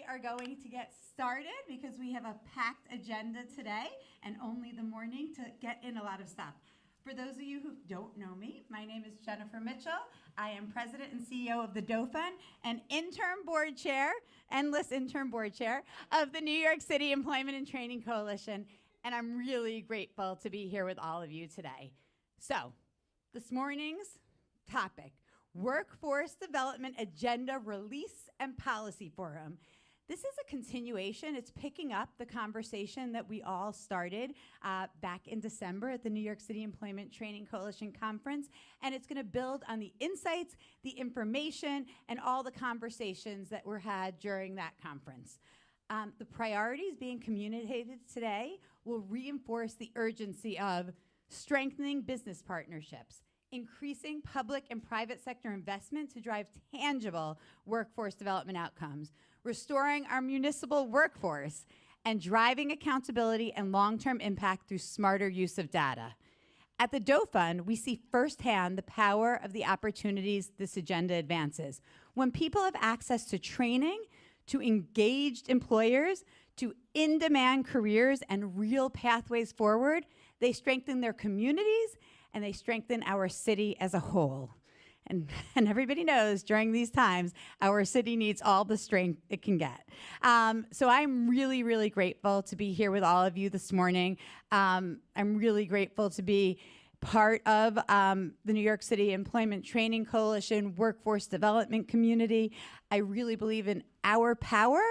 are going to get started because we have a packed agenda today and only the morning to get in a lot of stuff. For those of you who don't know me, my name is Jennifer Mitchell. I am President and CEO of the DOFUN and interim board chair, endless interim board chair of the New York City Employment and Training Coalition. And I'm really grateful to be here with all of you today. So, this morning's topic, Workforce Development Agenda Release and Policy Forum. This is a continuation. It's picking up the conversation that we all started back in December at the New York City Employment Training Coalition Conference, and it's going to build on the insights, the information, and all the conversations that were had during that conference. The priorities being communicated today will reinforce the urgency of strengthening business partnerships, increasing public and private sector investment to drive tangible workforce development outcomes, restoring our municipal workforce, and driving accountability and long-term impact through smarter use of data. At the DOFUN, we see firsthand the power of the opportunities this agenda advances. When people have access to training, to engaged employers, to in-demand careers and real pathways forward, they strengthen their communities and they strengthen our city as a whole. And everybody knows during these times, our city needs all the strength it can get. So I'm really, really grateful to be here with all of you this morning. I'm really grateful to be part of the New York City Employment Training Coalition workforce development community. I really believe in our power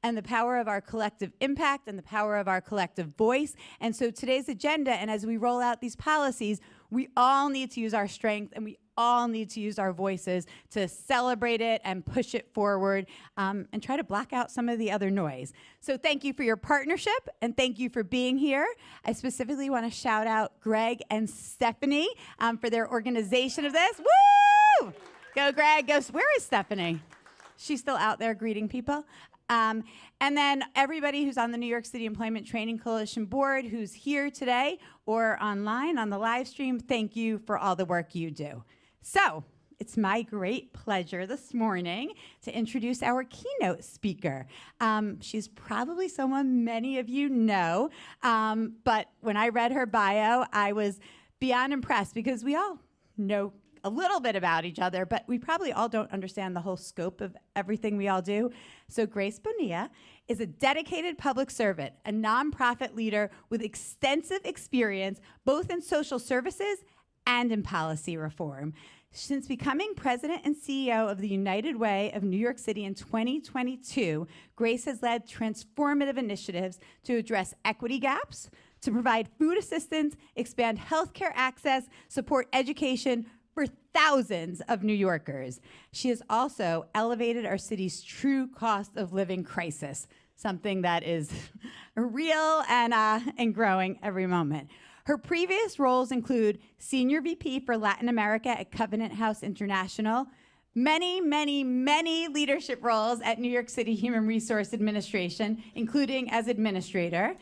and the power of our collective impact and the power of our collective voice. And so today's agenda, and as we roll out these policies, we all need to use our strength and we all need to use our voices to celebrate it and push it forward and try to block out some of the other noise. So thank you for your partnership and thank you for being here. I specifically want to shout out Greg and Stephanie for their organization of this. Woo! Go Greg, go. Where is Stephanie? She's still out there greeting people. And then everybody who's on the New York City Employment Training Coalition board who's here today or online on the live stream, thank you for all the work you do. So it's my great pleasure this morning to introduce our keynote speaker. She's probably someone many of you know, but when I read her bio, I was beyond impressed because we all know a little bit about each other, but we probably all don't understand the whole scope of everything we all do. So Grace Bonilla is a dedicated public servant, a nonprofit leader with extensive experience both in social services and in policy reform. Since becoming president and CEO of the United Way of New York City in 2022, Grace has led transformative initiatives to address equity gaps, to provide food assistance, expand healthcare access, support education for thousands of New Yorkers. She has also elevated our city's true cost of living crisis, something that is real and growing every moment. Her previous roles include Senior VP for Latin America at Covenant House International, many, many, many leadership roles at New York City Human Resource Administration, including as administrator,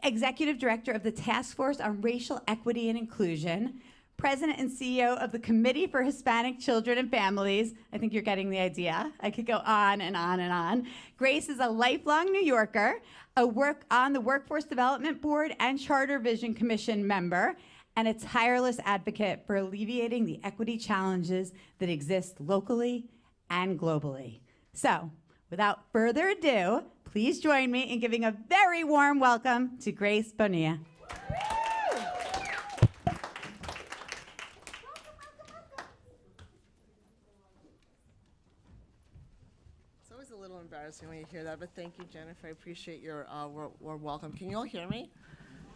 Executive Director of the Task Force on Racial Equity and Inclusion, President and CEO of the Committee for Hispanic Children and Families. I think you're getting the idea. I could go on and on and on. Grace is a lifelong New Yorker, on the Workforce Development Board and Charter Vision Commission member, and a tireless advocate for alleviating the equity challenges that exist locally and globally. So, without further ado, please join me in giving a very warm welcome to Grace Bonilla. Embarrassing when you hear that, but thank you, Jennifer. I appreciate your warm welcome. Can you all hear me?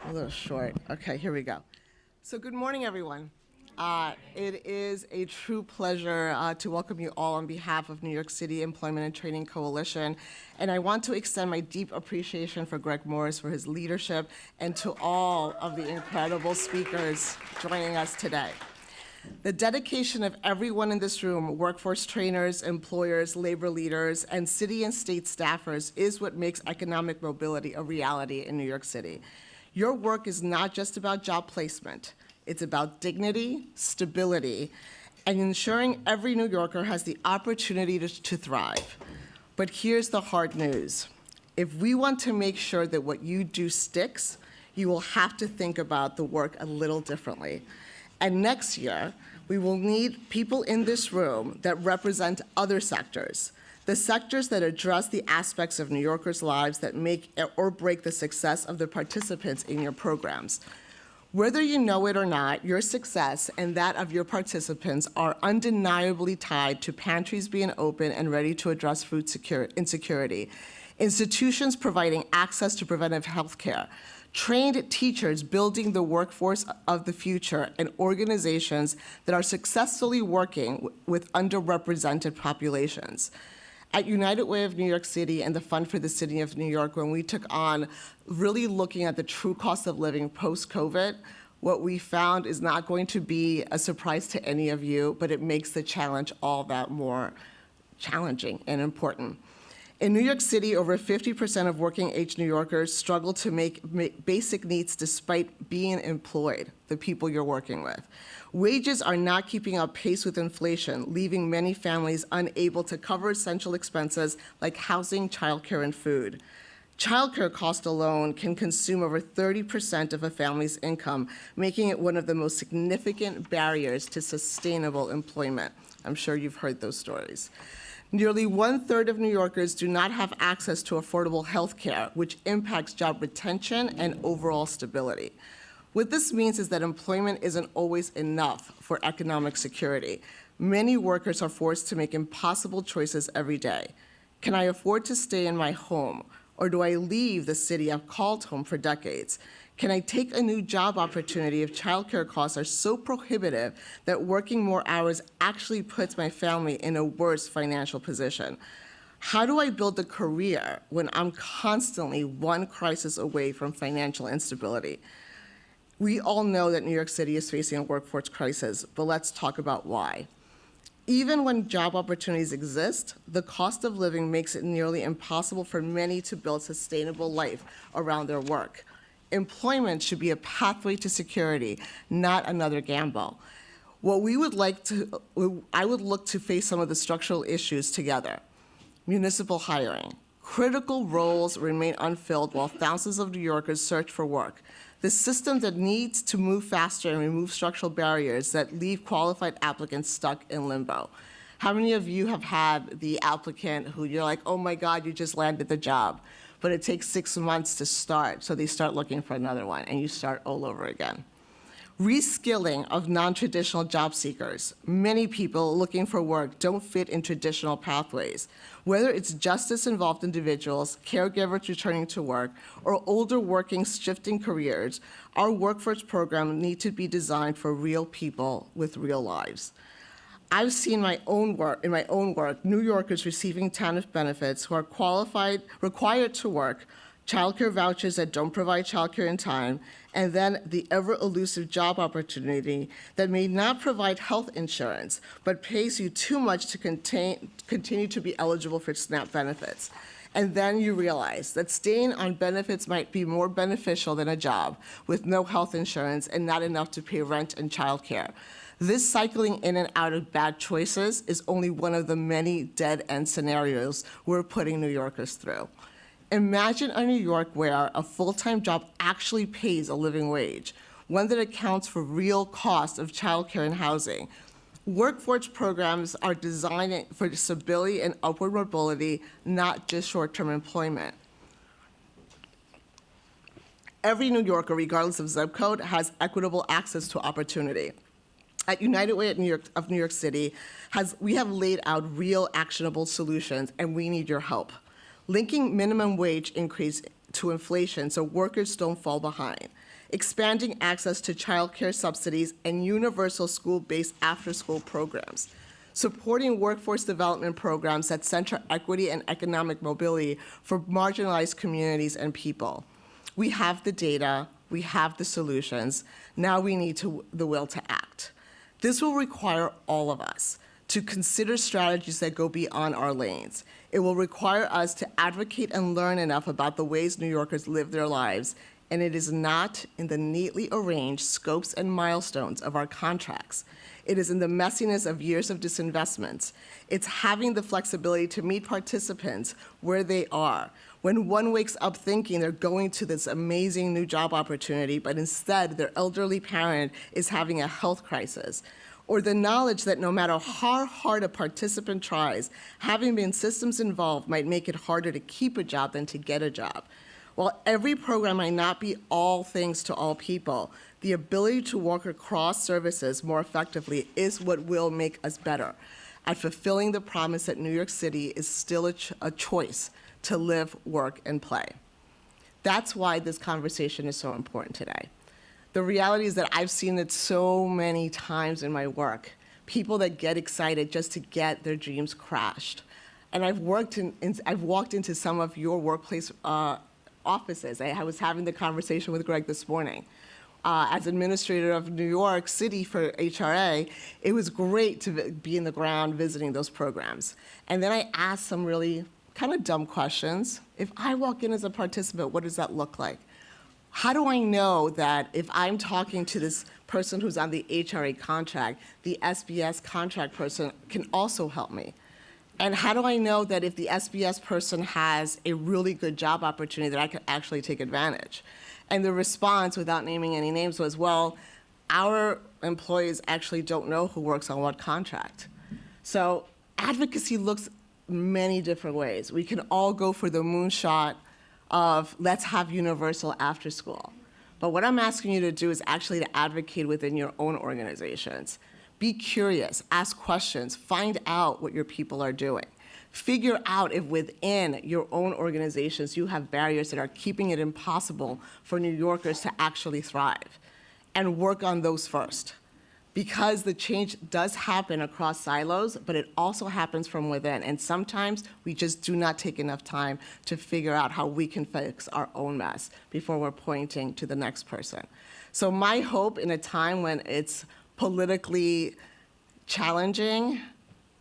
A little short. Okay, here we go. So good morning, everyone. It is a true pleasure to welcome you all on behalf of New York City Employment and Training Coalition. And I want to extend my deep appreciation for Greg Morris for his leadership and to all of the incredible speakers joining us today. The dedication of everyone in this room, workforce trainers, employers, labor leaders, and city and state staffers is what makes economic mobility a reality in New York City. Your work is not just about job placement. It's about dignity, stability, and ensuring every New Yorker has the opportunity to thrive. But here's the hard news. If we want to make sure that what you do sticks, you will have to think about the work a little differently. And next year, we will need people in this room that represent other sectors, the sectors that address the aspects of New Yorkers' lives that make or break the success of the participants in your programs. Whether you know it or not, your success and that of your participants are undeniably tied to pantries being open and ready to address food insecurity, institutions providing access to preventive health care, trained teachers building the workforce of the future, and organizations that are successfully working with underrepresented populations. At United Way of New York City and the Fund for the City of New York, when we took on really looking at the true cost of living post-COVID, what we found is not going to be a surprise to any of you, but it makes the challenge all that more challenging and important. In New York City, over 50% of working-age New Yorkers struggle to make basic needs despite being employed, the people you're working with. Wages are not keeping up pace with inflation, leaving many families unable to cover essential expenses like housing, childcare, and food. Childcare cost alone can consume over 30% of a family's income, making it one of the most significant barriers to sustainable employment. I'm sure you've heard those stories. Nearly 1/3 of New Yorkers do not have access to affordable health care, which impacts job retention and overall stability. What this means is that employment isn't always enough for economic security. Many workers are forced to make impossible choices every day. Can I afford to stay in my home, or do I leave the city I've called home for decades? Can I take a new job opportunity if childcare costs are so prohibitive that working more hours actually puts my family in a worse financial position? How do I build a career when I'm constantly one crisis away from financial instability? We all know that New York City is facing a workforce crisis, but let's talk about why. Even when job opportunities exist, the cost of living makes it nearly impossible for many to build sustainable life around their work. Employment should be a pathway to security, not another gamble. I would look to face some of the structural issues together. Municipal hiring. Critical roles remain unfilled while thousands of New Yorkers search for work. The system that needs to move faster and remove structural barriers that leave qualified applicants stuck in limbo. How many of you have had the applicant who you're like, oh my God, you just landed the job, but it takes 6 months to start, so they start looking for another one, and you start all over again. Reskilling of non-traditional job seekers. Many people looking for work don't fit in traditional pathways. Whether it's justice-involved individuals, caregivers returning to work, or older working shifting careers, our workforce program need to be designed for real people with real lives. I've seen in my own work, New Yorkers receiving TANF benefits who are required to work, childcare vouchers that don't provide childcare in time, and then the ever-elusive job opportunity that may not provide health insurance, but pays you too much to continue to be eligible for SNAP benefits. And then you realize that staying on benefits might be more beneficial than a job with no health insurance and not enough to pay rent and childcare. This cycling in and out of bad choices is only one of the many dead-end scenarios we're putting New Yorkers through. Imagine a New York where a full-time job actually pays a living wage, one that accounts for real costs of childcare and housing. Workforce programs are designed for stability and upward mobility, not just short-term employment. Every New Yorker, regardless of zip code, has equitable access to opportunity. At United Way of New York City, we have laid out real actionable solutions, and we need your help. Linking minimum wage increase to inflation so workers don't fall behind. Expanding access to child care subsidies and universal school-based after-school programs. Supporting workforce development programs that center equity and economic mobility for marginalized communities and people. We have the data, we have the solutions, now we need the will to act. This will require all of us to consider strategies that go beyond our lanes. It will require us to advocate and learn enough about the ways New Yorkers live their lives and it is not in the neatly arranged scopes and milestones of our contracts. It is in the messiness of years of disinvestments. It's having the flexibility to meet participants where they are. When one wakes up thinking they're going to this amazing new job opportunity, but instead their elderly parent is having a health crisis. Or the knowledge that no matter how hard a participant tries, having been systems involved might make it harder to keep a job than to get a job. While every program might not be all things to all people, the ability to work across services more effectively is what will make us better at fulfilling the promise that New York City is still a choice to live, work, and play. That's why this conversation is so important today. The reality is that I've seen it so many times in my work, people that get excited just to get their dreams crashed. And I've walked into some of your workplace offices. I was having the conversation with Greg this morning. As administrator of New York City for HRA, it was great to be in the ground visiting those programs. And then I asked some really kind of dumb questions. If I walk in as a participant, what does that look like? How do I know that if I'm talking to this person who's on the HRA contract, the SBS contract person can also help me? And how do I know that if the SBS person has a really good job opportunity that I can actually take advantage? And the response, without naming any names, was, well, our employees actually don't know who works on what contract. So advocacy looks many different ways. We can all go for the moonshot of let's have universal after school. But what I'm asking you to do is actually to advocate within your own organizations. Be curious, ask questions, find out what your people are doing. Figure out if within your own organizations you have barriers that are keeping it impossible for New Yorkers to actually thrive, and work on those first. Because the change does happen across silos, but it also happens from within. And sometimes we just do not take enough time to figure out how we can fix our own mess before we're pointing to the next person. So my hope in a time when it's politically challenging,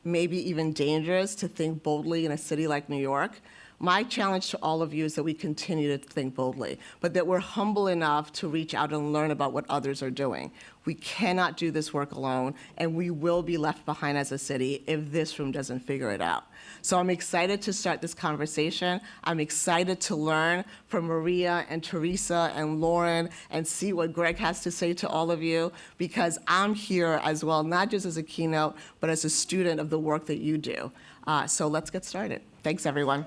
maybe even dangerous to think boldly in a city like New York, my challenge to all of you is that we continue to think boldly, but that we're humble enough to reach out and learn about what others are doing. We cannot do this work alone, and we will be left behind as a city if this room doesn't figure it out. So I'm excited to start this conversation. I'm excited to learn from Maria and Teresa and Lauren and see what Greg has to say to all of you, because I'm here as well, not just as a keynote, but as a student of the work that you do. So let's get started. Thanks, everyone.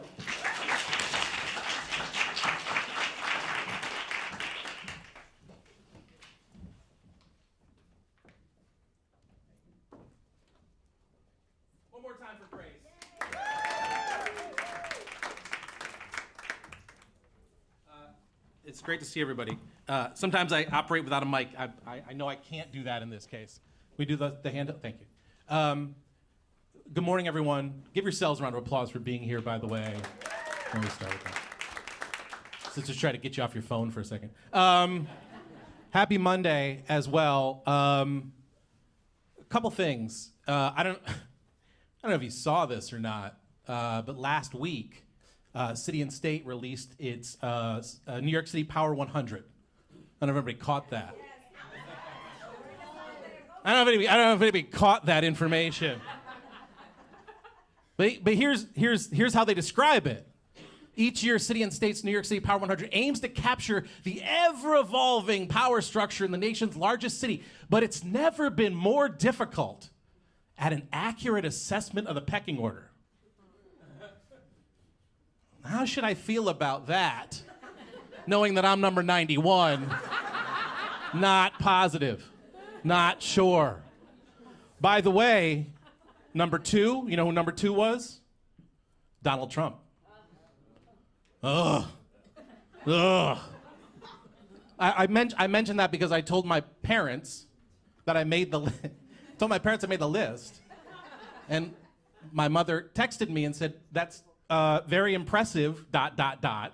One more time for praise. It's great to see everybody. Sometimes I operate without a mic. I know I can't do that in this case. We do the hand up? Thank you. Good morning, everyone. Give yourselves a round of applause for being here, by the way. Let me start with that. So just try to get you off your phone for a second. Happy Monday as well. A couple things. I don't know if you saw this or not, but last week, City and State released its New York City Power 100. I don't know if everybody caught that. I don't know if anybody caught that information. But here's how they describe it. Each year, City and State's New York City Power 100 aims to capture the ever-evolving power structure in the nation's largest city, but it's never been more difficult at an accurate assessment of the pecking order. How should I feel about that, knowing that I'm number 91? Not positive, not sure. By the way, number 2, you know who number 2 was? Donald Trump. Ugh. I mentioned that because I told my parents that I made the list, and my mother texted me and said, "That's very impressive, ... And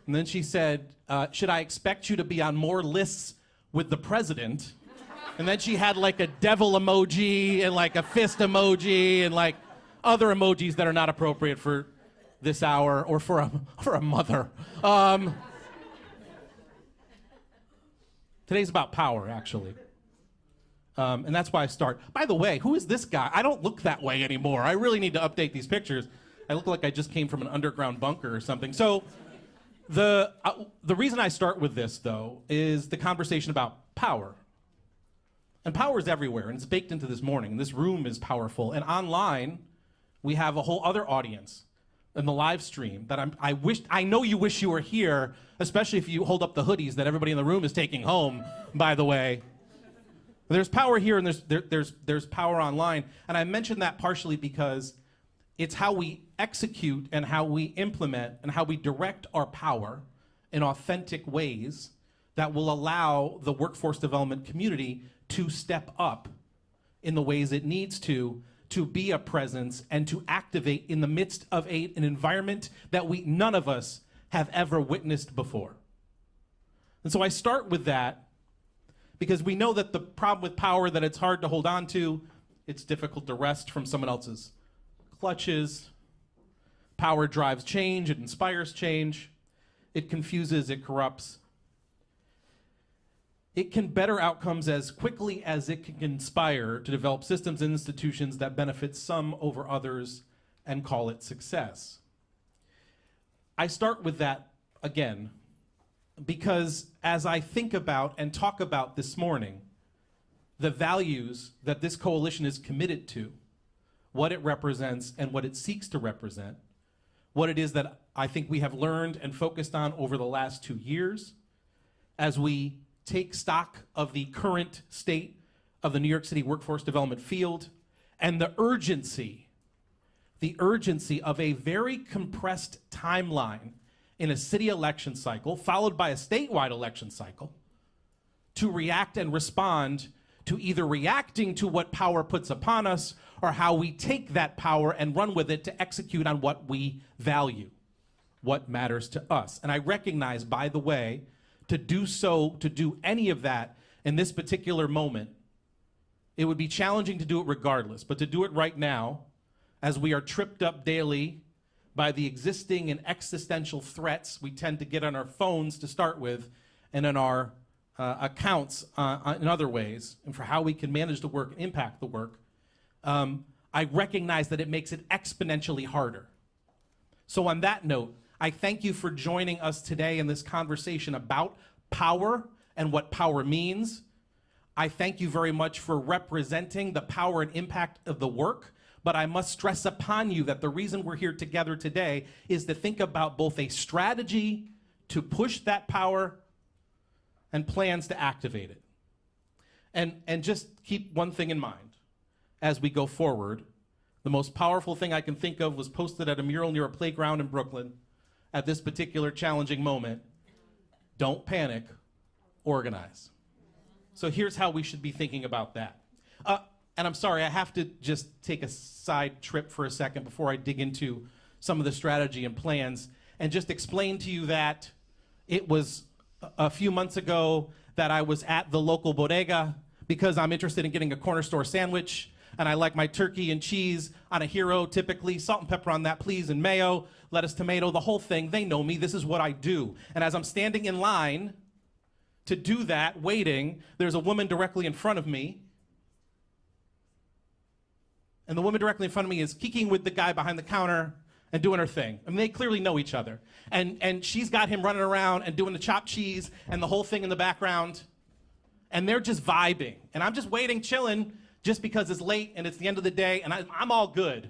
then she said, should I expect you to be on more lists with the president? And then she had like a devil emoji and like a fist emoji and like other emojis that are not appropriate for this hour or for a mother. Today's about power, actually. And that's why I start. By the way, who is this guy? I don't look that way anymore. I really need to update these pictures. I look like I just came from an underground bunker or something. So the reason I start with this, though, is the conversation about power. And power is everywhere, and it's baked into this morning. This room is powerful. And online, we have a whole other audience in the live stream that I know you wish you were here, especially if you hold up the hoodies that everybody in the room is taking home, by the way. There's power here and there's power online. And I mention that partially because it's how we execute and how we implement and how we direct our power in authentic ways that will allow the workforce development community to step up in the ways it needs to be a presence and to activate in the midst of an environment that none of us have ever witnessed before. And so I start with that because we know that the problem with power, that it's hard to hold on to, it's difficult to wrest from someone else's clutches. Power drives change, it inspires change, it confuses, it corrupts. It can better outcomes as quickly as it can conspire to develop systems and institutions that benefit some over others and call it success. I start with that again because as I think about and talk about this morning, the values that this coalition is committed to, what it represents and what it seeks to represent, what it is that I think we have learned and focused on over the last 2 years as we take stock of the current state of the New York City workforce development field and the urgency of a very compressed timeline in a city election cycle, followed by a statewide election cycle, to react and respond to either reacting to what power puts upon us or how we take that power and run with it to execute on what we value, what matters to us. And I recognize, by the way, to do any of that in this particular moment, it would be challenging to do it regardless, but to do it right now, as we are tripped up daily by the existing and existential threats we tend to get on our phones to start with, and in our accounts in other ways, and for how we can manage the work and impact the work, I recognize that it makes it exponentially harder. So on that note, I thank you for joining us today in this conversation about power and what power means. I thank you very much for representing the power and impact of the work, but I must stress upon you that the reason we're here together today is to think about both a strategy to push that power and plans to activate it. And just keep one thing in mind as we go forward. The most powerful thing I can think of was posted at a mural near a playground in Brooklyn at this particular challenging moment. Don't panic, organize. So here's how we should be thinking about that. And I'm sorry, I have to just take a side trip for a second before I dig into some of the strategy and plans and just explain to you that it was a few months ago that I was at the local bodega because I'm interested in getting a corner store sandwich, and I like my turkey and cheese on a hero, typically. Salt and pepper on that, please, and mayo, lettuce, tomato, the whole thing. They know me. This is what I do. And as I'm standing in line to do that, waiting, there's a woman directly in front of me. And the woman directly in front of me is kikiing with the guy behind the counter and doing her thing. I mean, they clearly know each other. And she's got him running around and doing the chopped cheese and the whole thing in the background. And they're just vibing. And I'm just waiting, chilling, just because it's late and it's the end of the day, and I'm all good.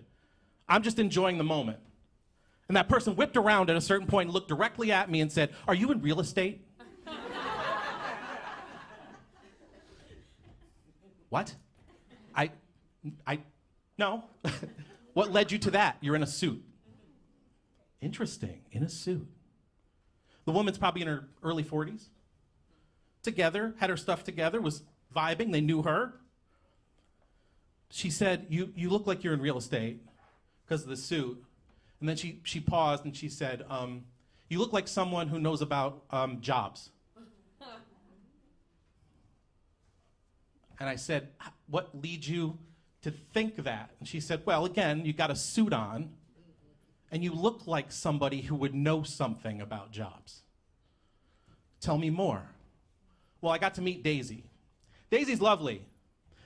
I'm just enjoying the moment. And that person whipped around at a certain point and looked directly at me and said, "Are you in real estate?" What? No. What led you to that? You're in a suit. Interesting, in a suit. The woman's probably in her early 40s. Together, had her stuff together, was vibing, they knew her. She said, you look like you're in real estate because of the suit. And then she paused and she said, you look like someone who knows about jobs. And I said, what leads you to think that? And she said, well, again, you got a suit on and you look like somebody who would know something about jobs. Tell me more. well, I got to meet Daisy. Daisy's lovely.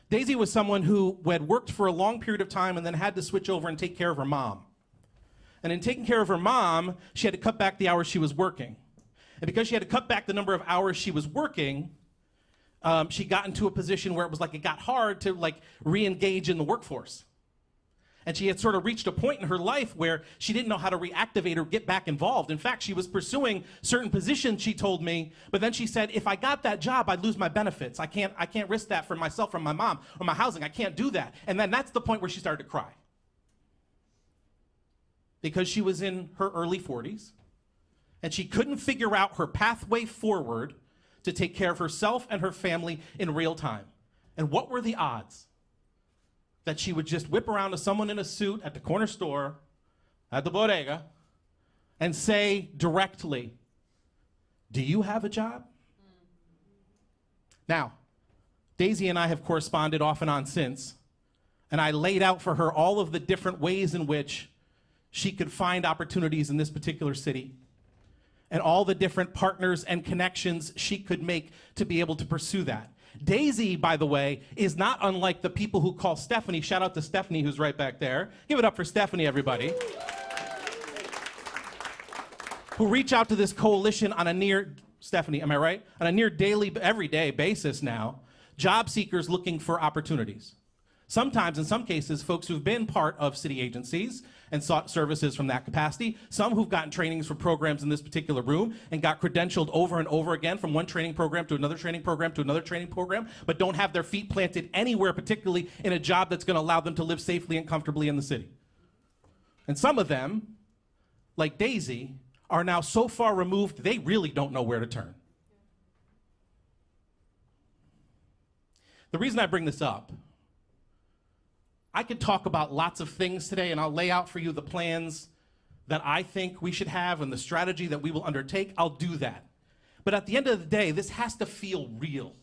Daisy was someone who had worked for a long period of time and then had to switch over and take care of her mom. And in taking care of her mom, she had to cut back the hours she was working. And because she had to cut back the number of hours she was working, she got into a position where it was like it got hard to like re-engage in the workforce. And she had sort of reached a point in her life where she didn't know how to reactivate or get back involved. In fact, she was pursuing certain positions, she told me, but then she said, if I got that job, I'd lose my benefits. I can't risk that for myself, from my mom, or my housing. I can't do that. And then that's the point where she started to cry. Because she was in her early 40s, and she couldn't figure out her pathway forward to take care of herself and her family in real time. And what were the odds that she would just whip around to someone in a suit at the corner store, at the bodega, and say directly, do you have a job? Now, Daisy and I have corresponded off and on since, and I laid out for her all of the different ways in which she could find opportunities in this particular city, and all the different partners and connections she could make to be able to pursue that. Daisy, by the way, is not unlike the people who call Stephanie. Shout out to Stephanie, who's right back there. Give it up for Stephanie, everybody. Who reach out to this coalition on a near, Stephanie, am I right? On a near daily, everyday basis now, job seekers looking for opportunities. Sometimes, in some cases, folks who've been part of city agencies and sought services from that capacity, some who've gotten trainings from programs in this particular room and got credentialed over and over again from one training program to another training program to another training program, but don't have their feet planted anywhere, particularly in a job that's going to allow them to live safely and comfortably in the city. And some of them, like Daisy, are now so far removed they really don't know where to turn. The reason I bring this up, I could talk about lots of things today, and I'll lay out for you the plans that I think we should have and the strategy that we will undertake. I'll do that. But at the end of the day, this has to feel real.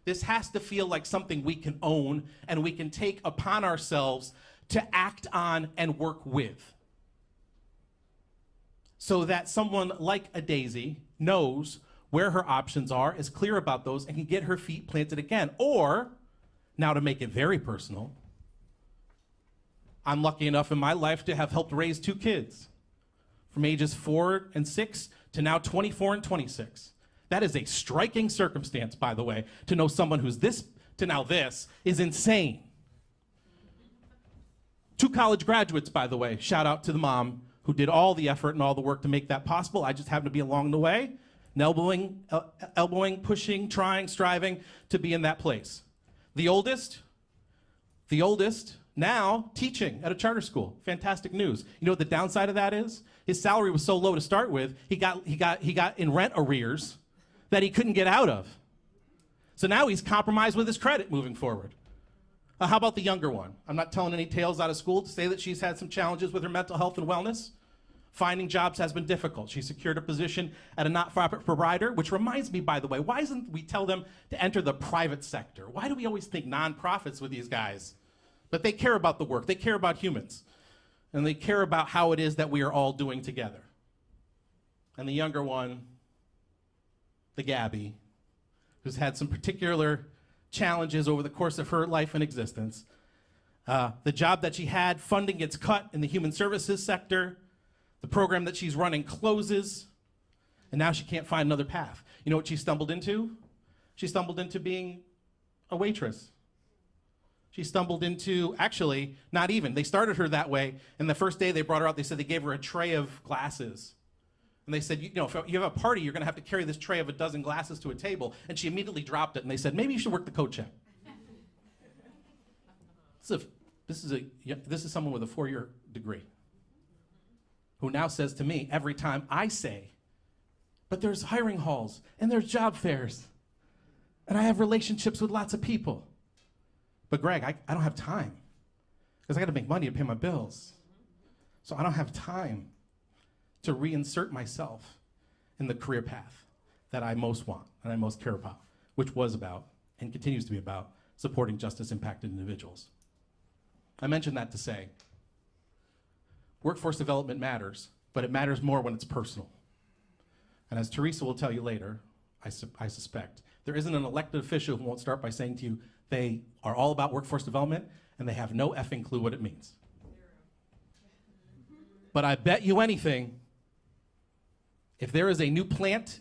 This has to feel like something we can own and we can take upon ourselves to act on and work with. So that someone like a Daisy knows where her options are, is clear about those, and can get her feet planted again. Or, now to make it very personal, I'm lucky enough in my life to have helped raise 2 kids from ages 4 and 6 to now 24 and 26. That is a striking circumstance, by the way, to know someone who's this to now this is insane. 2 college graduates, by the way. Shout out to the mom who did all the effort and all the work to make that possible. I just happened to be along the way, elbowing, pushing, trying, striving to be in that place. The oldest, now teaching at a charter school. Fantastic news. You know what the downside of that is? His salary was so low to start with, he got in rent arrears that he couldn't get out of. So now he's compromised with his credit moving forward. How about the younger one? I'm not telling any tales out of school to say that she's had some challenges with her mental health and wellness. Finding jobs has been difficult. She secured a position at a not-for-profit provider, which reminds me, by the way, why isn't we tell them to enter the private sector? Why do we always think nonprofits with these guys? But they care about the work, they care about humans, and they care about how it is that we are all doing together. And the younger one, the Gabby, who's had some particular challenges over the course of her life and existence. The job that she had, funding gets cut in the human services sector. The program that she's running closes, and now she can't find another path. You know what she stumbled into? She stumbled into being a waitress. She stumbled into, actually, not even. They started her that way, and the first day they brought her out, they said they gave her a tray of glasses. And they said, you know, if you have a party, you're going to have to carry this tray of a dozen glasses to a table. And she immediately dropped it, and they said, maybe you should work the coat check. This is someone with a 4-year degree who now says to me every time I say, but there's hiring halls, and there's job fairs, and I have relationships with lots of people. But Greg, I don't have time, because I got to make money to pay my bills. So I don't have time to reinsert myself in the career path that I most want and I most care about, which was about and continues to be about supporting justice-impacted individuals. I mention that to say, workforce development matters, but it matters more when it's personal. And as Teresa will tell you later, I suspect. There isn't an elected official who won't start by saying to you they are all about workforce development and they have no effing clue what it means. But I bet you anything, if there is a new plant,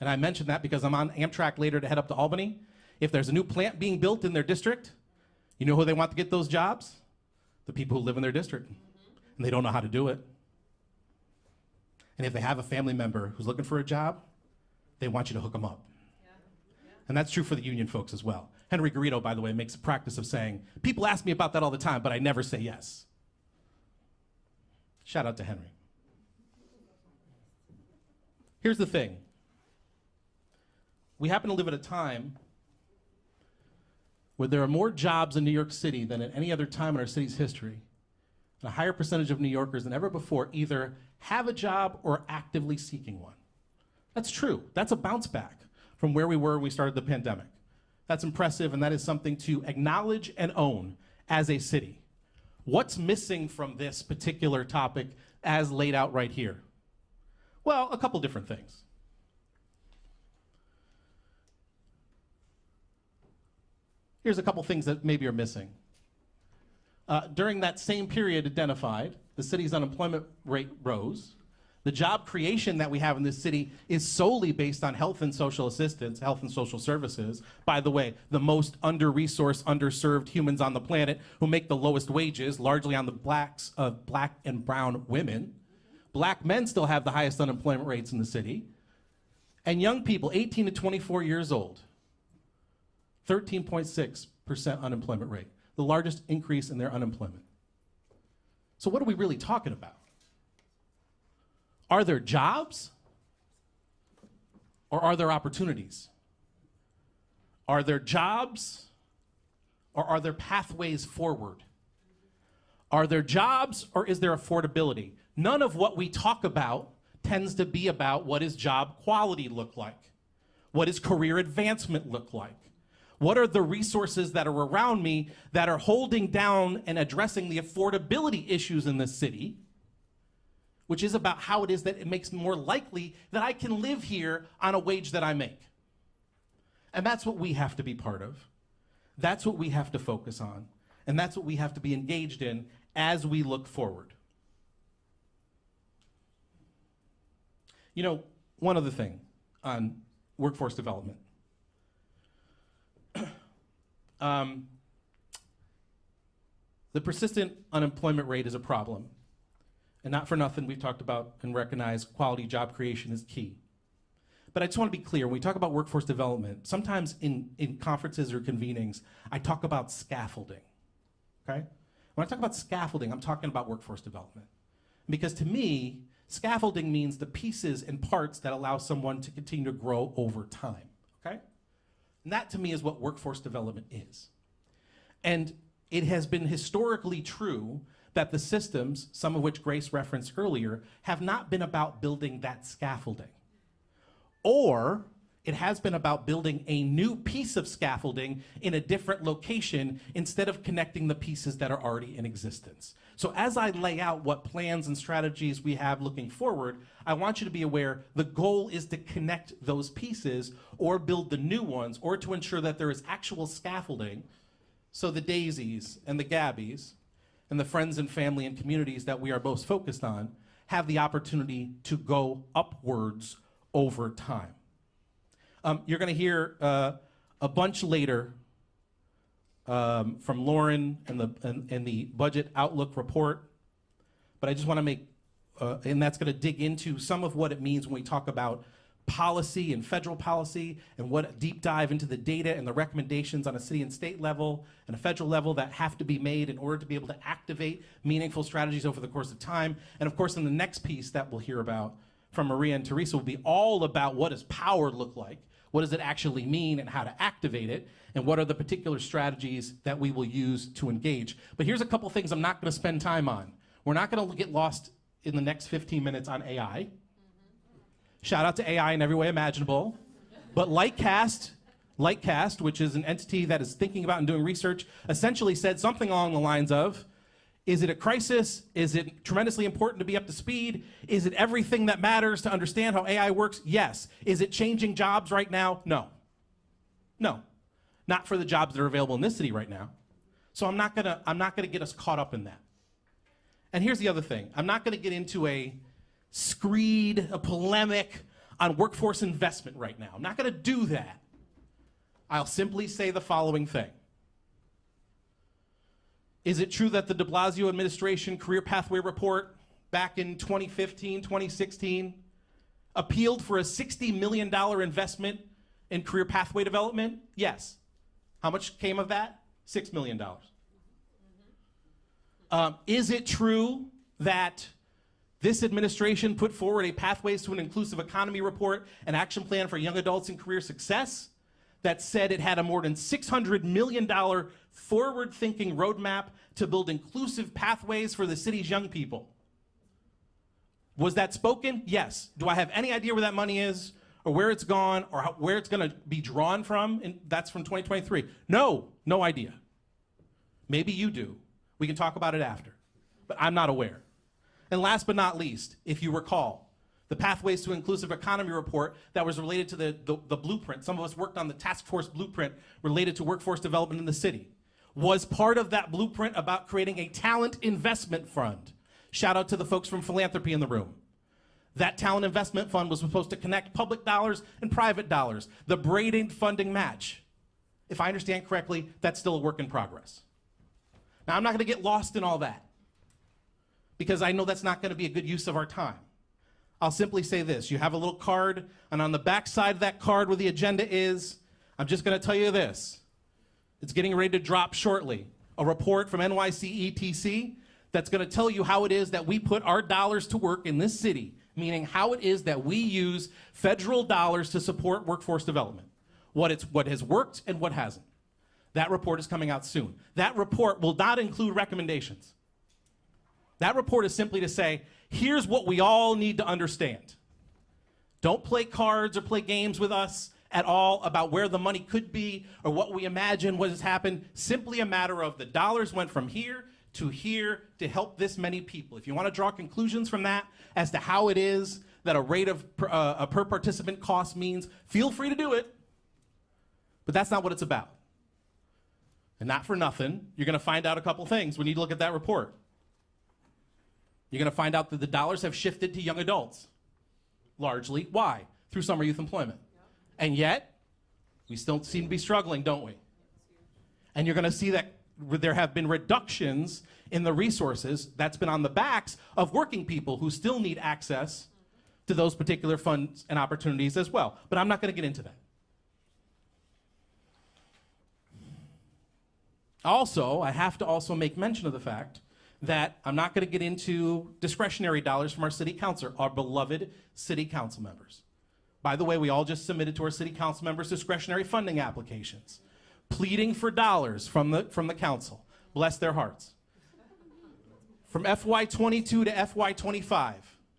and I mentioned that because I'm on Amtrak later to head up to Albany, if there's a new plant being built in their district, you know who they want to get those jobs? The people who live in their district. And they don't know how to do it. And if they have a family member who's looking for a job, they want you to hook them up. And that's true for the union folks as well. Henry Garrido, by the way, makes a practice of saying, people ask me about that all the time, but I never say yes. Shout out to Henry. Here's the thing. We happen to live at a time where there are more jobs in New York City than at any other time in our city's history. And a higher percentage of New Yorkers than ever before either have a job or are actively seeking one. That's true. That's a bounce back from where we were when we started the pandemic. That's impressive, and that is something to acknowledge and own as a city. What's missing from this particular topic as laid out right here? Well, a couple different things. Here's a couple things that maybe are missing. During that same period identified, the city's unemployment rate rose. The job creation that we have in this city is solely based on health and social assistance, health and social services. By the way, the most under-resourced, underserved humans on the planet who make the lowest wages, largely on the backs of black and brown women. Black men still have the highest unemployment rates in the city. And young people, 18 to 24 years old, 13.6% unemployment rate, the largest increase in their unemployment. So what are we really talking about? Are there jobs or are there opportunities? Are there jobs or are there pathways forward? Are there jobs or is there affordability? None of what we talk about tends to be about what does job quality look like? What does career advancement look like? What are the resources that are around me that are holding down and addressing the affordability issues in this city? Which is about how it is that it makes me more likely that I can live here on a wage that I make. And that's what we have to be part of. That's what we have to focus on. And that's what we have to be engaged in as we look forward. You know, one other thing on workforce development. The persistent unemployment rate is a problem. And not for nothing, we've talked about and recognized quality job creation is key. But I just want to be clear, when we talk about workforce development, sometimes in conferences or convenings, I talk about scaffolding, okay? When I talk about scaffolding, I'm talking about workforce development. Because to me, scaffolding means the pieces and parts that allow someone to continue to grow over time, okay? And that to me is what workforce development is. And it has been historically true that the systems, some of which Grace referenced earlier, have not been about building that scaffolding. Or it has been about building a new piece of scaffolding in a different location instead of connecting the pieces that are already in existence. So as I lay out what plans and strategies we have looking forward, I want you to be aware the goal is to connect those pieces or build the new ones or to ensure that there is actual scaffolding so the daisies and the Gabbies and the friends and family and communities that we are most focused on have the opportunity to go upwards over time. You're going to hear a bunch later from Lauren and the Budget Outlook report, but I just want to make, and that's going to dig into some of what it means when we talk about policy and federal policy and what a deep dive into the data and the recommendations on a city and state level and a federal level that have to be made in order to be able to activate meaningful strategies over the course of time. And of course, in the next piece that we'll hear about from Maria and Teresa will be all about what does power look like, what does it actually mean and how to activate it, and what are the particular strategies that we will use to engage. But here's a couple things I'm not going to spend time on. We're not going to get lost in the next 15 minutes on AI. Shout out to AI in every way imaginable. But Lightcast, which is an entity that is thinking about and doing research, essentially said something along the lines of, Is it a crisis? Is it tremendously important to be up to speed? Is it everything that matters to understand how AI works? Yes. Is it changing jobs right now? No. No. Not for the jobs that are available in this city right now. So I'm not gonna get us caught up in that. And here's the other thing. I'm not gonna get into a screed, a polemic on workforce investment right now. I'm not gonna do that. I'll simply say the following thing. Is it true that the de Blasio administration career pathway report back in 2015, 2016 appealed for a $60 million investment in career pathway development? Yes. How much came of that? $6 million. Is it true that this administration put forward a Pathways to an Inclusive Economy report, an action plan for young adults in career success, that said it had a more than $600 million forward-thinking roadmap to build inclusive pathways for the city's young people? Was that spoken? Yes. Do I have any idea where that money is, or where it's gone, or where it's going to be drawn from? And that's from 2023. No idea. Maybe you do. We can talk about it after. But I'm not aware. And last but not least, if you recall, the Pathways to Inclusive Economy report that was related to the blueprint. Some of us worked on the task force blueprint related to workforce development in the city. Was part of that blueprint about creating a talent investment fund? Shout out to the folks from philanthropy in the room. That talent investment fund was supposed to connect public dollars and private dollars, the braided funding match. If I understand correctly, that's still a work in progress. Now, I'm not gonna get lost in all that because I know that's not gonna be a good use of our time. I'll simply say this. You have a little card, and on the back side of that card where the agenda is, I'm just gonna tell you this. It's getting ready to drop shortly. A report from NYCETC that's gonna tell you how it is that we put our dollars to work in this city, meaning how it is that we use federal dollars to support workforce development, what has worked and what hasn't. That report is coming out soon. That report will not include recommendations. That report is simply to say, here's what we all need to understand. Don't play cards or play games with us at all about where the money could be or what we imagine what has happened. Simply a matter of the dollars went from here to help this many people. If you want to draw conclusions from that as to how it is that a rate of a per participant cost means, feel free to do it. But that's not what it's about. And not for nothing, you're going to find out a couple things when you look at that report. You're going to find out that the dollars have shifted to young adults, largely. Why? Through summer youth employment. And yet, we still seem to be struggling, don't we? And you're going to see that there have been reductions in the resources that's been on the backs of working people who still need access to those particular funds and opportunities as well. But I'm not going to get into that. Also, I have to also make mention of the fact that I'm not going to get into discretionary dollars from our city council, our beloved city council members. By the way, we all just submitted to our city council members discretionary funding applications, pleading for dollars from the council. Bless their hearts. From FY22 to FY25,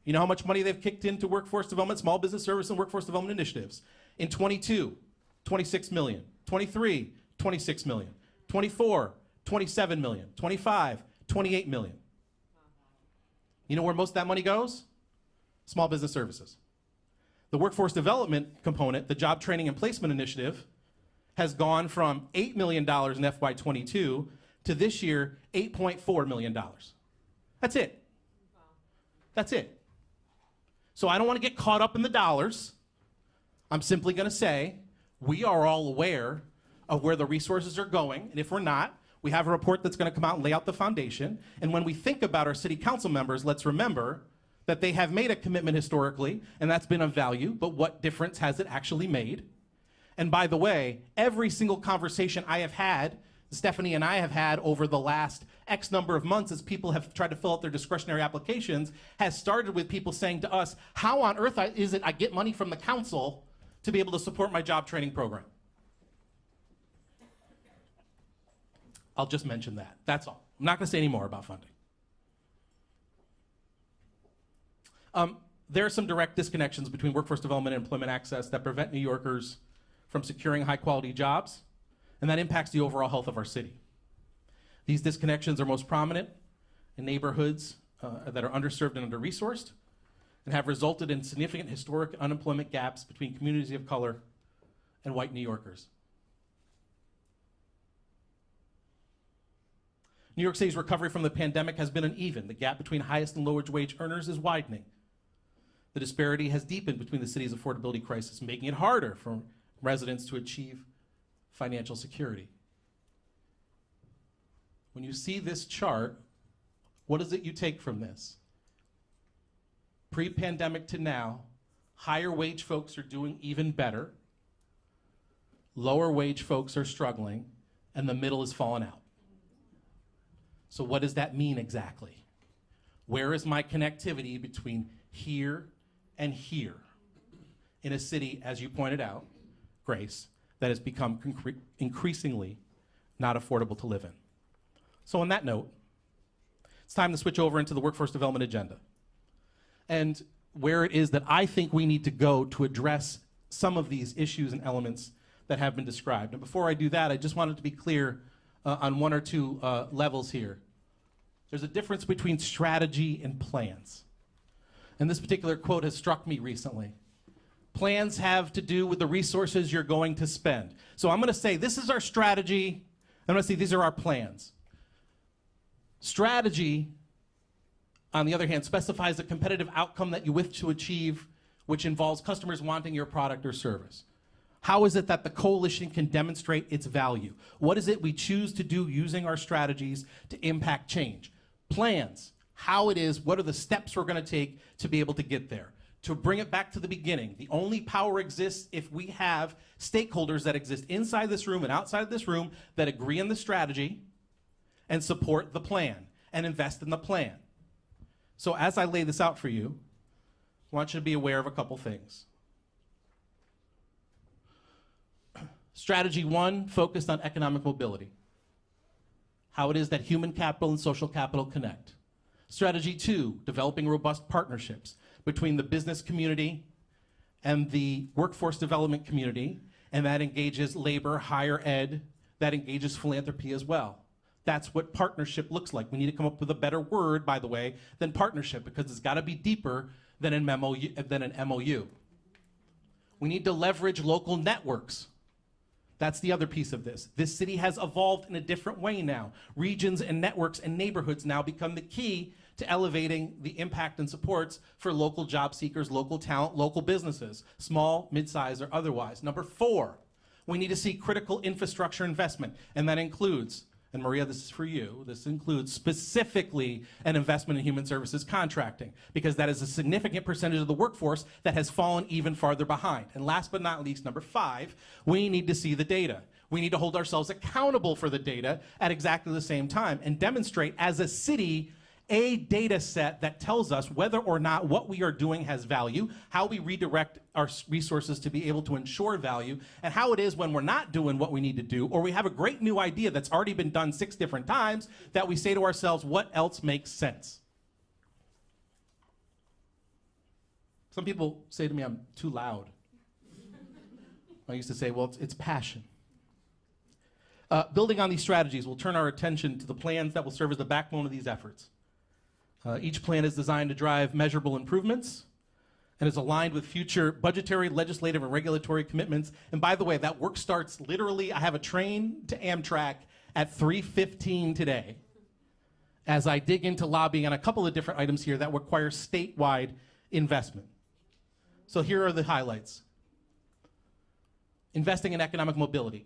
you know how much money they've kicked into workforce development, small business service and workforce development initiatives? In 22, 26 million. 23, 26 million. 24, 27 million. 25, 28 million. You know where most of that money goes? Small business services. The workforce development component, the job training and placement initiative, has gone from $8 million in FY22 to this year, $8.4 million. That's it. That's it. So I don't want to get caught up in the dollars. I'm simply going to say we are all aware of where the resources are going, and if we're not, we have a report that's going to come out and lay out the foundation. And when we think about our city council members, let's remember that they have made a commitment historically, and that's been of value, but what difference has it actually made? And by the way, every single conversation I have had, Stephanie and I have had over the last X number of months as people have tried to fill out their discretionary applications, has started with people saying to us, how on earth is it I get money from the council to be able to support my job training program? I'll just mention that. That's all. I'm not going to say any more about funding. There are some direct disconnections between workforce development and employment access that prevent New Yorkers from securing high-quality jobs, and that impacts the overall health of our city. These disconnections are most prominent in neighborhoods that are underserved and under-resourced, and have resulted in significant historic unemployment gaps between communities of color and white New Yorkers. New York City's recovery from the pandemic has been uneven. The gap between highest and lowest wage earners is widening. The disparity has deepened between the city's affordability crisis, making it harder for residents to achieve financial security. When you see this chart, what is it you take from this? Pre-pandemic to now, higher wage folks are doing even better, lower wage folks are struggling, and the middle is falling out. So what does that mean exactly? Where is my connectivity between here and here in a city, as you pointed out, Grace, that has become increasingly not affordable to live in? So on that note, it's time to switch over into the workforce development agenda and where it is that I think we need to go to address some of these issues and elements that have been described. And before I do that, I just wanted to be clear on one or two levels here. There's a difference between strategy and plans. And this particular quote has struck me recently. Plans have to do with the resources you're going to spend. So I'm going to say this is our strategy. I'm going to say these are our plans. Strategy, on the other hand, specifies a competitive outcome that you wish to achieve, which involves customers wanting your product or service. How is it that the coalition can demonstrate its value? What is it we choose to do using our strategies to impact change? Plans, how it is, what are the steps we're going to take to be able to get there? To bring it back to the beginning, the only power exists if we have stakeholders that exist inside this room and outside of this room that agree on the strategy and support the plan and invest in the plan. So as I lay this out for you, I want you to be aware of a couple things. Strategy 1 focused on economic mobility, how it is that human capital and social capital connect. Strategy 2, developing robust partnerships between the business community and the workforce development community, and that engages labor, higher ed, that engages philanthropy as well. That's what partnership looks like. We need to come up with a better word, by the way, than partnership, because it's got to be deeper than an MOU. We need to leverage local networks. That's the other piece of this. This city has evolved in a different way now. Regions and networks and neighborhoods now become the key to elevating the impact and supports for local job seekers, local talent, local businesses, small, mid-size, or otherwise. Number 4, we need to see critical infrastructure investment, and that includes, and Maria, this is for you, this includes specifically an investment in human services contracting, because that is a significant percentage of the workforce that has fallen even farther behind. And last but not least, number 5, we need to see the data. We need to hold ourselves accountable for the data at exactly the same time and demonstrate as a city a data set that tells us whether or not what we are doing has value, how we redirect our resources to be able to ensure value, and how it is when we're not doing what we need to do, or we have a great new idea that's already been done 6 different times, that we say to ourselves, what else makes sense? Some people say to me, I'm too loud. I used to say, well, it's passion. Building on these strategies, we'll turn our attention to the plans that will serve as the backbone of these efforts. Each plan is designed to drive measurable improvements and is aligned with future budgetary, legislative, and regulatory commitments. And by the way, that work starts literally, I have a train to Amtrak at 3:15 today as I dig into lobbying on a couple of different items here that require statewide investment. So here are the highlights. Investing in economic mobility.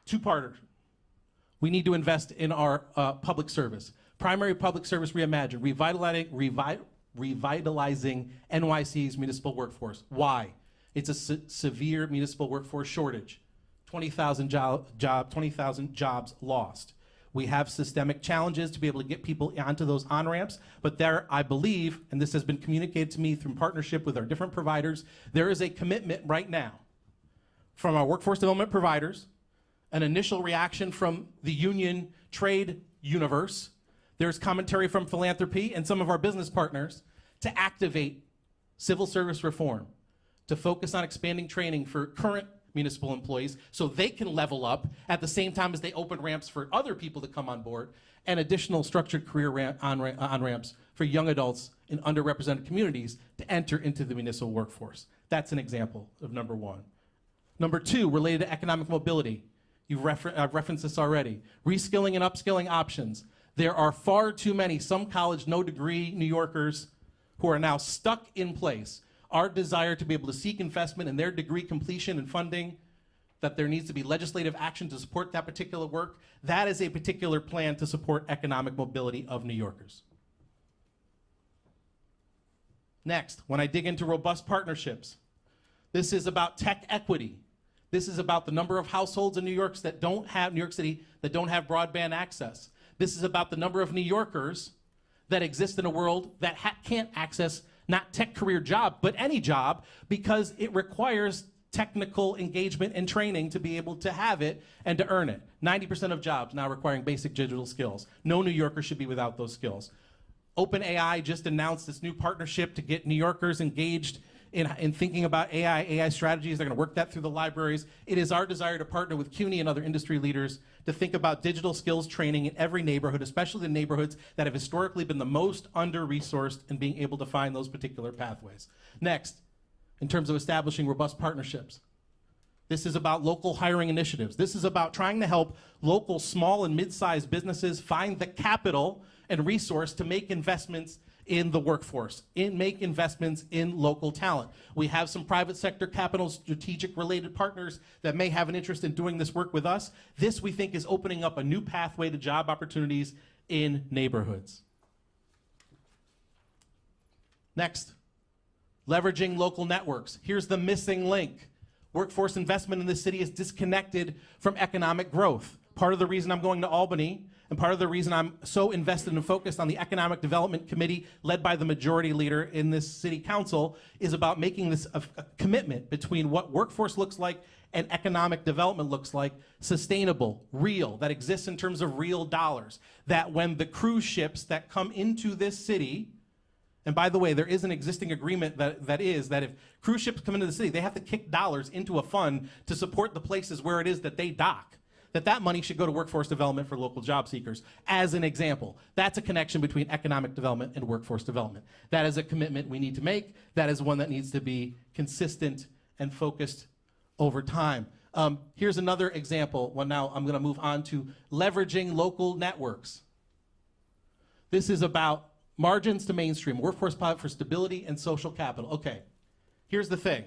2-parter. We need to invest in our public service. Primary public service reimagined, revitalizing NYC's municipal workforce. Why? It's a severe municipal workforce shortage. 20,000 jobs lost. We have systemic challenges to be able to get people onto those on-ramps, but there, I believe, and this has been communicated to me through partnership with our different providers, there is a commitment right now from our workforce development providers, an initial reaction from the union trade universe. There's commentary from philanthropy and some of our business partners to activate civil service reform, to focus on expanding training for current municipal employees so they can level up at the same time as they open ramps for other people to come on board, and additional structured career on-ramps for young adults in underrepresented communities to enter into the municipal workforce. That's an example of number one. Number two, related to economic mobility. I've referenced this already. Reskilling and upskilling options. There are far too many, some college, no degree New Yorkers who are now stuck in place. Our desire to be able to seek investment in their degree completion and funding, that there needs to be legislative action to support that particular work, that is a particular plan to support economic mobility of New Yorkers. Next, when I dig into robust partnerships, this is about tech equity. This is about the number of households in New York City that don't have broadband access. This is about the number of New Yorkers that exist in a world that can't access not tech career job, but any job, because it requires technical engagement and training to be able to have it and to earn it. 90% of jobs now requiring basic digital skills. No New Yorker should be without those skills. OpenAI just announced this new partnership to get New Yorkers engaged in thinking about AI strategies. They're going to work that through the libraries. It is our desire to partner with CUNY and other industry leaders to think about digital skills training in every neighborhood, especially the neighborhoods that have historically been the most under-resourced, and being able to find those particular pathways. Next, in terms of establishing robust partnerships, this is about local hiring initiatives. This is about trying to help local small and mid-sized businesses find the capital and resource to make investments in the workforce, make investments in local talent. We have some private sector capital strategic related partners that may have an interest in doing this work with us. This, we think, is opening up a new pathway to job opportunities in neighborhoods. Next, leveraging local networks. Here's the missing link. Workforce investment in this city is disconnected from economic growth. Part of the reason I'm going to Albany, and part of the reason I'm so invested and focused on the Economic Development Committee led by the majority leader in this city council, is about making this a commitment between what workforce looks like and economic development looks like, sustainable, real, that exists in terms of real dollars. That when the cruise ships that come into this city, and by the way, there is an existing agreement that if cruise ships come into the city, they have to kick dollars into a fund to support the places where it is that they dock. That money should go to workforce development for local job seekers, as an example. That's a connection between economic development and workforce development. That is a commitment we need to make. That is one that needs to be consistent and focused over time. Here's another example. Well, now I'm going to move on to leveraging local networks. This is about margins to mainstream, workforce pilot for stability and social capital. Okay, here's the thing.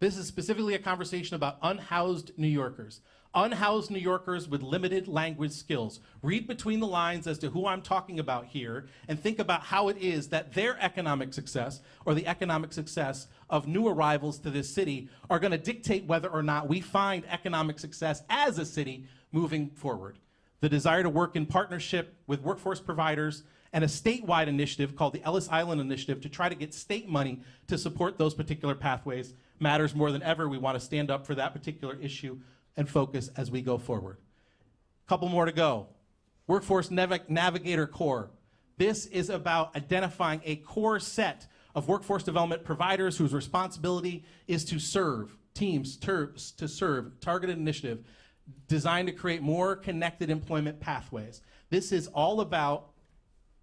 This is specifically a conversation about unhoused New Yorkers. Unhoused New Yorkers with limited language skills. Read between the lines as to who I'm talking about here, and think about how it is that their economic success, or the economic success of new arrivals to this city, are going to dictate whether or not we find economic success as a city moving forward. The desire to work in partnership with workforce providers and a statewide initiative called the Ellis Island Initiative to try to get state money to support those particular pathways matters more than ever. We want to stand up for that particular issue and focus as we go forward. Couple more to go. Workforce Navigator Core. This is about identifying a core set of workforce development providers whose responsibility is to serve teams, to serve targeted initiative designed to create more connected employment pathways. This is all about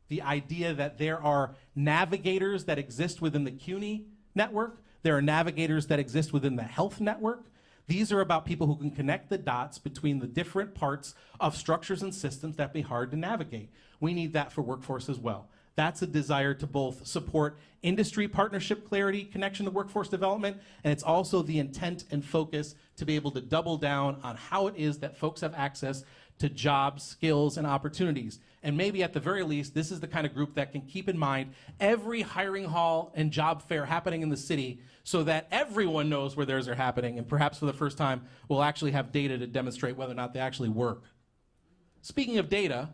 the idea that there are navigators that exist within the CUNY network. There are navigators that exist within the health network. These are about people who can connect the dots between the different parts of structures and systems that be hard to navigate. We need that for workforce as well. That's a desire to both support industry partnership clarity, connection to workforce development, and it's also the intent and focus to be able to double down on how it is that folks have access to jobs, skills, and opportunities. And maybe at the very least, this is the kind of group that can keep in mind every hiring hall and job fair happening in the city so that everyone knows where theirs are happening, and perhaps for the first time, we'll actually have data to demonstrate whether or not they actually work. Speaking of data,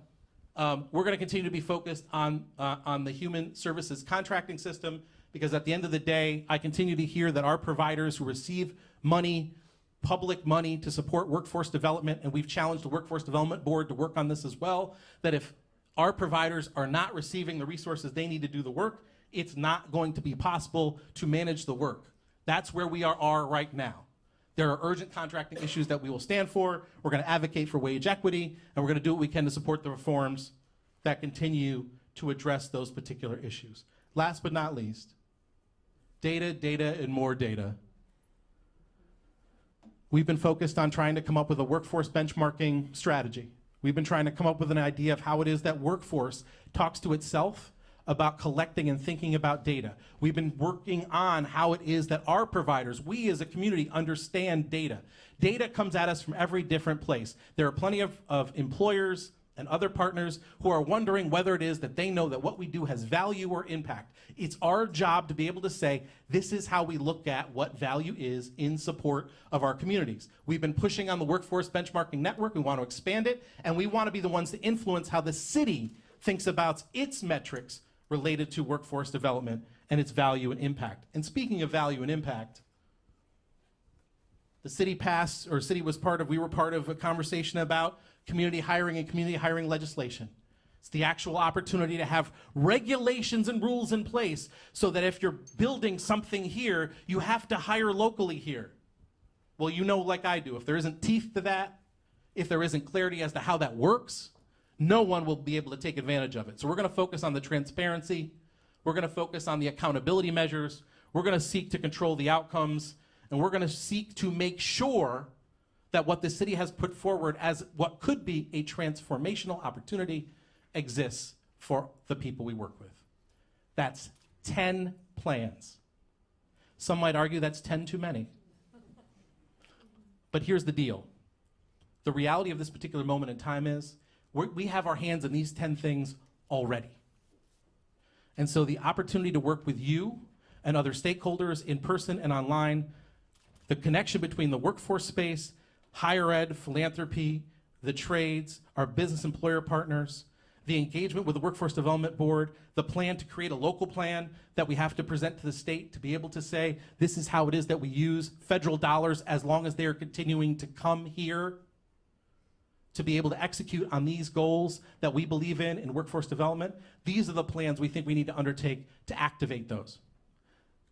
we're going to continue to be focused on the human services contracting system, because at the end of the day, I continue to hear that our providers who receive money, public money to support workforce development, and we've challenged the Workforce Development Board to work on this as well, that if our providers are not receiving the resources they need to do the work, it's not going to be possible to manage the work. That's where we are right now. There are urgent contracting issues that we will stand for. We're going to advocate for wage equity, and we're going to do what we can to support the reforms that continue to address those particular issues. Last but not least, data, data, and more data. We've been focused on trying to come up with a workforce benchmarking strategy. We've been trying to come up with an idea of how it is that workforce talks to itself about collecting and thinking about data. We've been working on how it is that our providers, we as a community, understand data. Data comes at us from every different place. There are plenty of employers and other partners who are wondering whether it is that they know that what we do has value or impact. It's our job to be able to say, this is how we look at what value is in support of our communities. We've been pushing on the Workforce Benchmarking Network. We want to expand it, and we want to be the ones to influence how the city thinks about its metrics related to workforce development and its value and impact. And speaking of value and impact, the city we were part of a conversation about community hiring and community hiring legislation. It's the actual opportunity to have regulations and rules in place so that if you're building something here, you have to hire locally here. Well, you know, like I do, if there isn't teeth to that, if there isn't clarity as to how that works, no one will be able to take advantage of it. So we're going to focus on the transparency. We're going to focus on the accountability measures. We're going to seek to control the outcomes. And we're going to seek to make sure that what the city has put forward as what could be a transformational opportunity exists for the people we work with. That's 10 plans. Some might argue that's 10 too many. But here's the deal. The reality of this particular moment in time is we have our hands in these 10 things already. And so the opportunity to work with you and other stakeholders in person and online, the connection between the workforce space, higher ed, philanthropy, the trades, our business employer partners, the engagement with the Workforce Development Board, the plan to create a local plan that we have to present to the state to be able to say, this is how it is that we use federal dollars as long as they are continuing to come here to be able to execute on these goals that we believe in workforce development. These are the plans we think we need to undertake to activate those.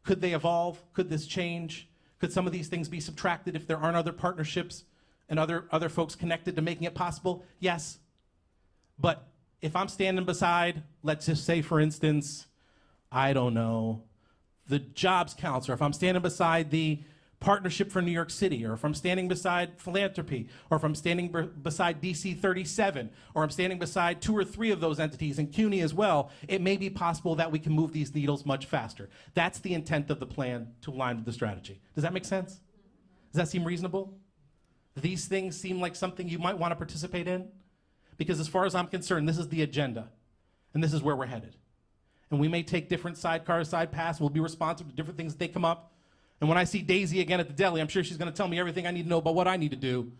Could they evolve? Could this change? Could some of these things be subtracted if there aren't other partnerships and other folks connected to making it possible? Yes. But if I'm standing beside, let's just say, for instance, I don't know, the jobs counselor, if I'm standing beside the Partnership for New York City, or if I'm standing beside philanthropy, or if I'm standing beside DC 37, or I'm standing beside 2 or 3 of those entities and CUNY as well, it may be possible that we can move these needles much faster. That's the intent of the plan to align with the strategy. Does that make sense? Does that seem reasonable? These things seem like something you might want to participate in? Because as far as I'm concerned, this is the agenda, and this is where we're headed. And we may take different sidecars, side paths, we'll be responsive to different things that they come up. And when I see Daisy again at the deli, I'm sure she's going to tell me everything I need to know about what I need to do.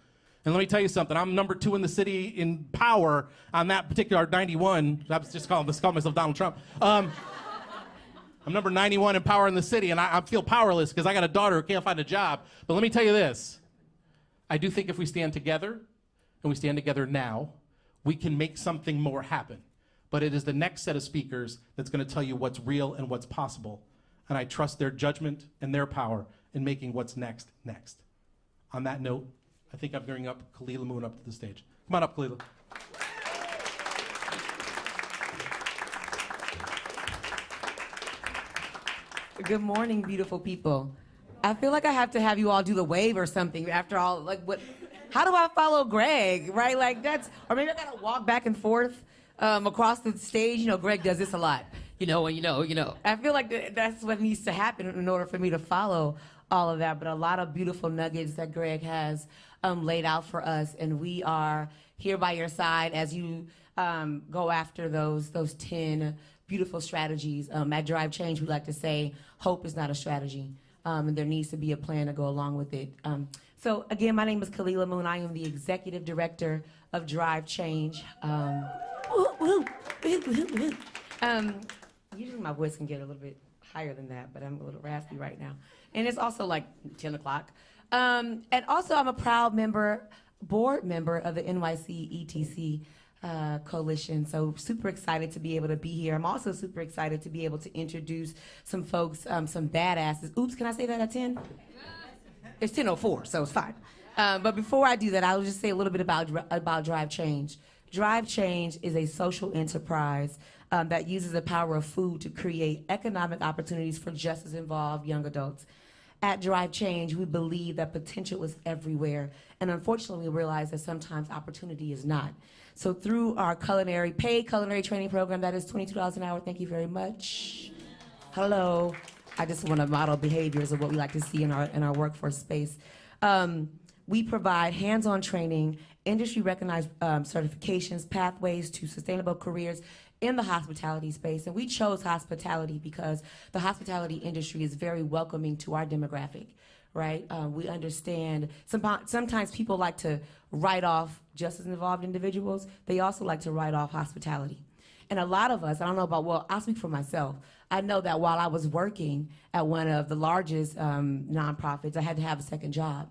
And let me tell you something, I'm number 2 in the city in power on that particular 91. I was just calling myself Donald Trump. I'm number 91 in power in the city, and I feel powerless because I got a daughter who can't find a job. But let me tell you this. I do think if we stand together, and we stand together now, we can make something more happen. But it is the next set of speakers that's going to tell you what's real and what's possible. And I trust their judgment and their power in making what's next. On that note, I think I'm bringing up Khalila Moon up to the stage. Come on up, Khalila. Good morning, beautiful people. I feel like I have to have you all do the wave or something after all, like what, how do I follow Greg, right? Like that's, or maybe I gotta walk back and forth across the stage. You know, Greg does this a lot. You know. I feel like that's what needs to happen in order for me to follow all of that. But a lot of beautiful nuggets that Greg has laid out for us, and we are here by your side as you go after those 10 beautiful strategies. At Drive Change, we like to say, hope is not a strategy, and there needs to be a plan to go along with it. So again, my name is Khalila Moon. I am the Executive Director of Drive Change. Usually my voice can get a little bit higher than that, but I'm a little raspy right now. And it's also like 10 o'clock. And also I'm a proud board member of the NYCETC Coalition. So super excited to be able to be here. I'm also super excited to be able to introduce some folks, some badasses. Oops, can I say that at 10? It's 10:04, so it's fine. But before I do that, I'll just say a little bit about Drive Change. Drive Change is a social enterprise that uses the power of food to create economic opportunities for justice-involved young adults. At Drive Change, we believe that potential is everywhere, and unfortunately, we realize that sometimes opportunity is not. So through our paid culinary training program, that is $22 an hour, thank you very much. Hello. I just want to model behaviors of what we like to see in our workforce space. We provide hands-on training, industry-recognized certifications, pathways to sustainable careers in the hospitality space. And we chose hospitality because the hospitality industry is very welcoming to our demographic, right? We understand sometimes people like to write off justice-involved individuals. They also like to write off hospitality. And a lot of us, I don't know about, well, I'll speak for myself. I know that while I was working at one of the largest nonprofits, I had to have a second job.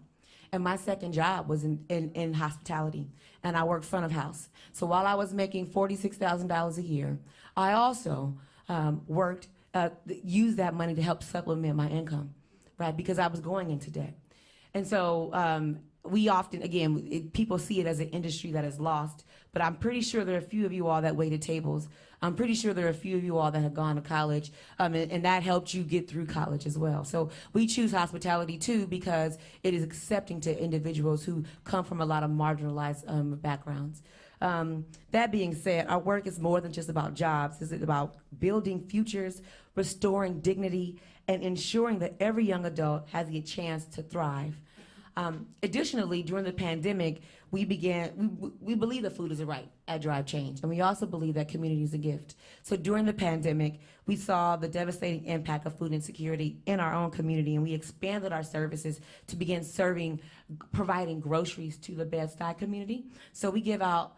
And my second job was in hospitality, and I worked front of house. So while I was making $46,000 a year, I also used that money to help supplement my income, right? Because I was going into debt. And so we often, again, people see it as an industry that is lost, but I'm pretty sure there are a few of you all that waited tables. I'm pretty sure there are a few of you all that have gone to college, and that helped you get through college as well. So we choose hospitality too because it is accepting to individuals who come from a lot of marginalized backgrounds. That being said, our work is more than just about jobs. It's about building futures, restoring dignity, and ensuring that every young adult has the chance to thrive. Additionally, during the pandemic, we believe that food is a right at Drive Change, and we also believe that community is a gift. So during the pandemic, we saw the devastating impact of food insecurity in our own community, and we expanded our services to begin providing groceries to the Bed-Stuy community. So we give out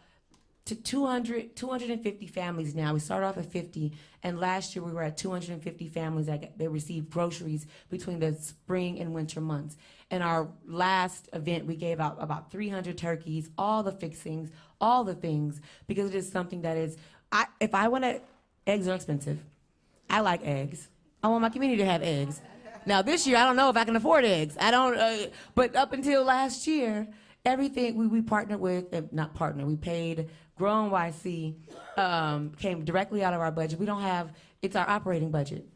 to 250 families now. We started off at 50, and last year we were at 250 families that received groceries between the spring and winter months. In our last event, we gave out about 300 turkeys, all the fixings, all the things, because it is something that is, eggs are expensive. I like eggs. I want my community to have eggs. Now this year, I don't know if I can afford eggs. But up until last year, everything we partnered with, we paid Grow NYC, came directly out of our budget. It's our operating budget.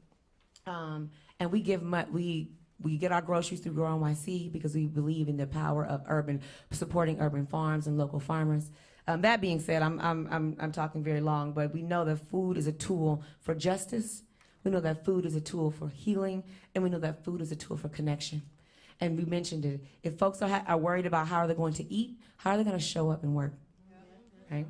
And we get our groceries through Grow NYC because we believe in the power of supporting urban farms and local farmers. That being said, I'm talking very long, but we know that food is a tool for justice. We know that food is a tool for healing, and we know that food is a tool for connection. And we mentioned it. If folks are worried about how are they going to eat, how are they going to show up and work? Right?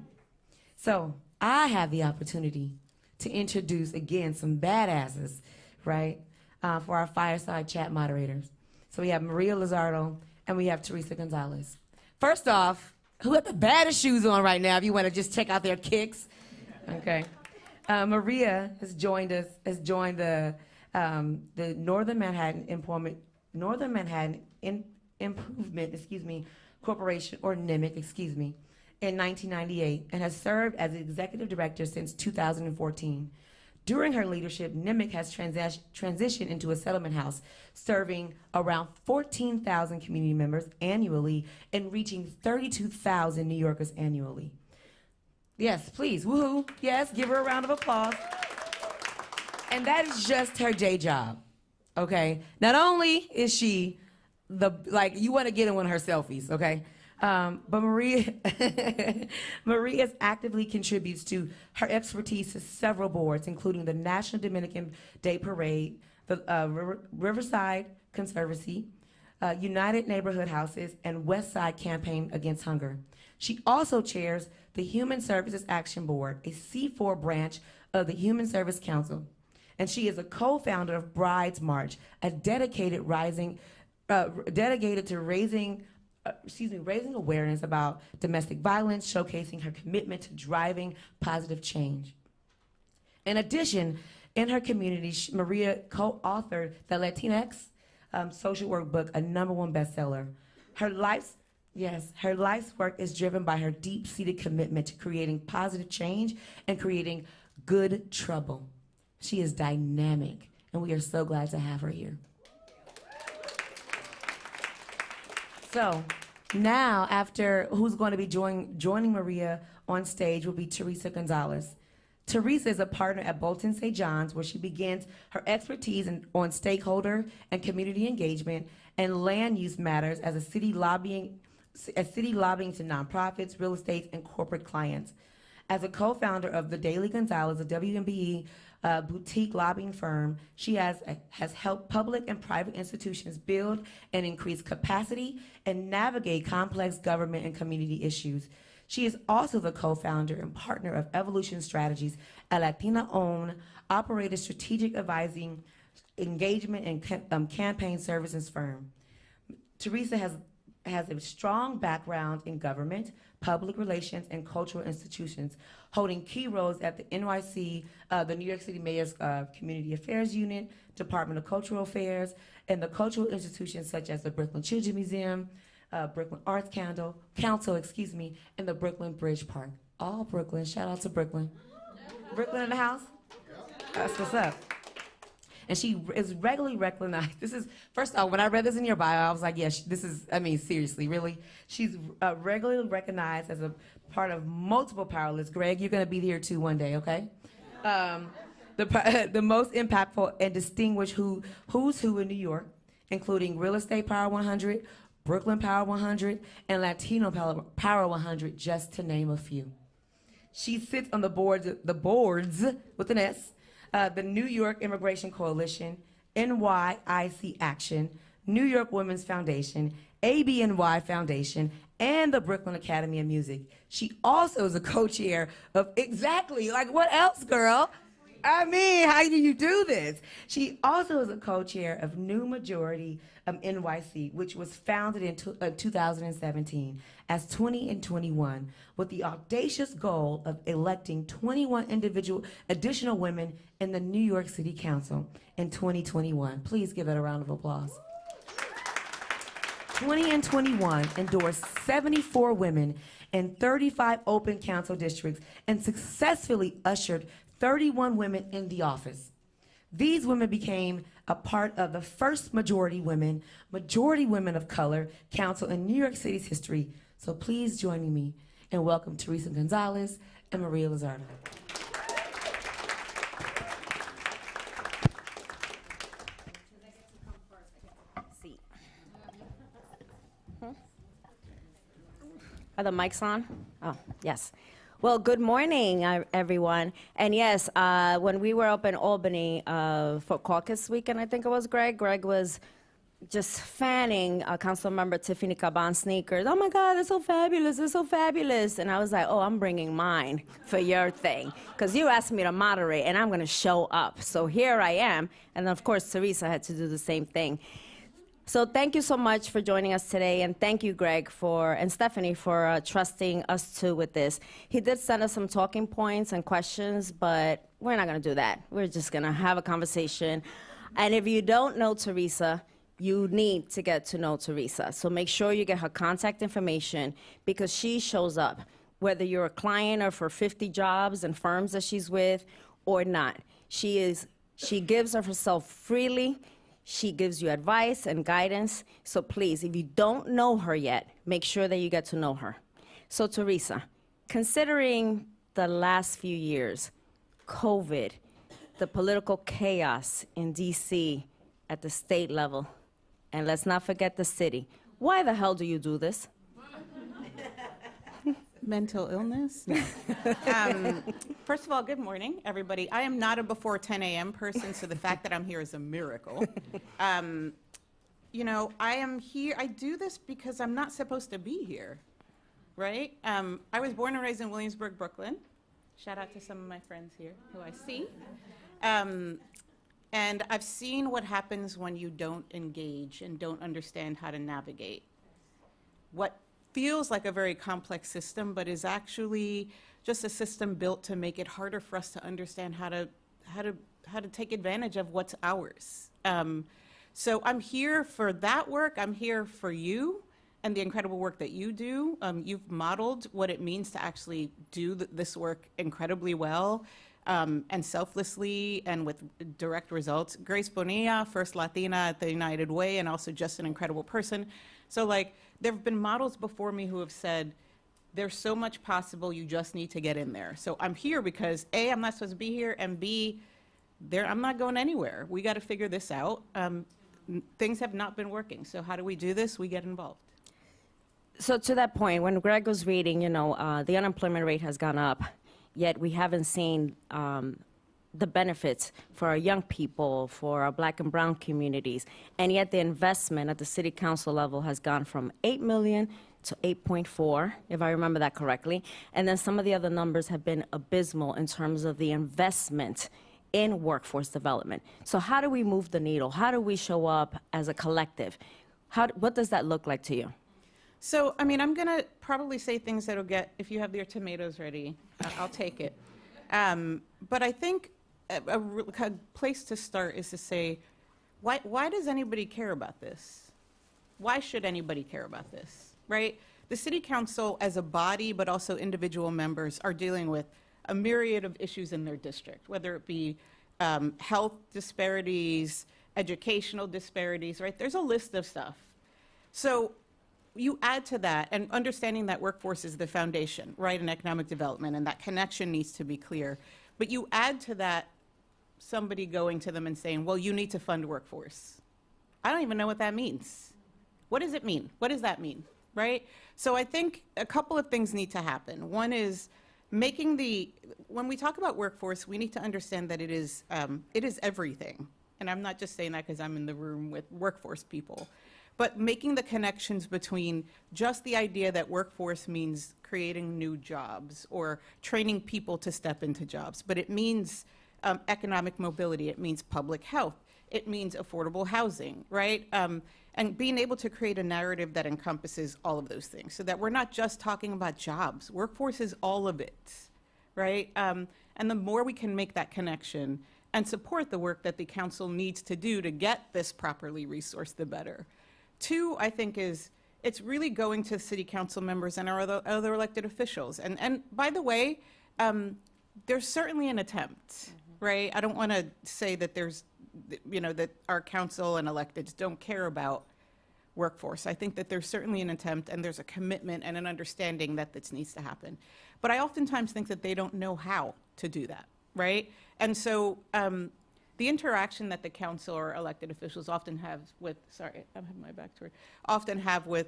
So I have the opportunity to introduce, again, some badasses, right, for our Fireside chat moderators. So we have Maria Lizardo, and we have Teresa Gonzalez. First off, who have the baddest shoes on right now if you want to just check out their kicks? Okay. Maria has joined the Northern Manhattan Improvement, Corporation, or NMIC, in 1998, and has served as the executive director since 2014. During her leadership, NMIC has transitioned into a settlement house, serving around 14,000 community members annually and reaching 32,000 New Yorkers annually. Yes, please, woohoo, yes, give her a round of applause. And that is just her day job. Okay, not only is she you want to get in one of her selfies, okay? But Maria actively contributes to her expertise to several boards, including the National Dominican Day Parade, the Riverside Conservancy, United Neighborhood Houses, and West Side Campaign Against Hunger. She also chairs the Human Services Action Board, a C4 branch of the Human Service Council. And she is a co-founder of Brides March, a dedicated to raising awareness about domestic violence, showcasing her commitment to driving positive change. In addition, in her community, Maria co-authored the Latinx social work book, a #1 bestseller. Her life's work is driven by her deep-seated commitment to creating positive change and creating good trouble. She is dynamic, and we are so glad to have her here. So now, after who's going to be joining Maria on stage will be Teresa Gonzalez. Teresa is a partner at Bolton St. John's, where she begins her expertise on stakeholder and community engagement and land use matters as a city lobbying to nonprofits, real estate, and corporate clients. As a co-founder of the Daily Gonzalez, a WMBE boutique lobbying firm, she has helped public and private institutions build and increase capacity and navigate complex government and community issues. She is also the co-founder and partner of Evolution Strategies, a Latina-owned, operated strategic advising, engagement, and campaign services firm. Teresa has a strong background in government, public relations, and cultural institutions, holding key roles at the NYC, the New York City Mayor's Community Affairs Unit, Department of Cultural Affairs, and the cultural institutions such as the Brooklyn Children's Museum, Brooklyn Arts Council, and the Brooklyn Bridge Park. All Brooklyn. Shout out to Brooklyn. Brooklyn in the house? That's what's up. And she is regularly recognized. This is, first off, when I read this in your bio, I was like, yeah, this is, I mean, seriously, really? She's regularly recognized as a part of multiple power lists. Greg, you're going to be here too one day, okay? The most impactful and distinguished who's who in New York, including Real Estate Power 100, Brooklyn Power 100, and Latino Power 100, just to name a few. She sits on the boards with an S, the New York Immigration Coalition, NYIC Action, New York Women's Foundation, ABNY Foundation, and the Brooklyn Academy of Music. She also is a co-chair of exactly, like what else, girl? I mean, how do you do this? She also is a co-chair of New Majority NYC, which was founded in 2017 as 20 and 21, with the audacious goal of electing 21 additional women in the New York City Council in 2021. Please give it a round of applause. 20 and 21 endorsed 74 women in 35 open council districts and successfully ushered 31 women in the office. These women became a part of the first majority women of color council in New York City's history. So please join me and welcome Teresa Gonzalez and Maria Lizardo. Are the mics on? Oh, yes. Well, good morning, everyone. And yes, when we were up in Albany for caucus weekend, I think it was Greg was just fanning Councilmember Tiffany Caban's sneakers. Oh my God, they're so fabulous, they're so fabulous. And I was like, oh, I'm bringing mine for your thing. Because you asked me to moderate, and I'm gonna show up. So here I am. And then of course, Teresa had to do the same thing. So thank you so much for joining us today, and thank you, Greg, and Stephanie for trusting us too with this. He did send us some talking points and questions, but we're not going to do that. We're just going to have a conversation. And if you don't know Teresa, you need to get to know Teresa. So make sure you get her contact information, because she shows up, whether you're a client or for 50 jobs and firms that she's with or not. She gives of herself freely. She gives you advice and guidance. So please, if you don't know her yet, make sure that you get to know her. So Teresa, considering the last few years, COVID, the political chaos in DC at the state level, and let's not forget the city, why the hell do you do this? Mental illness? No. First of all, good morning, everybody. I am not a before 10 a.m. person, so the fact that I'm here is a miracle. You know, I am here, I do this because I'm not supposed to be here, right? I was born and raised in Williamsburg, Brooklyn. Shout out to some of my friends here who I see. And I've seen what happens when you don't engage and don't understand how to navigate what feels like a very complex system, but is actually just a system built to make it harder for us to understand how to take advantage of what's ours. So I'm here for that work. I'm here for you and the incredible work that you do. You've modeled what it means to actually do this work incredibly well, and selflessly and with direct results. Grace Bonilla, first Latina at the United Way, and also just an incredible person. So like, there have been models before me who have said, there's so much possible, you just need to get in there. So I'm here because A, I'm not supposed to be here, and B, I'm not going anywhere. We got to figure this out. Things have not been working. So how do we do this? We get involved. So to that point, when Greg was reading, the unemployment rate has gone up, yet we haven't seen the benefits for our young people, for our Black and brown communities, and yet the investment at the city council level has gone from 8 million to 8.4, if I remember that correctly. And then some of the other numbers have been abysmal in terms of the investment in workforce development. So how do we move the needle? How do we show up as a collective? What does that look like to you? So, I mean, I'm going to probably say things that'll get, if you have your tomatoes ready, I'll take it. But I think a place to start is to say, why does anybody care about this? Why should anybody care about this? Right? The city council as a body, but also individual members, are dealing with a myriad of issues in their district, whether it be health disparities, educational disparities, right? There's a list of stuff. So you add to that, and understanding that workforce is the foundation, right, in economic development, and that connection needs to be clear. But you add to that somebody going to them and saying, well, you need to fund workforce. I don't even know what that means. What does it mean? What does that mean? Right? So I think a couple of things need to happen. One is when we talk about workforce, we need to understand that it is everything. And I'm not just saying that because I'm in the room with workforce people, but making the connections between just the idea that workforce means creating new jobs or training people to step into jobs, but it means economic mobility, it means public health, it means affordable housing, right? And being able to create a narrative that encompasses all of those things so that we're not just talking about jobs. Workforce is all of it, right? And the more we can make that connection and support the work that the council needs to do to get this properly resourced, the better. Two, I think, is it's really going to city council members and our other elected officials. And by the way, there's certainly an attempt, right? I don't want to say that that our council and electeds don't care about workforce. I think that there's certainly an attempt and there's a commitment and an understanding that this needs to happen. But I oftentimes think that they don't know how to do that, right? And so the interaction that the council or elected officials often have with, often have with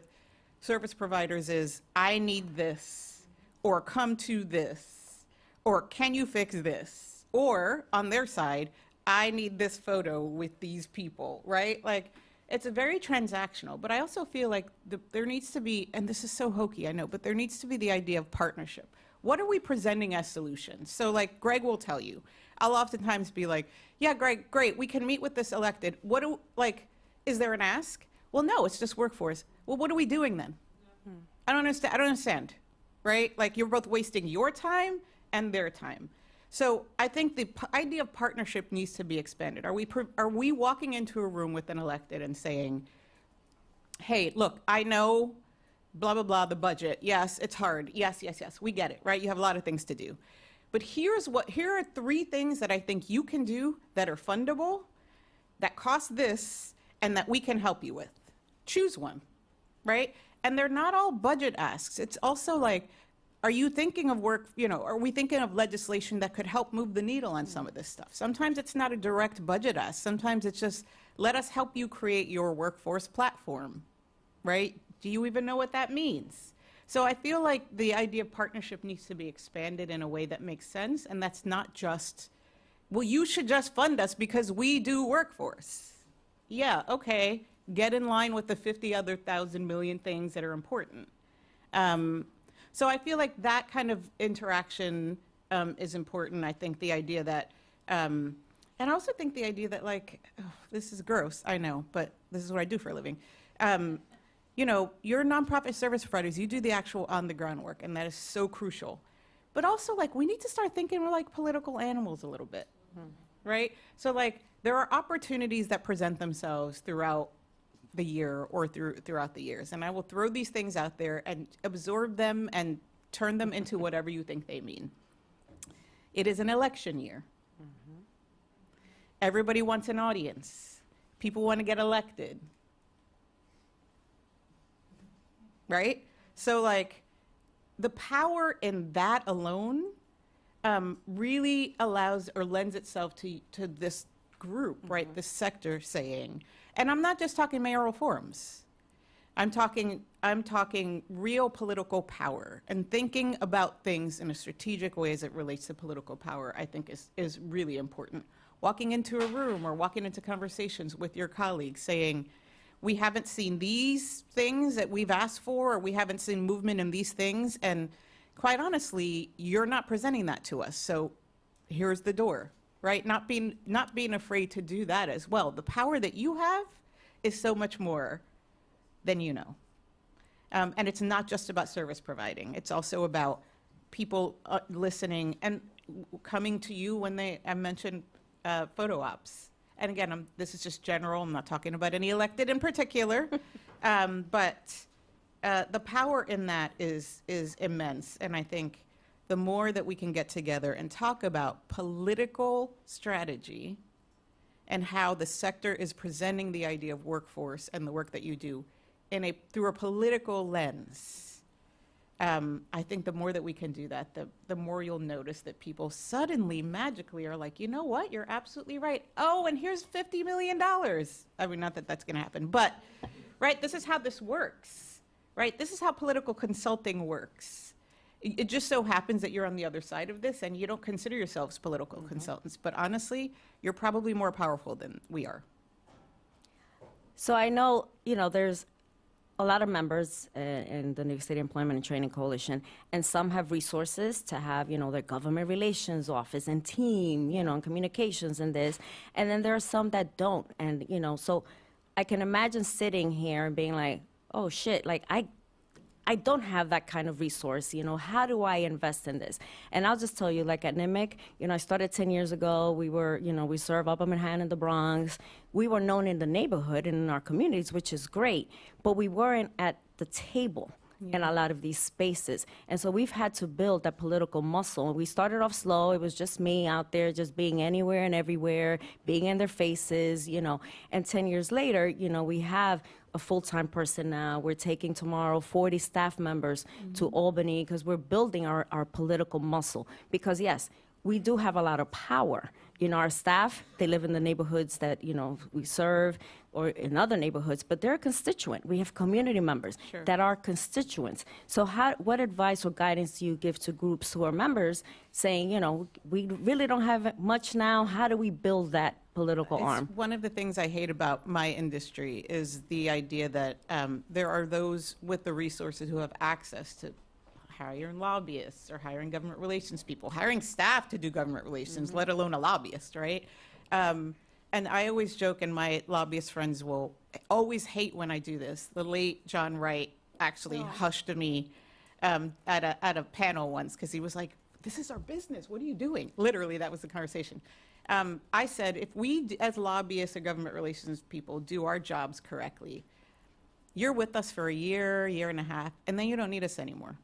service providers is, I need this, or come to this, or can you fix this? Or on their side, I need this photo with these people, right? Like, it's a very transactional, but I also feel like there needs to be, and this is so hokey, I know, but there needs to be the idea of partnership. What are we presenting as solutions? So like Greg will tell you, I'll oftentimes be like, yeah, Greg, great, we can meet with this elected. Is there an ask? Well, no, it's just workforce. Well, what are we doing then? I don't understand, right? Like, you're both wasting your time and their time. So I think the idea of partnership needs to be expanded. Are we walking into a room with an elected and saying, hey, look, I know, blah, blah, blah, the budget. Yes, it's hard. Yes, we get it, right? You have a lot of things to do. But here are 3 things that I think you can do that are fundable, that cost this, and that we can help you with. Choose one, right? And they're not all budget asks. It's also like, are you thinking of are we thinking of legislation that could help move the needle on some of this stuff? Sometimes it's not a direct budget ask. Sometimes it's just, let us help you create your workforce platform, right? Do you even know what that means? So I feel like the idea of partnership needs to be expanded in a way that makes sense, and that's not just, well, you should just fund us because we do workforce. Yeah, okay, get in line with the 50 other thousand million things that are important. So I feel like that kind of interaction is important. I think the idea that, and I also think the idea that, like, this is gross, I know, but this is what I do for a living. You're nonprofit service providers, you do the actual on-the-ground work, and that is so crucial. But also, like, we need to start thinking we're like political animals a little bit, right? So, like, there are opportunities that present themselves throughout the year or throughout the years. And I will throw these things out there and absorb them and turn them into whatever you think they mean. It is an election year. Everybody wants an audience. People want to get elected. right? So like the power in that alone really allows or lends itself to this group, right? This sector saying, and I'm not just talking mayoral forums. I'm talking real political power, and thinking about things in a strategic way as it relates to political power, I think is really important. Walking into a room or walking into conversations with your colleagues saying, we haven't seen these things that we've asked for, or we haven't seen movement in these things, and quite honestly, you're not presenting that to us, so here's the door, right? Not being afraid to do that as well. The power that you have is so much more than you know. And it's not just about service providing. It's also about people listening and coming to you when I mentioned photo ops. And again, this is just general. I'm not talking about any elected in particular. But the power in that is immense. And I think the more that we can get together and talk about political strategy and how the sector is presenting the idea of workforce and the work that you do through a political lens, I think the more that we can do that, the more you'll notice that people suddenly, magically are like, you know what, you're absolutely right. Oh, and here's $50 million. I mean, not that that's going to happen, but, right, this is how this works, right? This is how political consulting works. It just so happens that you're on the other side of this and you don't consider yourselves political consultants, but honestly, you're probably more powerful than we are. So I know, there's a lot of members in the New York City Employment and Training Coalition, and some have resources to have, their government relations office and team, and communications and this, and then there are some that don't, and, so I can imagine sitting here and being like, oh shit, like I don't have that kind of resource, how do I invest in this? And I'll just tell you, like at NMIC, I started 10 years ago. We were, we serve Upper Manhattan and the Bronx. We were known in the neighborhood and in our communities, which is great, but we weren't at the table in a lot of these spaces. And so we've had to build that political muscle. We started off slow. It was just me out there, just being anywhere and everywhere, being in their faces, and 10 years later, we have a full-time person now. We're taking tomorrow 40 staff members to Albany because we're building our political muscle. Because yes, we do have a lot of power. Our staff, they live in the neighborhoods that, we serve or in other neighborhoods, but they're a constituent. We have community members that are constituents. So what advice or guidance do you give to groups who are members saying, we really don't have much now. How do we build that political arm? One of the things I hate about my industry is the idea that there are those with the resources who have access to hiring lobbyists or hiring government relations people, hiring staff to do government relations, let alone a lobbyist, right? And I always joke, and my lobbyist friends will always hate when I do this. The late John Wright actually hushed me at a panel once because he was like, this is our business. What are you doing? Literally, that was the conversation. I said, if we, as lobbyists or government relations people, do our jobs correctly, you're with us for a year and a half, and then you don't need us anymore,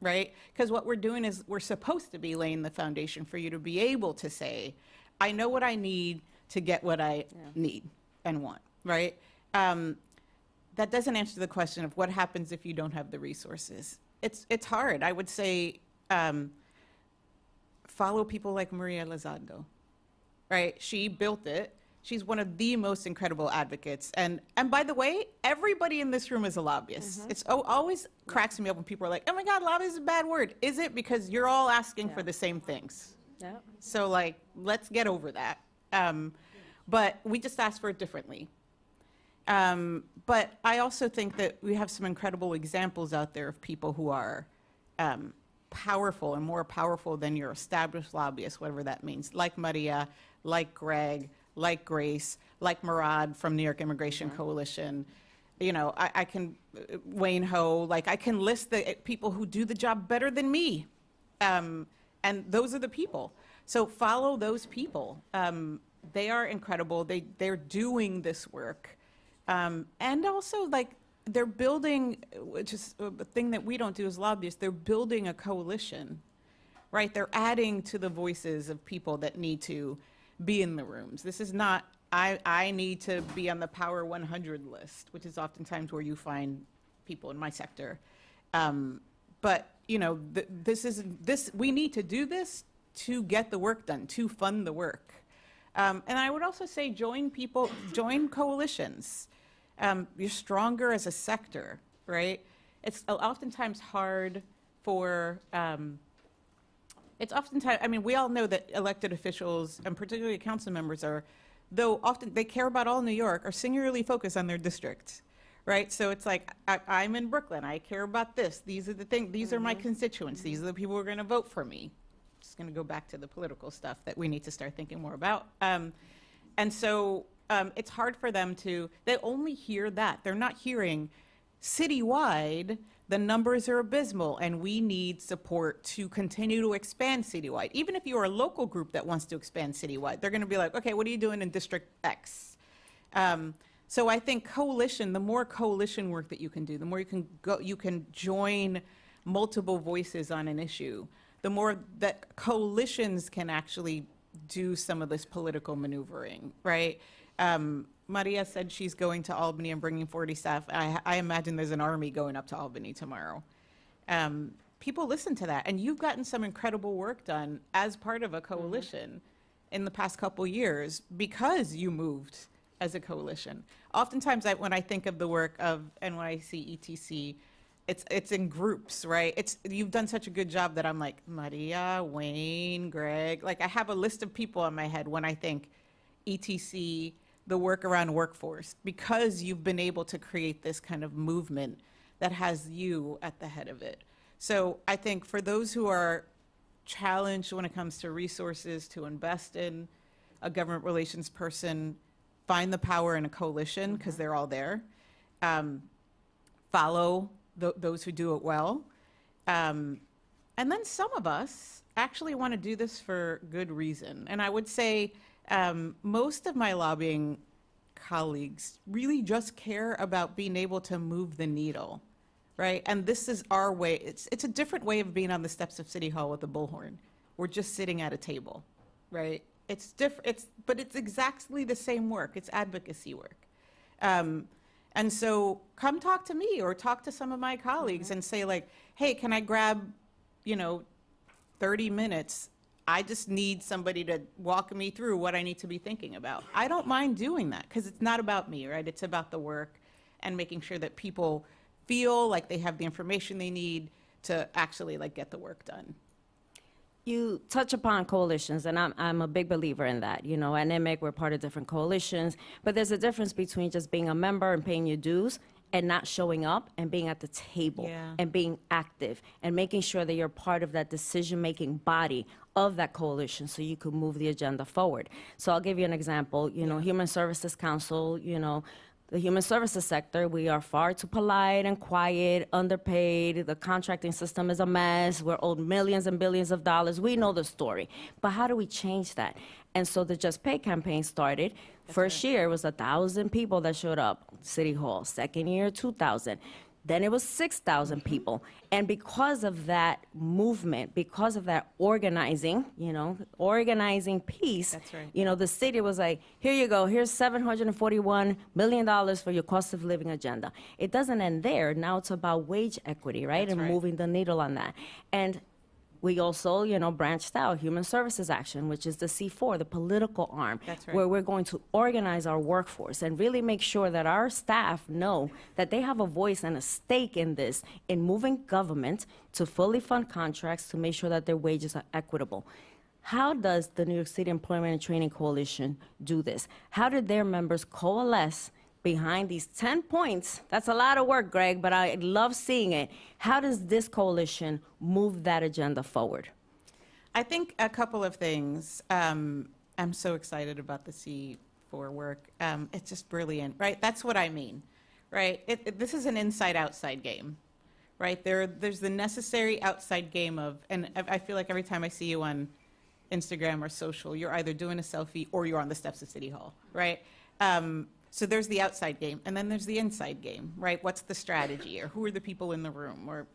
right? Because what we're doing is we're supposed to be laying the foundation for you to be able to say, I know what I need to get what I need and want, right? That doesn't answer the question of what happens if you don't have the resources. It's hard. I would say follow people like Maria Lizardo, right? She built it. She's one of the most incredible advocates. And by the way, everybody in this room is a lobbyist. It's always cracks me up when people are like, oh my God, lobbyist is a bad word. Is it? Because you're all asking for the same things. Yeah. So like, let's get over that. But we just ask for it differently. But I also think that we have some incredible examples out there of people who are powerful and more powerful than your established lobbyists, whatever that means, like Melodia, like Greg, like Grace, like Murad from New York Immigration Coalition. I can, Wayne Ho, like I can list the people who do the job better than me. And those are the people. So follow those people. They are incredible. They're doing this work. And also, like, they're building, which is a thing that we don't do as lobbyists, they're building a coalition, right? They're adding to the voices of people that need to be in the rooms. This is not, I need to be on the Power 100 list, which is oftentimes where you find people in my sector. But, you know, we need to do this to get the work done, to fund the work. And I would also say join coalitions. You're stronger as a sector, right? It's oftentimes hard for, I mean, we all know that elected officials, and particularly council members though often they care about all New York, are singularly focused on their district, right? So it's like, I'm in Brooklyn, I care about this, these are the things, these are my constituents, these are the people who are gonna vote for me. Just gonna go back to the political stuff that we need to start thinking more about. And so it's hard for them they only hear that. They're not hearing citywide, the numbers are abysmal and we need support to continue to expand citywide. Even if you're a local group that wants to expand citywide, they're gonna be like, okay, what are you doing in District X? So I think the more coalition work that you can do, the more you can join multiple voices on an issue, the more that coalitions can actually do some of this political maneuvering, right? Maria said she's going to Albany and bringing 40 staff. I imagine there's an army going up to Albany tomorrow. People listen to that, and you've gotten some incredible work done as part of a coalition in the past couple years because you moved as a coalition. Oftentimes, when I think of the work of NYCETC, it's in groups, right? You've done such a good job that I'm like, Maria, Wayne, Greg, like I have a list of people in my head when I think ETC, the work around workforce, because you've been able to create this kind of movement that has you at the head of it. So I think for those who are challenged when it comes to resources to invest in a government relations person, find the power in a coalition because they're all there. Follow those who do it well. And then some of us actually want to do this for good reason. And I would say most of my lobbying colleagues really just care about being able to move the needle, right? And this is our way. It's a different way of being on the steps of City Hall with a bullhorn. We're just sitting at a table, right? It's different, but it's exactly the same work. It's advocacy work. And so come talk to me or talk to some of my colleagues and say like, hey, can I grab, 30 minutes? I just need somebody to walk me through what I need to be thinking about. I don't mind doing that because it's not about me, right? It's about the work and making sure that people feel like they have the information they need to actually like get the work done. You touch upon coalitions, and I'm a big believer in that. At NMIC, we're part of different coalitions, but there's a difference between just being a member and paying your dues and not showing up and being at the table and being active and making sure that you're part of that decision-making body of that coalition so you could move the agenda forward. So I'll give you an example. Human Services Council, the human services sector, we are far too polite and quiet, underpaid. The contracting system is a mess. We're owed millions and billions of dollars. We know the story. But how do we change that? And so the Just Pay campaign started. First year, it was 1,000 people that showed up, City Hall. Second year, 2,000. Then it was 6,000 people. And because of that movement, because of that organizing, organizing piece, That's right. The city was like, here you go, here's $741 million for your cost of living agenda. It doesn't end there. Now it's about wage equity, right? That's and right. moving the needle on that. And we also, branched out Human Services Action, which is the C4, the political arm, That's right. where we're going to organize our workforce and really make sure that our staff know that they have a voice and a stake in this, in moving government to fully fund contracts to make sure that their wages are equitable. How does the New York City Employment and Training Coalition do this? How did their members coalesce behind these 10 points? That's a lot of work, Greg, but I love seeing it. How does this coalition move that agenda forward? I think a couple of things. I'm so excited about the C4 work. It's just brilliant, right? That's what I mean, right? This is an inside-outside game, right? There's the necessary outside game of, and I feel like every time I see you on Instagram or social, you're either doing a selfie or you're on the steps of City Hall, right? So there's the outside game, and then there's the inside game, right? What's the strategy, or who are the people in the room, or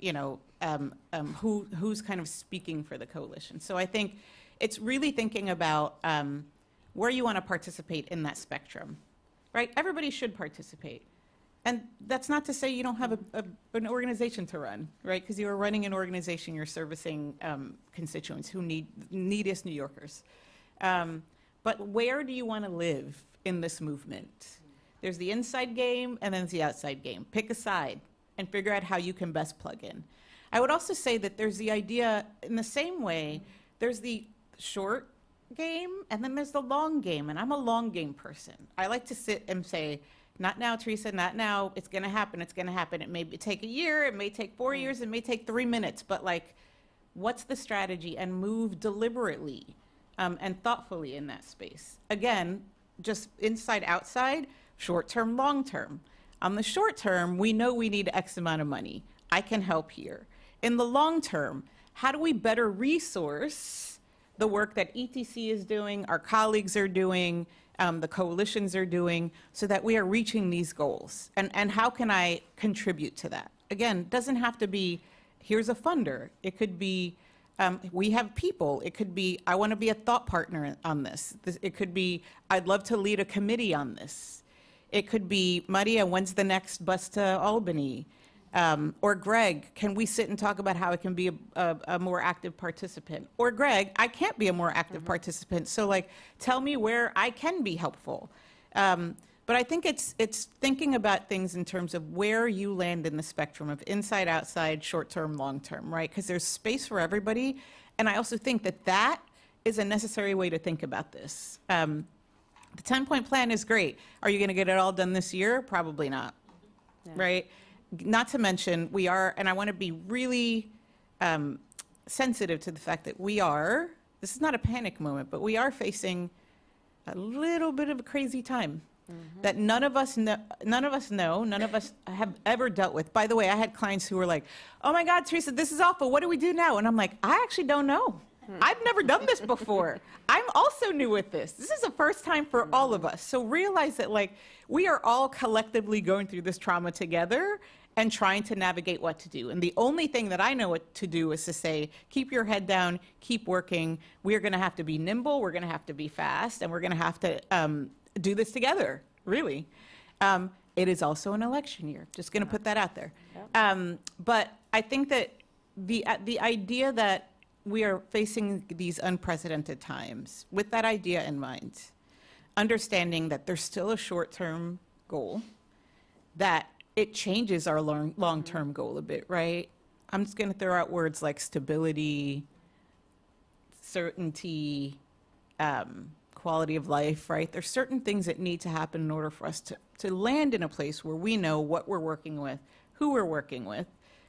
who's kind of speaking for the coalition? So I think it's really thinking about where you want to participate in that spectrum, right? Everybody should participate. And that's not to say you don't have an organization to run, right? Because you are running an organization, you're servicing constituents who need us New Yorkers. But where do you want to live in this movement? There's the inside game and then there's the outside game. Pick a side and figure out how you can best plug in. I would also say that there's the idea, in the same way, there's the short game and then there's the long game, and I'm a long game person. I like to sit and say, not now, Teresa, not now, it's gonna happen, it's gonna happen. It may take a year, it may take 4 years, it may take 3 minutes, but like, what's the strategy? And move deliberately and thoughtfully in that space. Again, just inside, outside, short term, long term. On the short term, we know we need X amount of money. I can help here. In the long term, how do we better resource the work that ETC is doing, our colleagues are doing, the coalitions are doing, so that we are reaching these goals? And how can I contribute to that? Again, it doesn't have to be, here's a funder. It could be, we have people. It could be, I want to be a thought partner on this. It could be, I'd love to lead a committee on this. It could be, Maria, when's the next bus to Albany? Or Greg, can we sit and talk about how I can be a more active participant? Or Greg, I can't be a more active participant, so like, tell me where I can be helpful. But I think it's thinking about things in terms of where you land in the spectrum of inside, outside, short-term, long-term, right? Because there's space for everybody, and I also think that that is a necessary way to think about this. The 10-point plan is great. Are you gonna get it all done this year? Probably not, right? Not to mention, we are, and I want to be really sensitive to the fact that we are, this is not a panic moment, but we are facing a little bit of a crazy time that none of us know, none of us have ever dealt with. By the way, I had clients who were like, oh my God, Teresa, this is awful. What do we do now? And I'm like, I actually don't know. I've never done this before. I'm also new with this. This is the first time for all of us. So realize that like, we are all collectively going through this trauma together and trying to navigate what to do. And the only thing that I know what to do is to say, keep your head down, keep working. We are gonna have to be nimble, we're gonna have to be fast, and we're gonna have to do this together, really. It is also an election year, just gonna put that out there. But I think that the idea that we are facing these unprecedented times, with that idea in mind, understanding that there's still a short-term goal, that it changes our long-term goal a bit, right? I'm just gonna throw out words like stability, certainty, quality of life, right? There's certain things that need to happen in order for us to land in a place where we know what we're working with, who we're working with,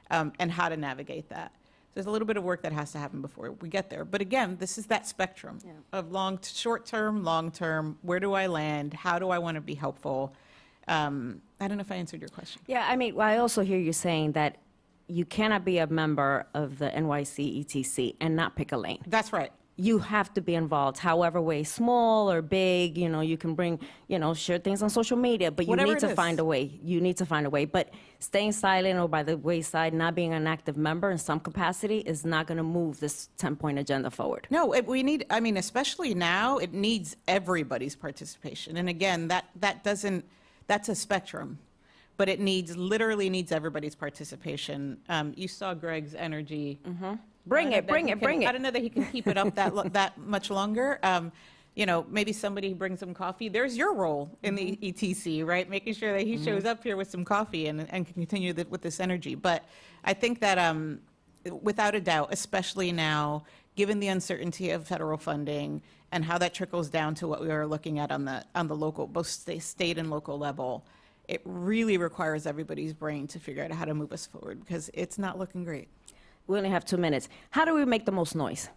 and how to navigate that. There's a little bit of work that has to happen before we get there. But again, this is that spectrum of short-term, long-term, where do I land? How do I want to be helpful? I don't know if I answered your question. Yeah, I mean, I also hear you saying that you cannot be a member of the NYCETC and not pick a lane. That's right. You have to be involved, however way, small or big, you know, you can bring, you know, share things on social media, but you Whatever need it to is. find a way. You need to find a way. But staying silent or by the wayside, not being an active member in some capacity is not going to move this 10-point agenda forward. No, we need, I mean, especially now, it needs everybody's participation. And again, that's a spectrum, but it literally needs everybody's participation. You saw Greg's energy. Bring it. I don't know that he can keep it up that much longer. You know, maybe somebody brings some coffee. There's your role in the ETC, right? Making sure that he shows up here with some coffee and can continue with this energy. But I think that without a doubt, especially now, given the uncertainty of federal funding and how that trickles down to what we are looking at on the local, both state and local level, it really requires everybody's brain to figure out how to move us forward, because it's not looking great. We only have 2 minutes. How do we make the most noise?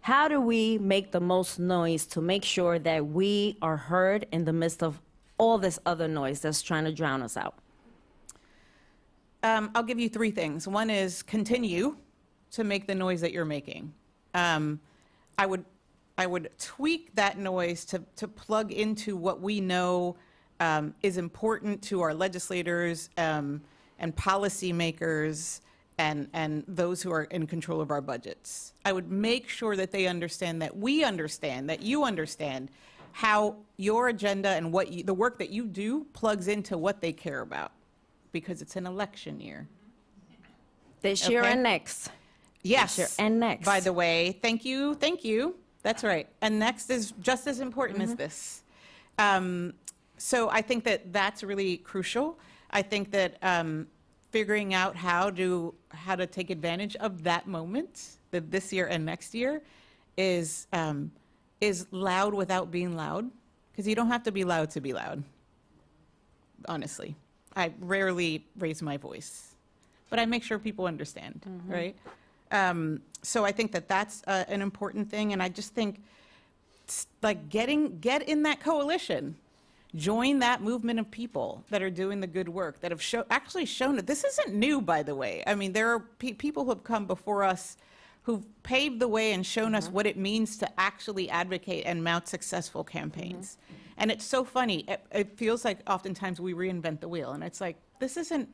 How do we make the most noise to make sure that we are heard in the midst of all this other noise that's trying to drown us out? I'll give you 3 things. One is continue to make the noise that you're making. I would tweak that noise to plug into what we know is important to our legislators and policymakers and those who are in control of our budgets. I would make sure that they understand, that we understand, that you understand how your agenda and the work that you do plugs into what they care about. because it's an election year. This year Okay. and next. Yes. This year and next. By the way, thank you. That's right. And next is just as important as this. So I think that that's really crucial. I think that figuring out how to take advantage of that moment, that this year and next year, is loud without being loud, because you don't have to be loud. Honestly, I rarely raise my voice, but I make sure people understand, right? So I think that that's an important thing, and I just think, like, get in that coalition. Join that movement of people that are doing the good work, that have actually shown that this isn't new, by the way. I mean, there are people who have come before us who've paved the way and shown us what it means to actually advocate and mount successful campaigns. And it's so funny. It feels like oftentimes we reinvent the wheel, and it's like, this isn't,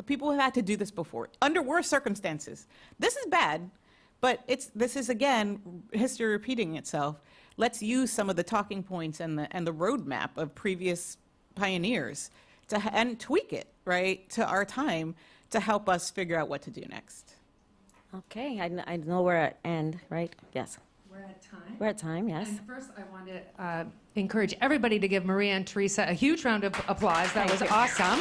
people have had to do this before, under worse circumstances. This is bad, but this is, again, history repeating itself. Let's use some of the talking points and the roadmap of previous pioneers and tweak it, right, to our time to help us figure out what to do next. Okay, I know we're at end, right? Yes. We're at time. We're at time, yes. And first, I want to encourage everybody to give Maria and Teresa a huge round of applause. That was awesome.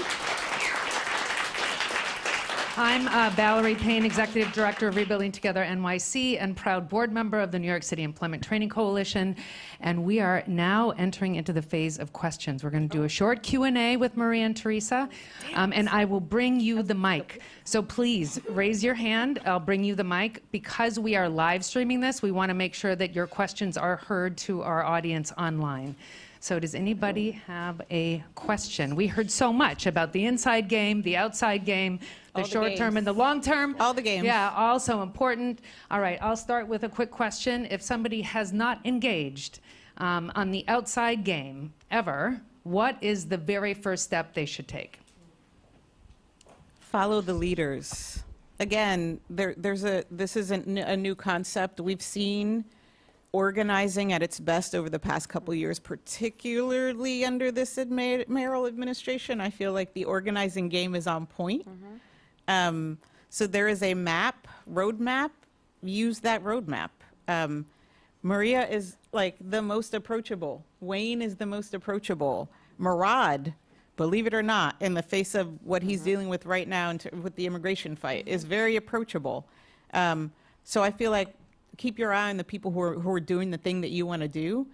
I'm Valerie Payne, Executive Director of Rebuilding Together NYC and proud board member of the New York City Employment Training Coalition. And we are now entering into the phase of questions. We're going to do a short Q&A with Maria and Teresa, and I will bring you the mic. So please raise your hand. I'll bring you the mic. Because we are live streaming this, we want to make sure that your questions are heard to our audience online. So does anybody have a question? We heard so much about the inside game, the outside game, the short term and the long term. All the games. Yeah, all so important. All right, I'll start with a quick question. If somebody has not engaged on the outside game ever, what is the very first step they should take? Follow the leaders. Again, this isn't a new concept. We've seen organizing at its best over the past couple of years, particularly under this mayoral administration. I feel like the organizing game is on point. So there is a roadmap. Use that roadmap. Maria is like the most approachable. Wayne is the most approachable. Murad, believe it or not, in the face of what he's dealing with right now with the immigration fight, is very approachable. So I feel like keep your eye on the people who are doing the thing that you want to do,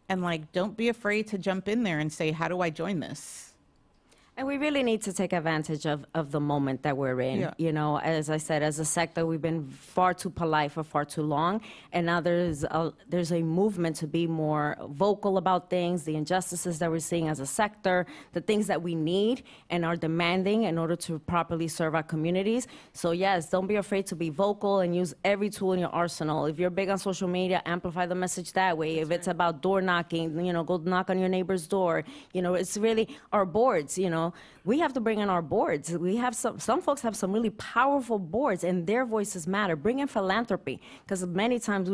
and like, don't be afraid to jump in there and say, how do I join this? And we really need to take advantage of the moment that we're in. Yeah. You know, as I said, as a sector, we've been far too polite for far too long. And now there's a movement to be more vocal about things, the injustices that we're seeing as a sector, the things that we need and are demanding in order to properly serve our communities. So yes, don't be afraid to be vocal and use every tool in your arsenal. If you're big on social media, amplify the message that way. If it's about door knocking, you know, go knock on your neighbor's door. You know, it's really our boards, you know. We have to bring in our boards. We have some folks have some really powerful boards, and their voices matter. Bring in philanthropy, because many times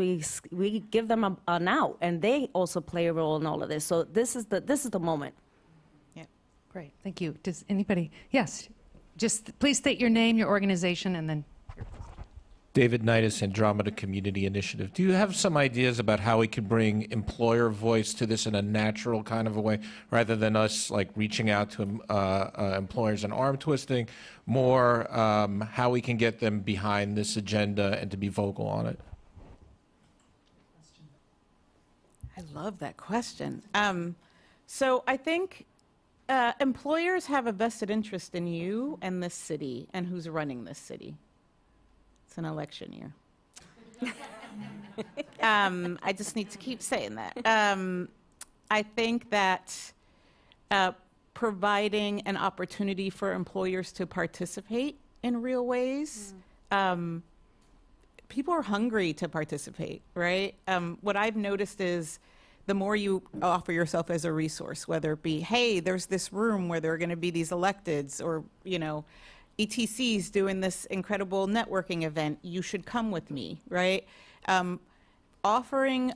we give them an out, and they also play a role in all of this. So this is the moment. Yeah. Great, thank you. Does anybody? Yes, just please state your name, your organization, and then. David Knightis, Andromeda Community Initiative. Do you have some ideas about how we could bring employer voice to this in a natural kind of a way, rather than us like reaching out to employers and arm twisting, more how we can get them behind this agenda and to be vocal on it? I love that question. So I think employers have a vested interest in you and this city and who's running this city. It's an election year. I just need to keep saying that. I think that providing an opportunity for employers to participate in real ways, people are hungry to participate, right? What I've noticed is the more you offer yourself as a resource, whether it be, hey, there's this room where there are going to be these electeds, or, you know, ETC's doing this incredible networking event, you should come with me, right? Offering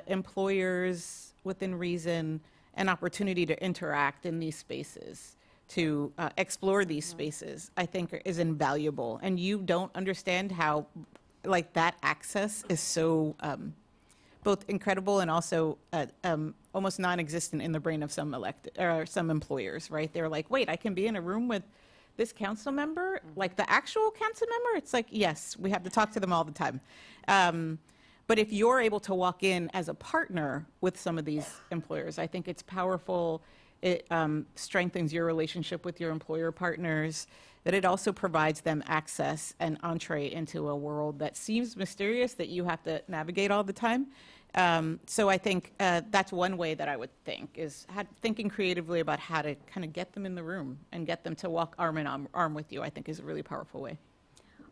employers within reason an opportunity to interact in these spaces to explore these spaces, I think is invaluable. And you don't understand how, like, that access is so both incredible and also almost non-existent in the brain of some elected or some employers, right? They're like, wait, I can be in a room with this council member, like the actual council member? It's like, yes, we have to talk to them all the time. But if you're able to walk in as a partner with some of these employers, I think it's powerful. It strengthens your relationship with your employer partners, that it also provides them access and entree into a world that seems mysterious that you have to navigate all the time. So I think that's one way that I would think, is thinking creatively about how to kind of get them in the room and get them to walk arm in arm with you, I think is a really powerful way.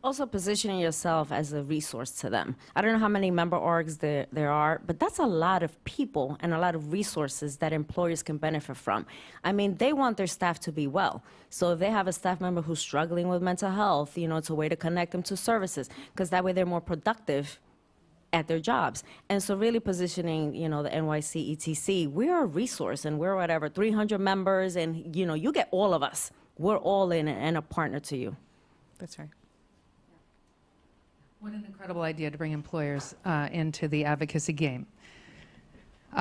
Also positioning yourself as a resource to them. I don't know how many member orgs there are, but that's a lot of people and a lot of resources that employers can benefit from. I mean, they want their staff to be well. So if they have a staff member who's struggling with mental health, you know, it's a way to connect them to services, because that way they're more productive at their jobs. And so really positioning, you know, the NYCETC, we're a resource, and we're whatever, 300 members, and, you know, you get all of us. We're all in and a partner to you. That's right. What an incredible idea to bring employers into the advocacy game.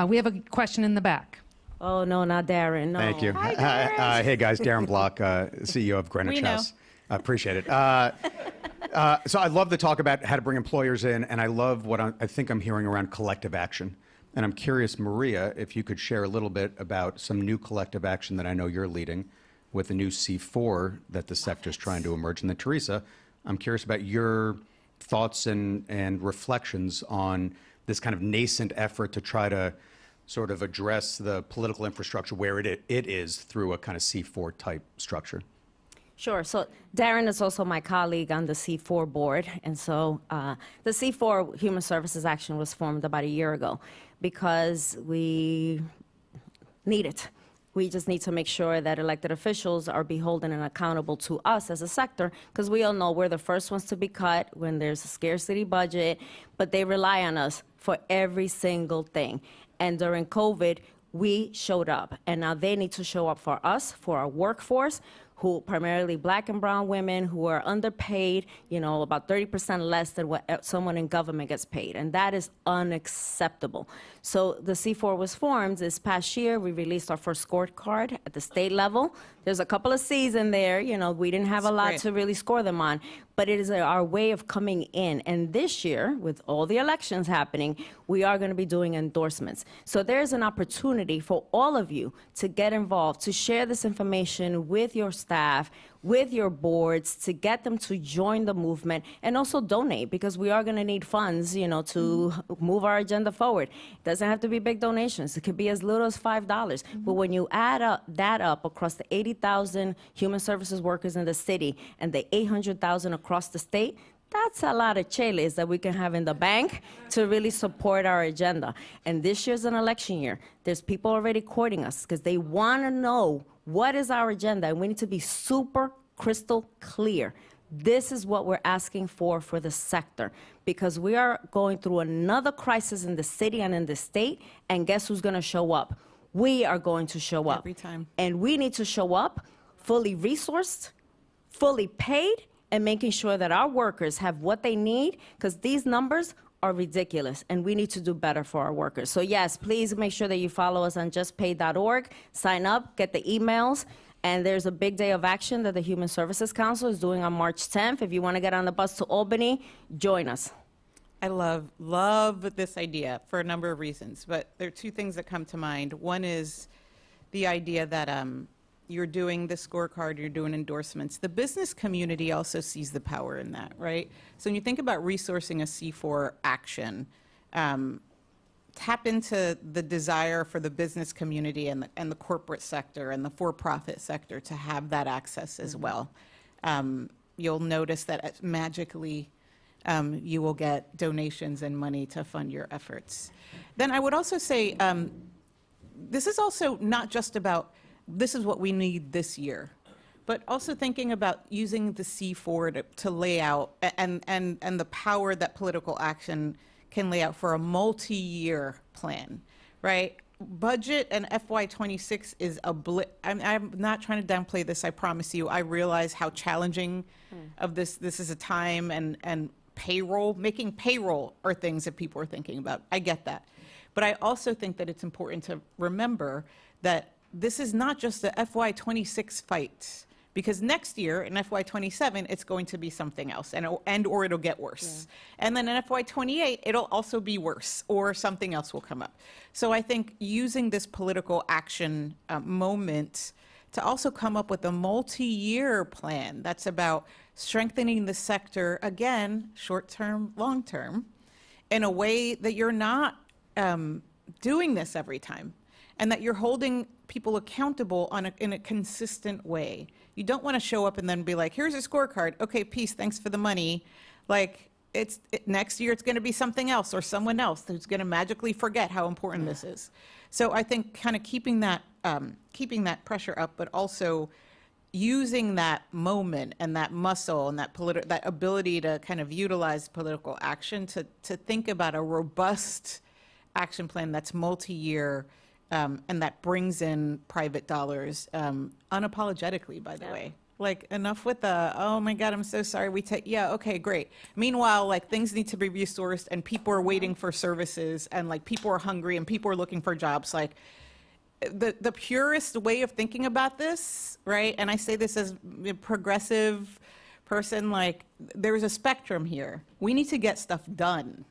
We have a question in the back. Oh, no, not Darren, no. Thank you. Hi, Hey, guys, Darren Block, CEO of Greenwich We know. House. I appreciate it. So I love the talk about how to bring employers in, and I love what I think I'm hearing around collective action. And I'm curious, Maria, if you could share a little bit about some new collective action that I know you're leading with the new C4 that the sector's trying to emerge. And then Teresa, I'm curious about your thoughts and reflections on this kind of nascent effort to try to sort of address the political infrastructure where it is through a kind of C4 type structure. Sure. So Darren is also my colleague on the C4 board. And so the C4 Human Services Action was formed about a year ago because we need it. We just need to make sure that elected officials are beholden and accountable to us as a sector, because we all know we're the first ones to be cut when there's a scarcity budget, but they rely on us for every single thing. And during COVID, we showed up, and now they need to show up for us, for our workforce, who primarily Black and brown women who are underpaid, you know, about 30% less than what someone in government gets paid, and that is unacceptable. So the C4 was formed this past year. We released our first scorecard at the state level. There's a couple of C's in there, you know, we didn't have a lot to really score them on, but it is our way of coming in. And this year, with all the elections happening, we are going to be doing endorsements. So there's an opportunity for all of you to get involved, to share this information with your staff, with your boards, to get them to join the movement, and also donate, because we are going to need funds, you know, to move our agenda forward. It doesn't have to be big donations. It could be as little as $5. But when you add that up across the 80,000 human services workers in the city and the 800,000 across the state, that's a lot of cheles that we can have in the bank to really support our agenda. And this year's an election year. There's people already courting us because they want to know what is our agenda, and we need to be super crystal clear. This is what we're asking for the sector, because we are going through another crisis in the city and in the state, and guess who's going to show up? We are going to show up. Every time. And we need to show up fully resourced, fully paid, and making sure that our workers have what they need, because these numbers are ridiculous, and we need to do better for our workers. So yes, please make sure that you follow us on justpay.org, sign up, get the emails, and there's a big day of action that the Human Services Council is doing on March 10th. If you want to get on the bus to Albany, join us. I love this idea for a number of reasons, but there are two things that come to mind. One is the idea that you're doing the scorecard, you're doing endorsements. The business community also sees the power in that, right? So when you think about resourcing a C4 action, tap into the desire for the business community and the corporate sector and the for-profit sector to have that access as well. You'll notice that magically you will get donations and money to fund your efforts. Then I would also say this is also not just about this is what we need this year, but also thinking about using the C4 to lay out and the power that political action can lay out for a multi-year plan, right? budget and FY26 is a blip. I'm not trying to downplay this, I promise you. I realize how challenging of this is a time, and making payroll are things that people are thinking about. I get that. But I also think that it's important to remember that this is not just the FY26 fight, because next year in FY27, it's going to be something else, or it'll get worse. Yeah. And then in FY28, it'll also be worse, or something else will come up. So I think using this political action moment to also come up with a multi-year plan that's about strengthening the sector, again, short-term, long-term, in a way that you're not doing this every time, and that you're holding people accountable in a consistent way. You don't want to show up and then be like, here's a scorecard. Okay, peace, thanks for the money. Like, next year it's going to be something else or someone else who's going to magically forget how important this is. So I think kind of keeping that pressure up, but also using that moment and that muscle and that ability to kind of utilize political action to think about a robust action plan that's multi-year, and that brings in private dollars unapologetically, by the way. Like, enough with the, oh my God, I'm so sorry, yeah, okay, great. Meanwhile, like, things need to be resourced, and people are waiting for services, and like, people are hungry, and people are looking for jobs. Like, the purest way of thinking about this, right? And I say this as a progressive person, like, there's a spectrum here. We need to get stuff done.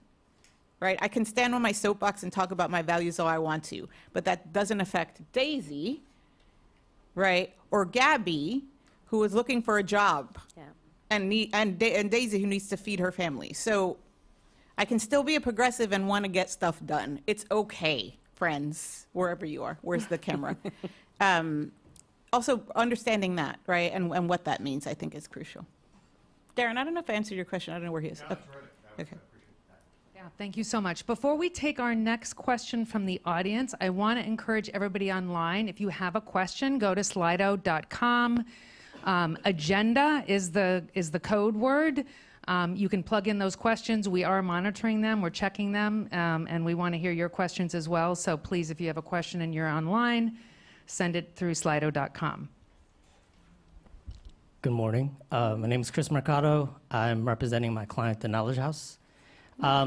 Right? I can stand on my soapbox and talk about my values all I want to, but that doesn't affect Daisy, right? Or Gabby, who is looking for a job, and Daisy, who needs to feed her family. So I can still be a progressive and want to get stuff done. It's okay, friends, wherever you are. Where's the camera? Also, understanding that, right, and what that means, I think, is crucial. Darren, I don't know if I answered your question. I don't know where he is. Okay. Thank you so much. Before we take our next question from the audience, I want to encourage everybody online, if you have a question, go to slido.com. Agenda is the code word. You can plug in those questions. We are monitoring them. We're checking them. And we want to hear your questions as well. So please, if you have a question and you're online, send it through slido.com. Good morning. My name is Chris Mercado. I'm representing my client, the Knowledge House.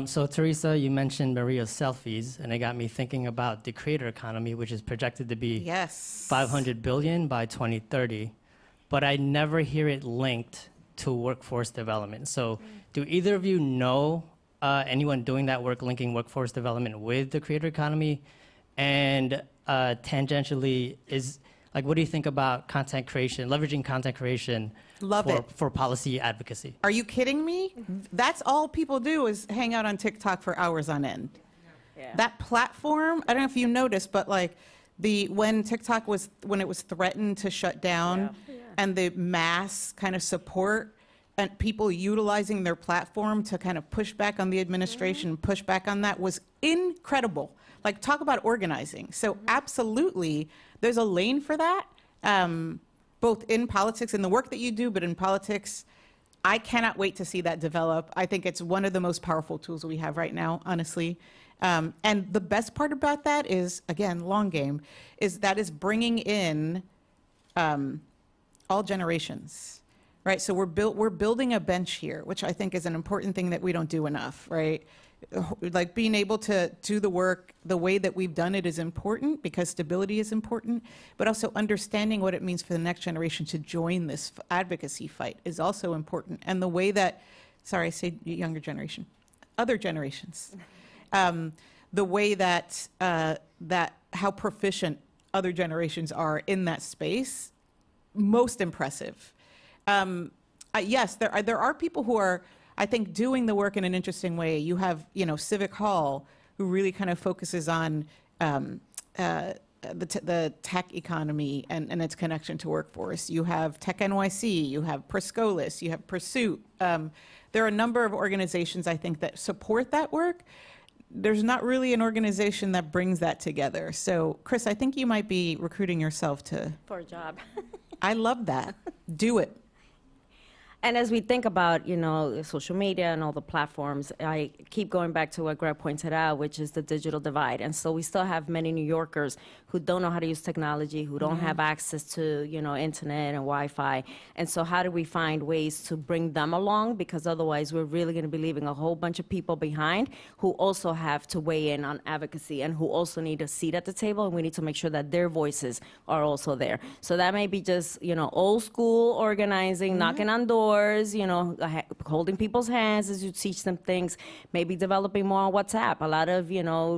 So Teresa, you mentioned Maria's selfies, and it got me thinking about the creator economy, which is projected to be $500 billion by 2030, but I never hear it linked to workforce development. So do either of you know anyone doing that work, linking workforce development with the creator economy? And tangentially, what do you think about content creation, leveraging content creation for policy advocacy? Are you kidding me? That's all people do is hang out on TikTok for hours on end. Yeah. That platform, I don't know if you noticed, but like when TikTok was threatened to shut down, and the mass kind of support and people utilizing their platform to kind of push back on the administration, push back on that was incredible. Like, talk about organizing. So absolutely, there's a lane for that, both in politics, in the work that you do, but in politics, I cannot wait to see that develop. I think it's one of the most powerful tools we have right now, honestly. And the best part about that is, again, long game, is bringing in all generations, right? So we're building a bench here, which I think is an important thing that we don't do enough, right? Like, being able to do the work the way that we've done it is important because stability is important, but also understanding what it means for the next generation to join this advocacy fight is also important. And the way that, sorry, I say younger generation, other generations, the way that how proficient other generations are in that space, most impressive. Yes, there are people who are, I think, doing the work in an interesting way. You have, Civic Hall, who really kind of focuses on the tech economy and its connection to workforce. You have Tech NYC, you have Prescolis, you have Pursuit. There are a number of organizations, I think, that support that work. There's not really an organization that brings that together. So, Chris, I think you might be recruiting yourself for a job. I love that. Do it. And as we think about, social media and all the platforms, I keep going back to what Greg pointed out, which is the digital divide. And so we still have many New Yorkers who don't know how to use technology, who don't have access to, internet and Wi-Fi. And so how do we find ways to bring them along? Because otherwise we're really going to be leaving a whole bunch of people behind who also have to weigh in on advocacy and who also need a seat at the table. And we need to make sure that their voices are also there. So that may be just, old school organizing, knocking on doors, holding people's hands as you teach them things, maybe developing more on WhatsApp. A lot of,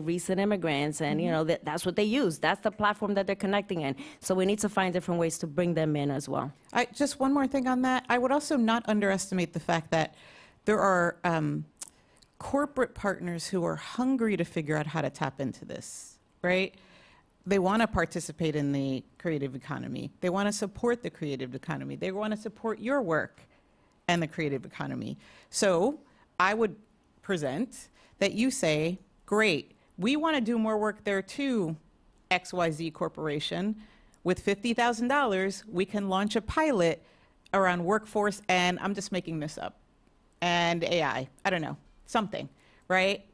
recent immigrants and, that's what they use. That's the platform that they're connecting in. So we need to find different ways to bring them in as well. Just one more thing on that. I would also not underestimate the fact that there are corporate partners who are hungry to figure out how to tap into this, right? They want to participate in the creative economy. They want to support the creative economy. They want to support your work and the creative economy. So I would present that you say, great, we want to do more work there too, XYZ Corporation. With $50,000, we can launch a pilot around workforce, and I'm just making this up, and AI. I don't know, something, right?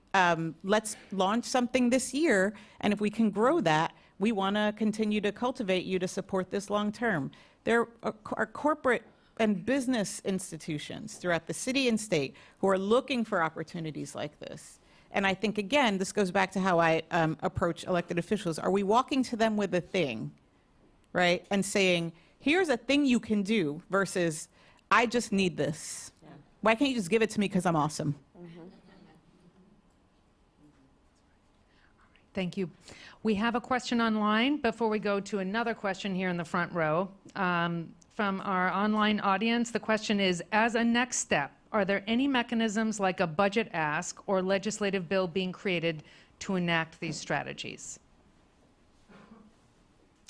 Let's launch something this year, and if we can grow that, we want to continue to cultivate you to support this long term. There are corporate and business institutions throughout the city and state who are looking for opportunities like this. And I think, again, this goes back to how I approach elected officials. Are we walking to them with a thing, right? And saying, here's a thing you can do versus, I just need this. Yeah. Why can't you just give it to me because I'm awesome? Thank you. We have a question online before we go to another question here in the front row. From our online audience, the question is, as a next step, are there any mechanisms like a budget ask or legislative bill being created to enact these strategies?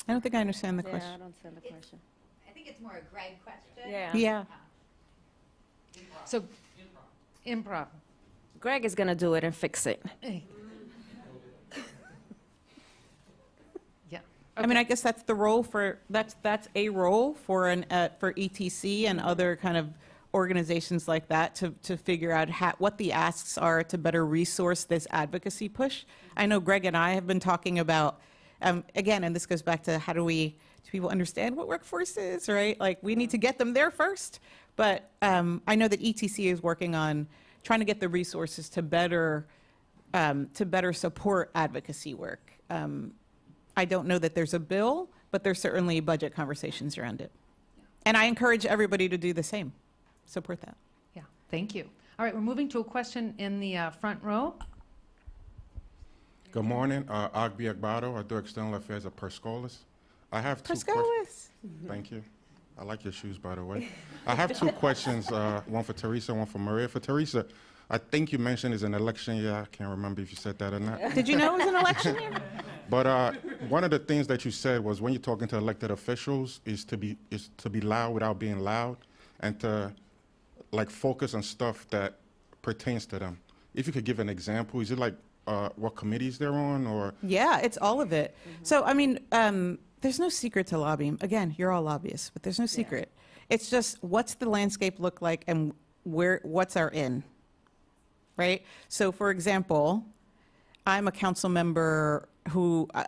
I don't think I understand the Yeah, question. I don't understand the question. I think it's more a Greg question. Yeah. So, improv. Greg is going to do it and fix it. Yeah. I mean, I guess that's the role for, that's a role for for ETC and other kind of organizations like that to figure out what the asks are to better resource this advocacy push. I know Greg and I have been talking about, again, and this goes back to do people understand what workforce is, right? Like, we need to get them there first. But I know that ETC is working on trying to get the resources to better support advocacy work. I don't know that there's a bill, but there's certainly budget conversations around it. And I encourage everybody to do the same. Support that. Yeah, thank you. All right, we're moving to a question in the front row. Good morning, Agbi Agbado. I do external affairs at Perscolis. I have two questions. Perscolis. Thank you. I like your shoes, by the way. I have two questions, one for Teresa, one for Maria. For Teresa, I think you mentioned it's an election year. I can't remember if you said that or not. Did you know it was an election year? But one of the things that you said was when you're talking to elected officials is to be loud without being loud, and to focus on stuff that pertains to them. If you could give an example, is it like what committees they're on, or? Yeah, it's all of it. So, I mean, there's no secret to lobbying. Again, you're all lobbyists, but there's no secret. It's just, what's the landscape look like, and what's our in, right? So, for example, I'm a council member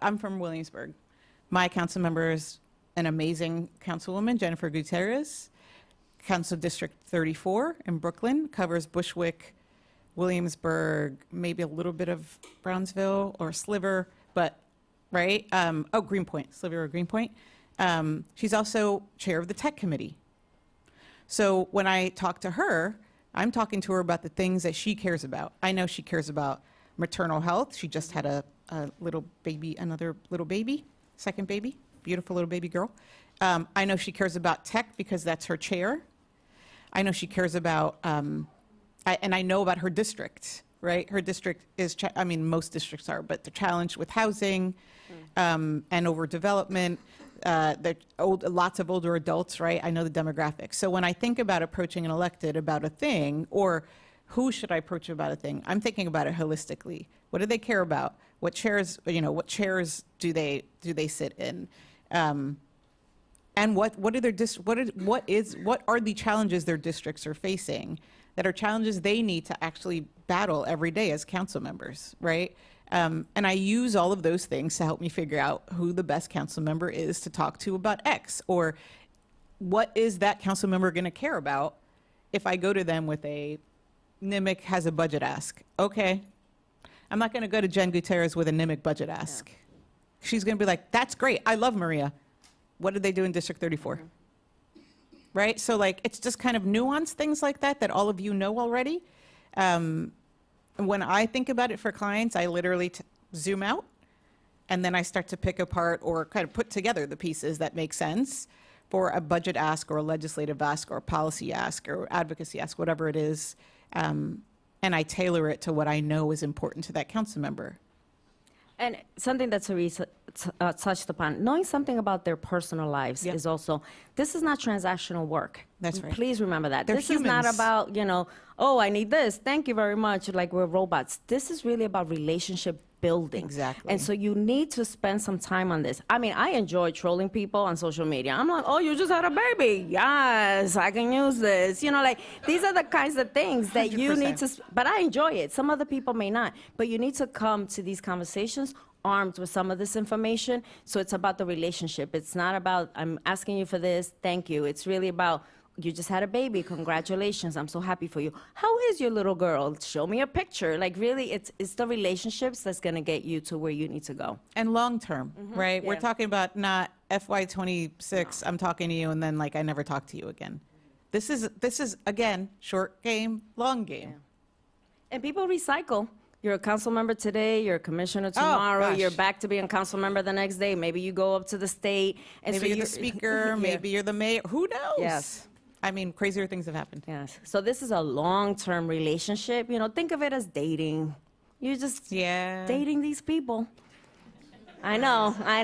I'm from Williamsburg. My council member is an amazing councilwoman, Jennifer Gutierrez. Council District 34 in Brooklyn covers Bushwick, Williamsburg, maybe a little bit of Brownsville or Sliver, but, right? Greenpoint, Sliver or Greenpoint. She's also chair of the tech committee. So when I talk to her, I'm talking to her about the things that she cares about. I know she cares about maternal health. She just had a little baby, another little baby, second baby, beautiful little baby girl. I know she cares about tech because that's her chair. I know she cares about, and I know about her district, right? Her district is, most districts are, but they're challenged with housing and overdevelopment. Lots of older adults, right? I know the demographics. So when I think about approaching an elected about a thing, or who should I approach about a thing, I'm thinking about it holistically. What do they care about? What chairs do they sit in? and what are their what are the challenges their districts are facing that are challenges they need to actually battle every day as council members, right? And I use all of those things to help me figure out who the best council member is to talk to about X, or what is that council member going to care about if I go to them with a NMIC has a budget ask. Okay, I'm not going to go to Jen Gutierrez with a NMIC budget ask. She's going to be like, that's great, I love Maria. What did they do in District 34? Right? So like, it's just kind of nuanced things like that that all of you know already. When I think about it for clients, I literally zoom out, and then I start to pick apart or kind of put together the pieces that make sense for a budget ask or a legislative ask or a policy ask or advocacy ask, whatever it is. And I tailor it to what I know is important to that council member. And something that Teresa touched upon, knowing something about their personal lives is also, this is not transactional work. That's right. Please remember that. They're this is not humans. about, you know, oh, I need this, thank you very much, like we're robots. This is really about relationship building. Exactly. And so you need to spend some time on this. I mean, I enjoy trolling people on social media. I'm like, oh, you just had a baby. Yes, I can use this. You know, like, these are the kinds of things that you need to, but I enjoy it. Some other people may not. But you need to come to these conversations armed with some of this information. So it's about the relationship. It's not about, I'm asking you for this, thank you. It's really about, you just had a baby, congratulations, I'm so happy for you. How is your little girl? Show me a picture. Like, really, it's the relationships that's gonna get you to where you need to go. And long term, right? Yeah. We're talking about not FY26, I'm talking to you, and then like I never talk to you again. This is again, short game, long game. And people recycle. You're a council member today, you're a commissioner tomorrow, gosh. you're back to being a council member the next day. Maybe you go up to the state. And Maybe so you're the speaker, maybe you're the mayor, who knows? Yes. I mean, crazier things have happened. Yes. So this is a long-term relationship. You know, think of it as dating. You're just dating these people. I know. I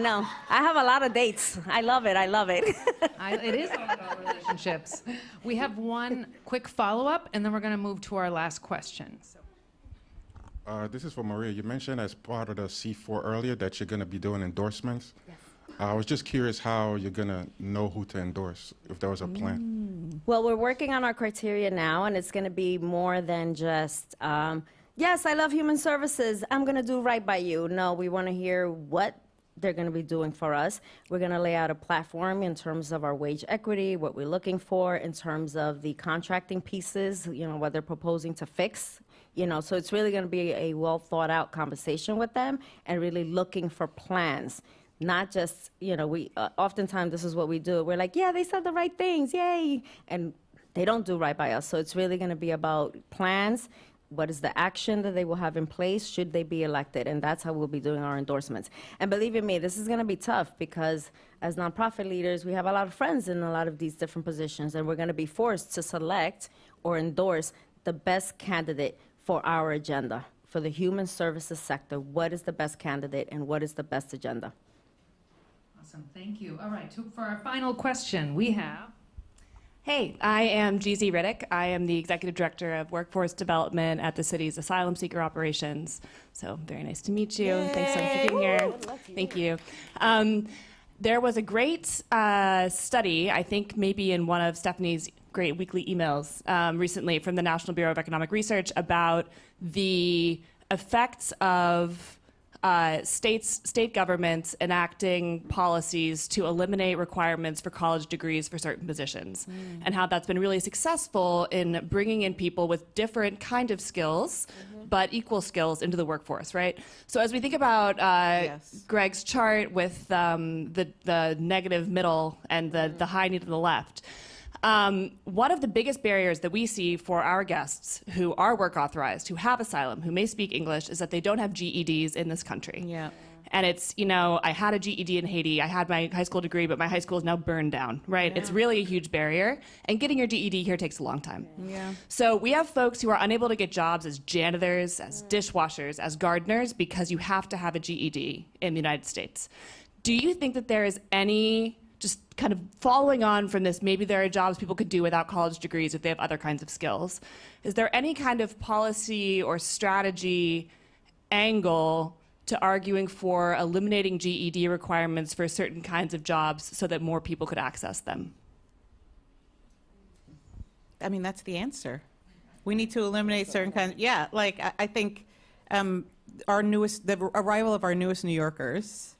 have a lot of dates. I love it. It is all about relationships. We have one quick follow-up, and then we're going to move to our last question. So. This is for Maria. You mentioned as part of the C4 earlier that you're going to be doing endorsements. Yes. I was just curious how you're going to know who to endorse, if there was a plan. Well, we're working on our criteria now, and it's going to be more than just, yes, I love human services, I'm going to do right by you. No, we want to hear what they're going to be doing for us. We're going to lay out a platform in terms of our wage equity, what we're looking for in terms of the contracting pieces, you know, what they're proposing to fix. You know, so it's really going to be a well thought out conversation with them and really looking for plans. Not just, you know, we oftentimes this is what we do. We're like, yeah, they said the right things, yay. And they don't do right by us. So it's really going to be about plans. What is the action that they will have in place should they be elected? And that's how we'll be doing our endorsements. And believe you me, this is going to be tough because as nonprofit leaders, we have a lot of friends in a lot of these different positions. And we're going to be forced to select or endorse the best candidate for our agenda. For the human services sector, what is the best candidate and what is the best agenda? Awesome, thank you. All right, for our final question, we have... Hey, I am GZ Riddick. I am the Executive Director of Workforce Development at the city's Asylum Seeker Operations. So very nice to meet you. Yay. Thanks so much for being here. Thank you. There was a great study, I think maybe in one of Stephanie's great weekly emails recently from the National Bureau of Economic Research about the effects of state governments enacting policies to eliminate requirements for college degrees for certain positions, and how that's been really successful in bringing in people with different kind of skills, but equal skills into the workforce, right? So as we think about Greg's chart with the negative middle and the high need to the left, one of the biggest barriers that we see for our guests who are work authorized, who have asylum, who may speak English, is that they don't have GEDs in this country. Yeah. And it's, you know, I had a GED in Haiti, I had my high school degree, but my high school is now burned down, right? Yeah. It's really a huge barrier. And getting your GED here takes a long time. Yeah. So we have folks who are unable to get jobs as janitors, as dishwashers, as gardeners, because you have to have a GED in the United States. Do you think that there is any, just kind of following on from this, maybe there are jobs people could do without college degrees if they have other kinds of skills. Is there any kind of policy or strategy angle to arguing for eliminating GED requirements for certain kinds of jobs so that more people could access them? I mean, that's the answer. We need to eliminate certain kinds. Yeah, like I think the arrival of our newest New Yorkers,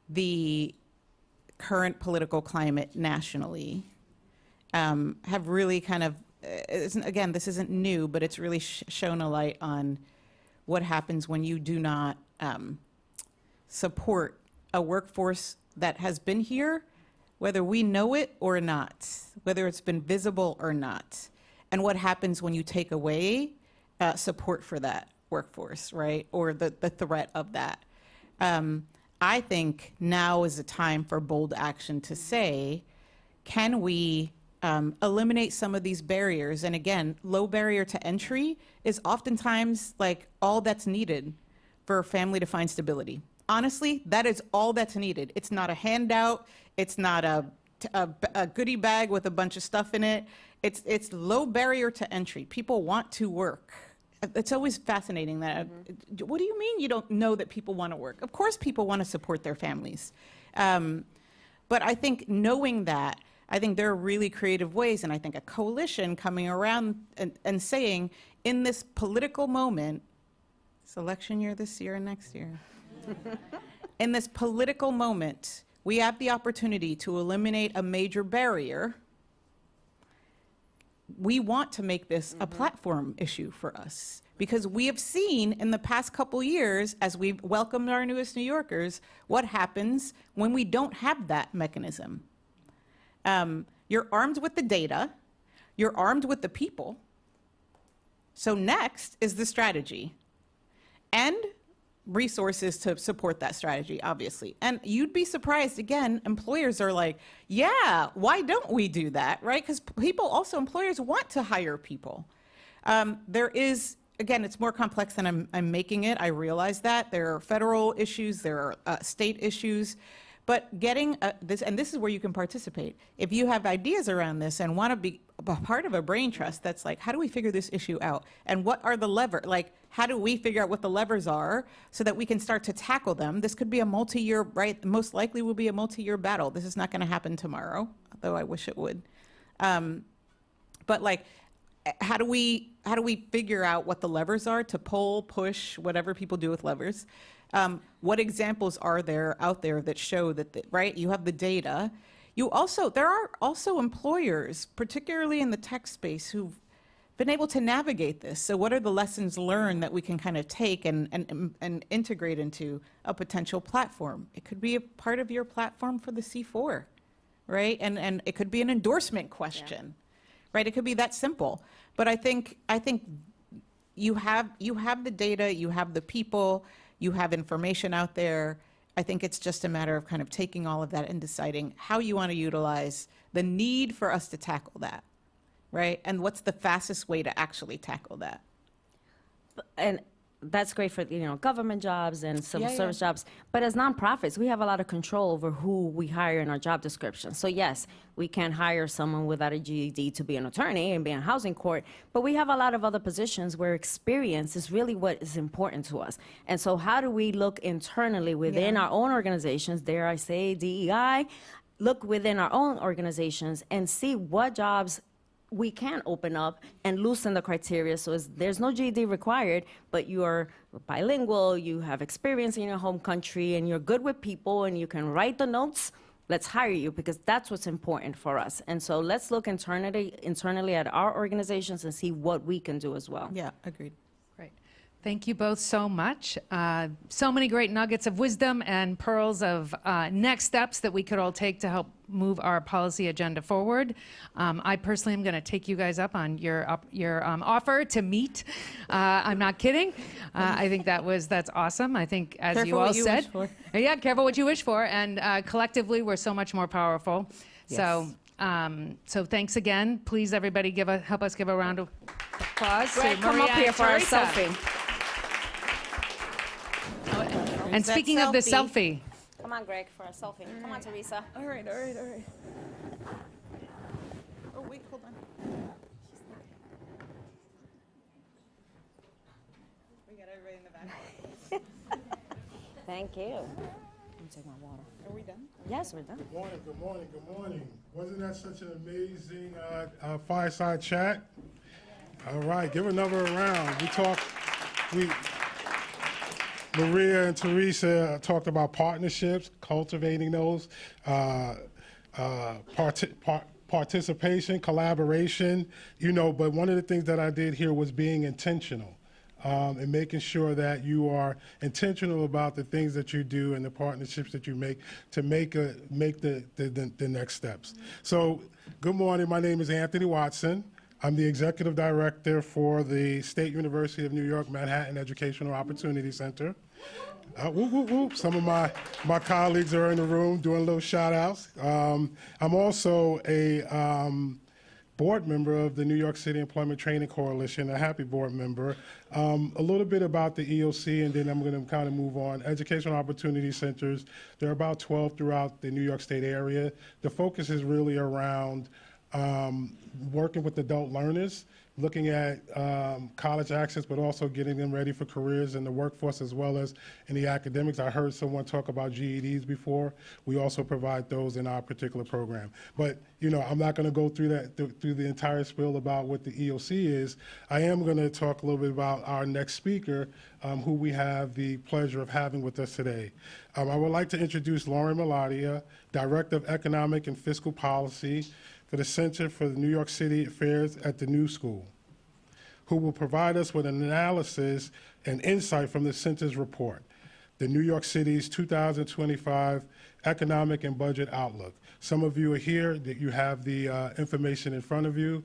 the current political climate nationally, have really kind of, again, this isn't new, but it's really shown a light on what happens when you do not support a workforce that has been here, whether we know it or not, whether it's been visible or not, and what happens when you take away support for that workforce, right, or the threat of that. I think now is the time for bold action to say, can we eliminate some of these barriers? And again, low barrier to entry is oftentimes like all that's needed for a family to find stability. Honestly, that is all that's needed. It's not a handout. It's not a goodie bag with a bunch of stuff in it. It's low barrier to entry. People want to work. It's always fascinating that, what do you mean you don't know that people want to work? Of course people want to support their families. But I think knowing that, I think there are really creative ways, and I think a coalition coming around and saying, in this political moment, it's election year this year and next year, in this political moment, we have the opportunity to eliminate a major barrier. We want to make this a platform issue for us, because we have seen in the past couple years, as we've welcomed our newest New Yorkers, what happens when we don't have that mechanism. You're armed with the data, you're armed with the people. So next is the strategy and resources to support that strategy, obviously. And you'd be surprised, again, employers are like, yeah, why don't we do that, right? Because employers want to hire people. There is, again, it's more complex than I'm making it. I realize that. There are federal issues, there are state issues. But getting this, and this is where you can participate. If you have ideas around this and want to be a part of a brain trust that's like, how do we figure this issue out? And what are the levers? Like, how do we figure out what the levers are so that we can start to tackle them? This could be a multi-year, right? Most likely will be a multi-year battle. This is not going to happen tomorrow, although I wish it would. But like, how do we figure out what the levers are to pull, push, whatever people do with levers? What examples are there out there that show that, right? You have the data. There are also employers, particularly in the tech space, who've been able to navigate this. So what are the lessons learned that we can kind of take and integrate into a potential platform? It could be a part of your platform for the C4, right? And it could be an endorsement question, right? It could be that simple. But I think you have the data, you have the people, you have information out there. I think it's just a matter of kind of taking all of that and deciding how you want to utilize the need for us to tackle that, right? And what's the fastest way to actually tackle that? And that's great for, government jobs and civil service jobs. But as nonprofits, we have a lot of control over who we hire in our job description. So yes, we can hire someone without a GED to be an attorney and be in housing court, but we have a lot of other positions where experience is really what is important to us. And so how do we look internally within our own organizations, dare I say DEI, look within our own organizations and see what jobs we can open up and loosen the criteria so there's no GED required, but you are bilingual, you have experience in your home country, and you're good with people, and you can write the notes. Let's hire you, because that's what's important for us. And so let's look internally at our organizations and see what we can do as well. Yeah, agreed. Great. Thank you both so much. So many great nuggets of wisdom and pearls of next steps that we could all take to help move our policy agenda forward. I personally am going to take you guys up on your offer to meet. I'm not kidding. I think that's awesome. I think, as Careful you all what you said, wish for. Yeah, careful what you wish for. And collectively, we're so much more powerful. Yes. So thanks again. Please, everybody, help us give a round of applause Greg, to come Maria up here and for our Teresa. selfie. And that speaking of the selfie. selfie, Come on, Greg, for a selfie. Come on, Teresa. All right. Oh, wait, hold on. We got everybody in the back. Thank you. I'll take my water. Are we done? Yes, we're done. Good morning, good morning, good morning. Wasn't that such an amazing fireside chat? All right, give another round. Maria and Teresa talked about partnerships, cultivating those, participation, collaboration, but one of the things that I did here was being intentional. And making sure that you are intentional about the things that you do and the partnerships that you make to make the next steps. So, good morning. My name is Anthony Watson. I'm the Executive Director for the State University of New York Manhattan Educational Opportunity Center. Whoop, whoop, whoop. Some of my colleagues are in the room doing little shout outs. I'm also a board member of the New York City Employment Training Coalition, a happy board member. A little bit about the EOC, and then I'm going to kind of move on. Educational Opportunity Centers, there are about 12 throughout the New York State area. The focus is really around working with adult learners, looking at college access, but also getting them ready for careers in the workforce as well as in the academics. I heard someone talk about GEDs before. We also provide those in our particular program. But I'm not going to go through the entire spiel about what the EOC is. I am going to talk a little bit about our next speaker, who we have the pleasure of having with us today. I would like to introduce Lauren Melodia, Director of Economic and Fiscal Policy for the Center for the New York City Affairs at the New School, who will provide us with an analysis and insight from the Center's report, the New York City's 2025 Economic and Budget Outlook. Some of you are here, that you have the information in front of you.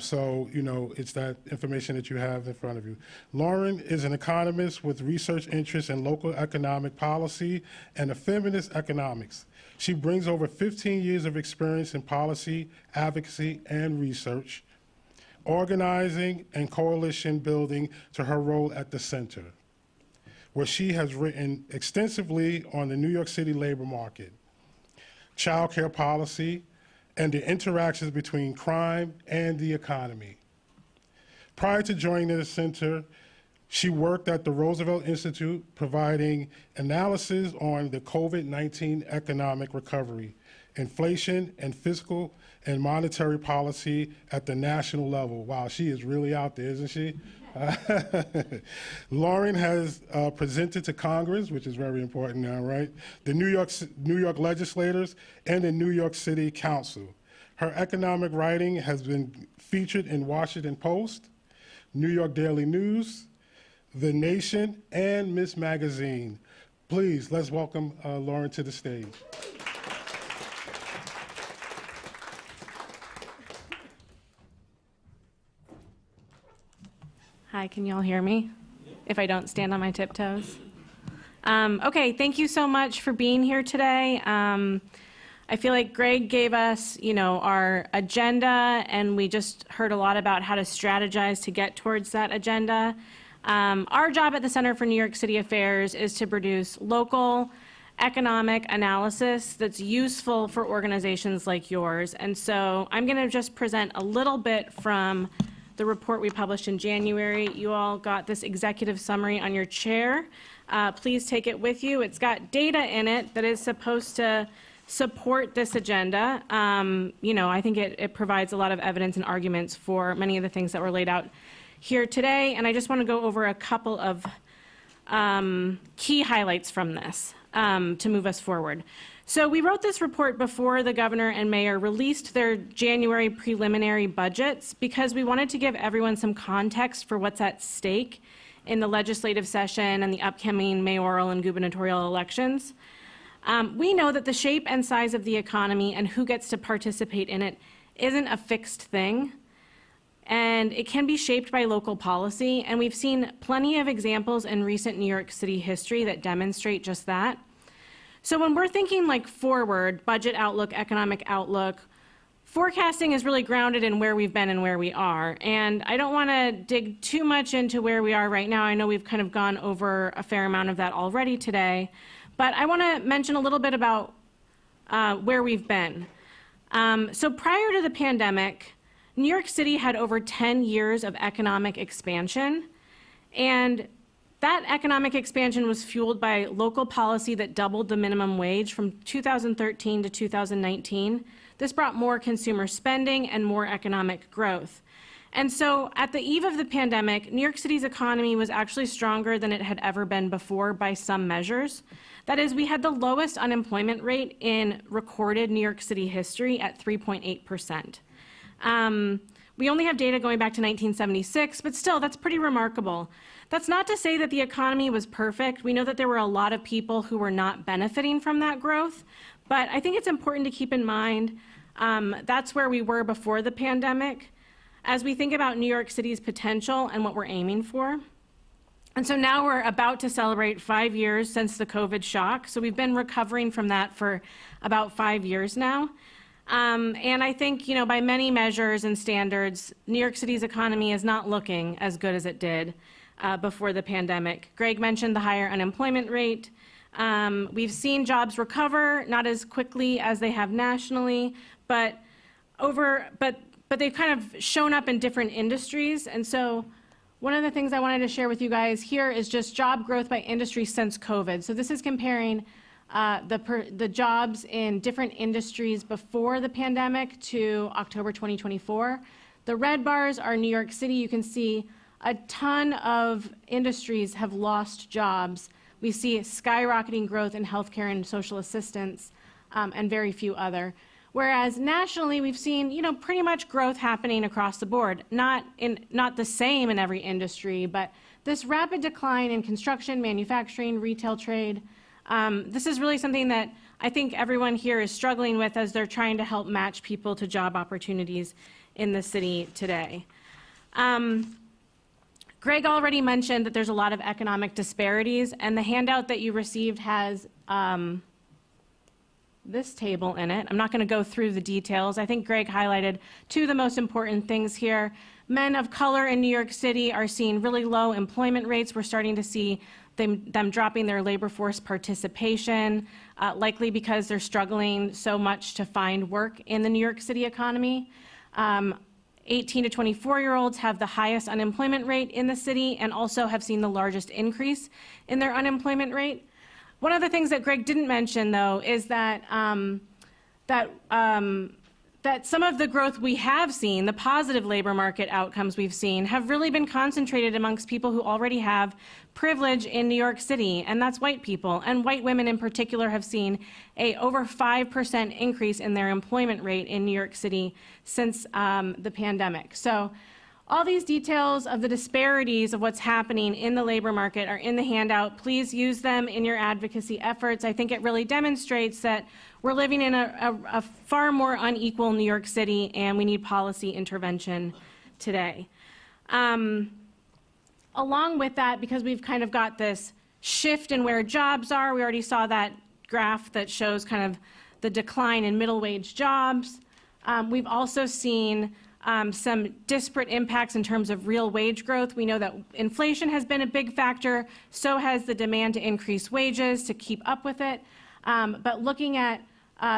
So, it's that information that you have in front of you. Lauren is an economist with research interests in local economic policy and a feminist economics. She brings over 15 years of experience in policy, advocacy, and research, organizing and coalition building to her role at the center, where she has written extensively on the New York City labor market, child care policy, and the interactions between crime and the economy. Prior to joining the center, she worked at the Roosevelt Institute, providing analysis on the COVID-19 economic recovery, inflation, and fiscal and monetary policy at the national level. Wow, she is really out there, isn't she? Lauren has presented to Congress, which is very important now, right? The New York legislators and the New York City Council. Her economic writing has been featured in Washington Post, New York Daily News, The Nation, and Miss Magazine. Please, let's welcome Lauren to the stage. Hi, can you all hear me? If I don't stand on my tiptoes. Okay, thank you so much for being here today. I feel like Greg gave us, our agenda, and we just heard a lot about how to strategize to get towards that agenda. Our job at the Center for New York City Affairs is to produce local economic analysis that's useful for organizations like yours. And so I'm going to just present a little bit from the report we published in January. You all got this executive summary on your chair. Please take it with you. It's got data in it that is supposed to support this agenda. I think it provides a lot of evidence and arguments for many of the things that were laid out here today. And I just want to go over a couple of key highlights from this to move us forward. So we wrote this report before the governor and mayor released their January preliminary budgets because we wanted to give everyone some context for what's at stake in the legislative session and the upcoming mayoral and gubernatorial elections. We know that the shape and size of the economy and who gets to participate in it isn't a fixed thing, and it can be shaped by local policy, and we've seen plenty of examples in recent New York City history that demonstrate just that. So when we're thinking like forward, budget outlook, economic outlook, forecasting is really grounded in where we've been and where we are. And I don't want to dig too much into where we are right now. I know we've kind of gone over a fair amount of that already today. But I want to mention a little bit about where we've been. So prior to the pandemic, New York City had over 10 years of economic expansion. And That economic expansion was fueled by local policy that doubled the minimum wage from 2013 to 2019. This brought more consumer spending and more economic growth. And so at the eve of the pandemic, New York City's economy was actually stronger than it had ever been before by some measures. That is, we had the lowest unemployment rate in recorded New York City history at 3.8%. We only have data going back to 1976, but still, that's pretty remarkable. That's not to say that the economy was perfect. We know that there were a lot of people who were not benefiting from that growth, but I think it's important to keep in mind that's where we were before the pandemic as we think about New York City's potential and what we're aiming for. And so now we're about to celebrate 5 years since the COVID shock. So we've been recovering from that for about 5 years now. And I think, by many measures and standards, New York City's economy is not looking as good as it did before the pandemic. Greg mentioned the higher unemployment rate. We've seen jobs recover, not as quickly as they have nationally, but they've kind of shown up in different industries. And so one of the things I wanted to share with you guys here is just job growth by industry since COVID. So this is comparing the jobs in different industries before the pandemic to October 2024. The red bars are New York City. You can see a ton of industries have lost jobs. We see skyrocketing growth in healthcare and social assistance, and very few other. Whereas nationally, we've seen, pretty much growth happening across the board. Not the same in every industry, but this rapid decline in construction, manufacturing, retail trade. This is really something that I think everyone here is struggling with as they're trying to help match people to job opportunities in the city today. Greg already mentioned that there's a lot of economic disparities, and the handout that you received has this table in it. I'm not going to go through the details. I think Greg highlighted two of the most important things here. Men of color in New York City are seeing really low employment rates. We're starting to see them dropping their labor force participation, likely because they're struggling so much to find work in the New York City economy. 18 to 24-year-olds have the highest unemployment rate in the city and also have seen the largest increase in their unemployment rate. One of the things that Greg didn't mention, though, is that that some of the growth we have seen, the positive labor market outcomes we've seen, have really been concentrated amongst people who already have privilege in New York City, and that's white people. And white women in particular have seen a over 5% increase in their employment rate in New York City since the pandemic. So all these details of the disparities of what's happening in the labor market are in the handout. Please use them in your advocacy efforts. I think it really demonstrates that we're living in a far more unequal New York City, and we need policy intervention today. Along with that, because we've kind of got this shift in where jobs are, we already saw that graph that shows kind of the decline in middle wage jobs. We've also seen some disparate impacts in terms of real wage growth. We know that inflation has been a big factor, so has the demand to increase wages to keep up with it. But looking at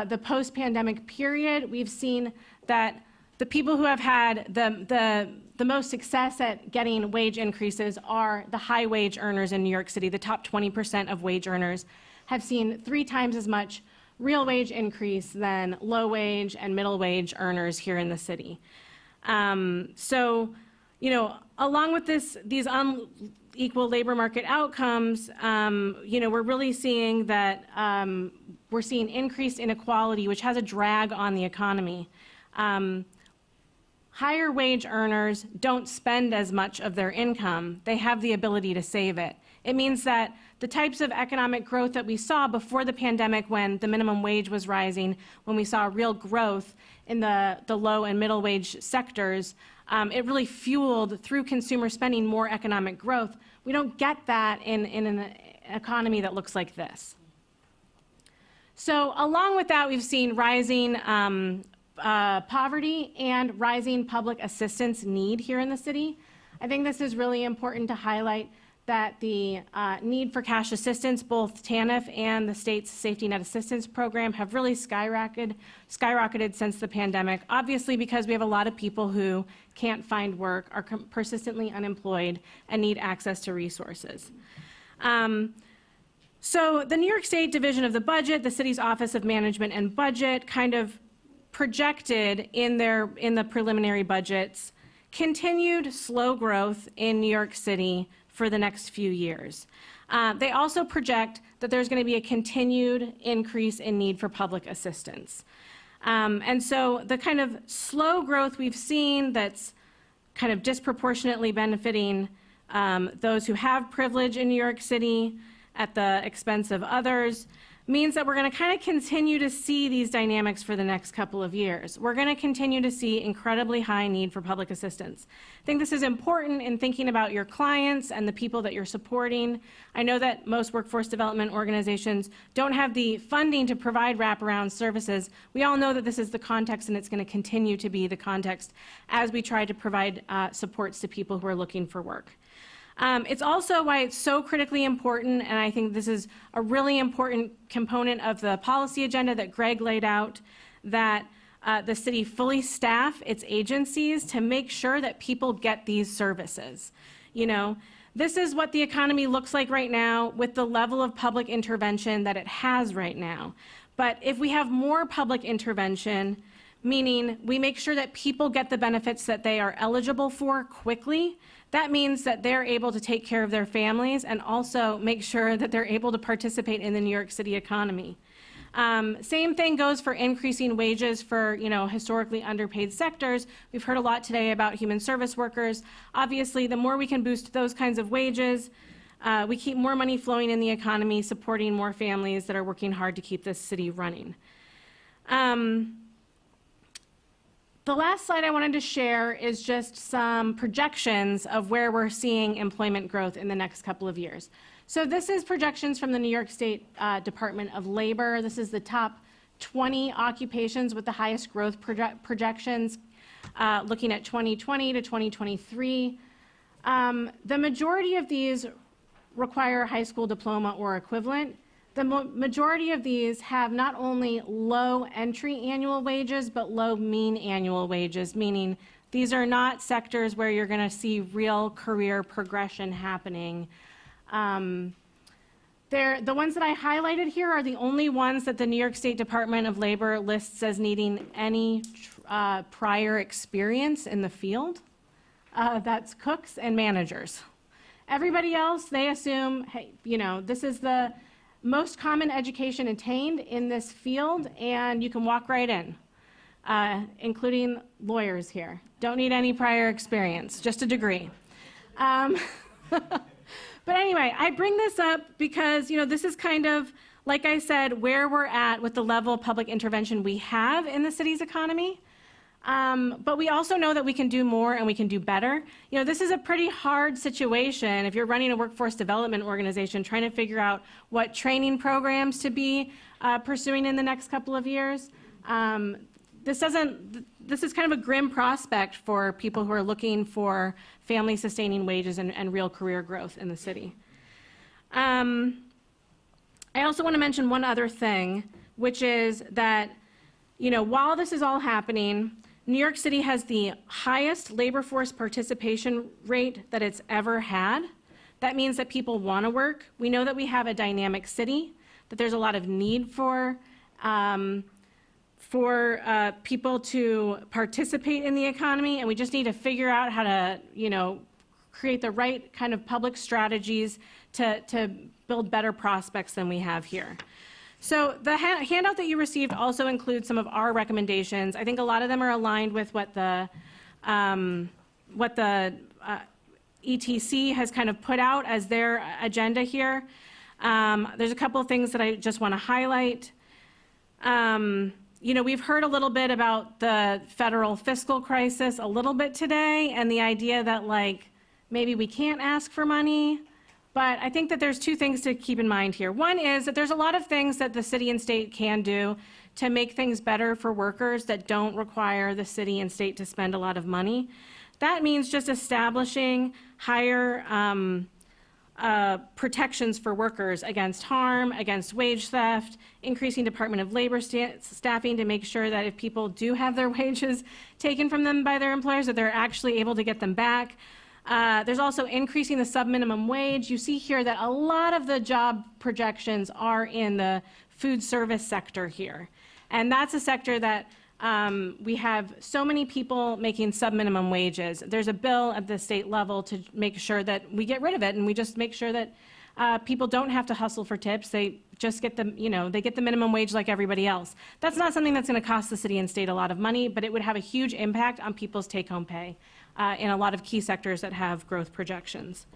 the post-pandemic period, we've seen that the people who have had the most success at getting wage increases are the high wage earners in New York City. The top 20% of wage earners have seen 3 times as much real wage increase than low wage and middle wage earners here in the city. So, along with these unequal labor market outcomes, we're really seeing that we're seeing increased inequality, which has a drag on the economy. Higher wage earners don't spend as much of their income. They have the ability to save it. It means that the types of economic growth that we saw before the pandemic, when the minimum wage was rising, when we saw real growth in the low and middle wage sectors, it really fueled, through consumer spending, more economic growth. We don't get that in an economy that looks like this. So along with that, we've seen rising poverty and rising public assistance need here in the city. I think this is really important to highlight. that the need for cash assistance, both TANF and the state's safety net assistance program, have really skyrocketed since the pandemic, obviously because we have a lot of people who can't find work, are persistently unemployed, and need access to resources. So the New York State Division of the Budget, the city's Office of Management and Budget, kind of projected in the preliminary budgets continued slow growth in New York City for the next few years. They also project that there's going to be a continued increase in need for public assistance. And so the kind of slow growth we've seen that's kind of disproportionately benefiting those who have privilege in New York City at the expense of others means that we're going to kind of continue to see these dynamics for the next couple of years. We're going to continue to see incredibly high need for public assistance. I think this is important in thinking about your clients and the people that you're supporting. I know that most workforce development organizations don't have the funding to provide wraparound services. We all know that this is the context, and it's going to continue to be the context as we try to provide supports to people who are looking for work. It's also why it's so critically important, and I think this is a really important component of the policy agenda that Greg laid out, that the city fully staff its agencies to make sure that people get these services. You know, this is what the economy looks like right now with the level of public intervention that it has right now. But if we have more public intervention, meaning we make sure that people get the benefits that they are eligible for quickly, that means that they're able to take care of their families and also make sure that they're able to participate in the New York City economy. Same thing goes for increasing wages for, you know, historically underpaid sectors. We've heard a lot today about human service workers. Obviously, the more we can boost those kinds of wages, we keep more money flowing in the economy, supporting more families that are working hard to keep this city running. The last slide I wanted to share is just some projections of where we're seeing employment growth in the next couple of years. So this is projections from the New York State Department of Labor. This is the top 20 occupations with the highest growth projections, looking at 2020 to 2023. The majority of these require a high school diploma or equivalent. The majority of these have not only low entry annual wages, but low mean annual wages, meaning these are not sectors where you're going to see real career progression happening. The ones that I highlighted here are the only ones that the New York State Department of Labor lists as needing any prior experience in the field. That's cooks and managers. Everybody else, they assume, hey, you know, this is the most common education attained in this field, and you can walk right in, including lawyers here. Don't need any prior experience, just a degree. But anyway, I bring this up because, you know, this is kind of, like I said, where we're at with the level of public intervention we have in the city's economy. But we also know that we can do more and we can do better. You know, this is a pretty hard situation if you're running a workforce development organization trying to figure out what training programs to be pursuing in the next couple of years. This is kind of a grim prospect for people who are looking for family-sustaining wages and real career growth in the city. I also want to mention one other thing, which is that, you know, while this is all happening, New York City has the highest labor force participation rate that it's ever had. That means that people want to work. We know that we have a dynamic city, that there's a lot of need for people to participate in the economy, and we just need to figure out how to, you know, create the right kind of public strategies to build better prospects than we have here. So the handout that you received also includes some of our recommendations. I think a lot of them are aligned with what the ETC has kind of put out as their agenda here. There's a couple of things that I just want to highlight. You know, we've heard a little bit about the federal fiscal crisis a little bit today, and the idea that, like, maybe we can't ask for money. But I think that there's two things to keep in mind here. One is that there's a lot of things that the city and state can do to make things better for workers that don't require the city and state to spend a lot of money. That means just establishing higher protections for workers against harm, against wage theft, increasing Department of Labor staffing to make sure that if people do have their wages taken from them by their employers, that they're actually able to get them back. There's also increasing the sub-minimum wage. You see here that a lot of the job projections are in the food service sector here. And that's a sector that we have so many people making sub-minimum wages. There's a bill at the state level to make sure that we get rid of it, and we just make sure that people don't have to hustle for tips. They just get the, they get the minimum wage like everybody else. That's not something that's going to cost the city and state a lot of money, but it would have a huge impact on people's take-home pay in a lot of key sectors that have growth projections.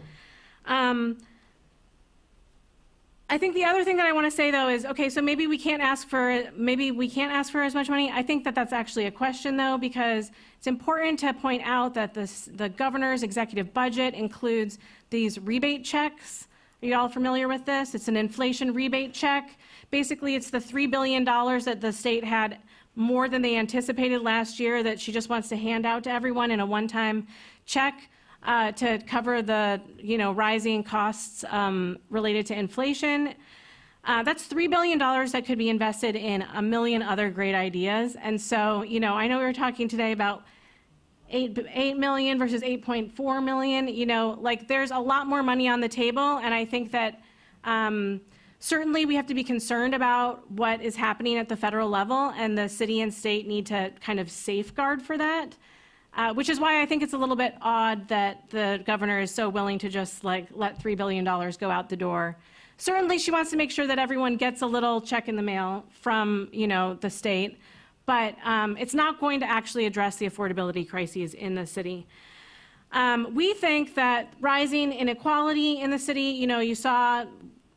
I think the other thing that I want to say though is, okay, so maybe we can't ask for as much money. I think that that's actually a question though, because it's important to point out that the governor's executive budget includes these rebate checks. Are you all familiar with this? It's an inflation rebate check. Basically, it's the $3 billion that the state had more than they anticipated last year that she just wants to hand out to everyone in a one-time check. To cover the rising costs related to inflation. That's $3 billion that could be invested in a million other great ideas. And so, I know we were talking today about 8 million versus 8.4 million, like there's a lot more money on the table. And I think that certainly we have to be concerned about what is happening at the federal level, and the city and state need to kind of safeguard for that. Which is why I think it's a little bit odd that the governor is so willing to just let $3 billion go out the door. Certainly she wants to make sure that everyone gets a little check in the mail from, the state, but it's not going to actually address the affordability crises in the city. We think that rising inequality in the city, you saw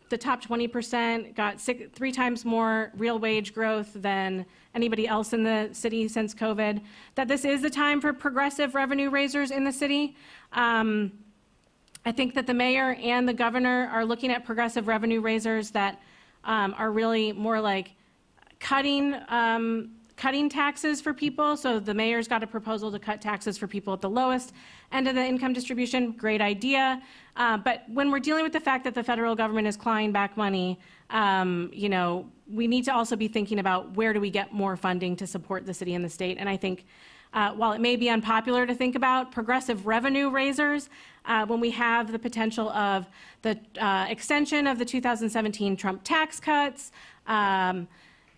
the top 20% got 3 times more real wage growth than anybody else in the city since COVID, that this is the time for progressive revenue raisers in the city. I think that the mayor and the governor are looking at progressive revenue raisers that are really more like cutting taxes for people. So the mayor's got a proposal to cut taxes for people at the lowest end of the income distribution. Great idea. But when we're dealing with the fact that the federal government is clawing back money, we need to also be thinking about where do we get more funding to support the city and the state. And I think while it may be unpopular to think about progressive revenue raisers, when we have the potential of the extension of the 2017 Trump tax cuts, and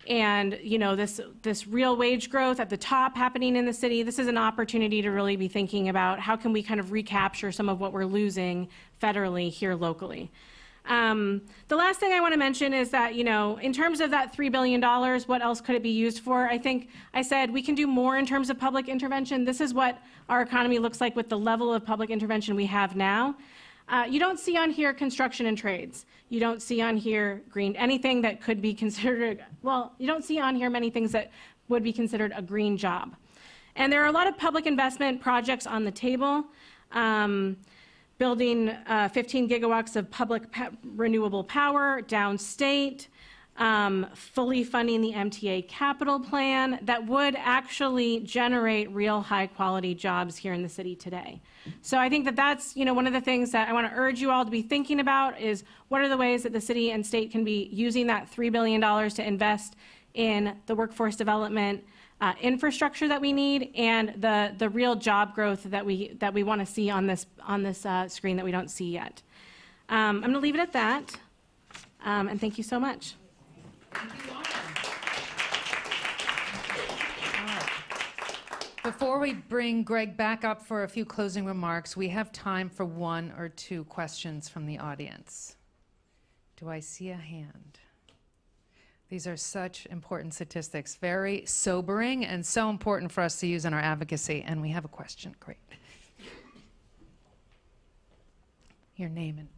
this real wage growth at the top happening in the city, this is an opportunity to really be thinking about how can we kind of recapture some of what we're losing federally here locally. The last thing I want to mention is that, in terms of that $3 billion, what else could it be used for? I think I said we can do more in terms of public intervention. This is what our economy looks like with the level of public intervention we have now. You don't see on here construction and trades. You don't see on here anything that could be considered, you don't see on here many things that would be considered a green job. And there are a lot of public investment projects on the table. Building 15 gigawatts of public renewable power downstate, fully funding the MTA capital plan that would actually generate real high quality jobs here in the city today. So I think that that's one of the things that I want to urge you all to be thinking about is what are the ways that the city and state can be using that $3 billion to invest in the workforce development infrastructure that we need and the real job growth that we want to see on this screen that we don't see yet. I'm going to leave it at that, and thank you so much. Before we bring Greg back up for a few closing remarks, we have time for 1 or 2 questions from the audience. Do I see a hand? These are such important statistics, very sobering and so important for us to use in our advocacy. And we have a question. Great. Your name and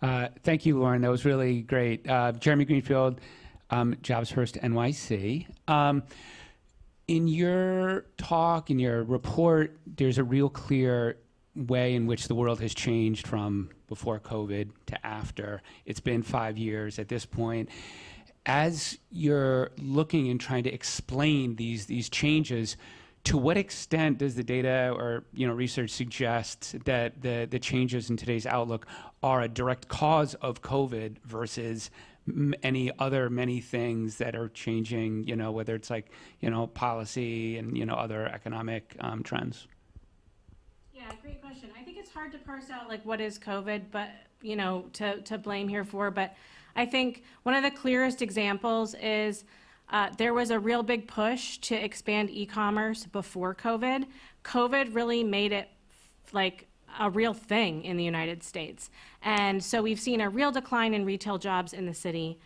organization. Thank you, Lauren. That was really great. Jeremy Greenfield, Jobs First NYC. In your talk, in your report, there's a real clear way in which the world has changed from before COVID to after. It's been 5 years at this point. As you're looking and trying to explain these changes, to what extent does the data or research suggest that the changes in today's outlook are a direct cause of COVID versus any other many things that are changing, whether it's like, policy and, other economic trends? Yeah, great question. I think it's hard to parse out like what is COVID, but to blame here for. But I think one of the clearest examples is there was a real big push to expand e-commerce before COVID. COVID really made it like a real thing in the United States. And so we've seen a real decline in retail jobs in the city.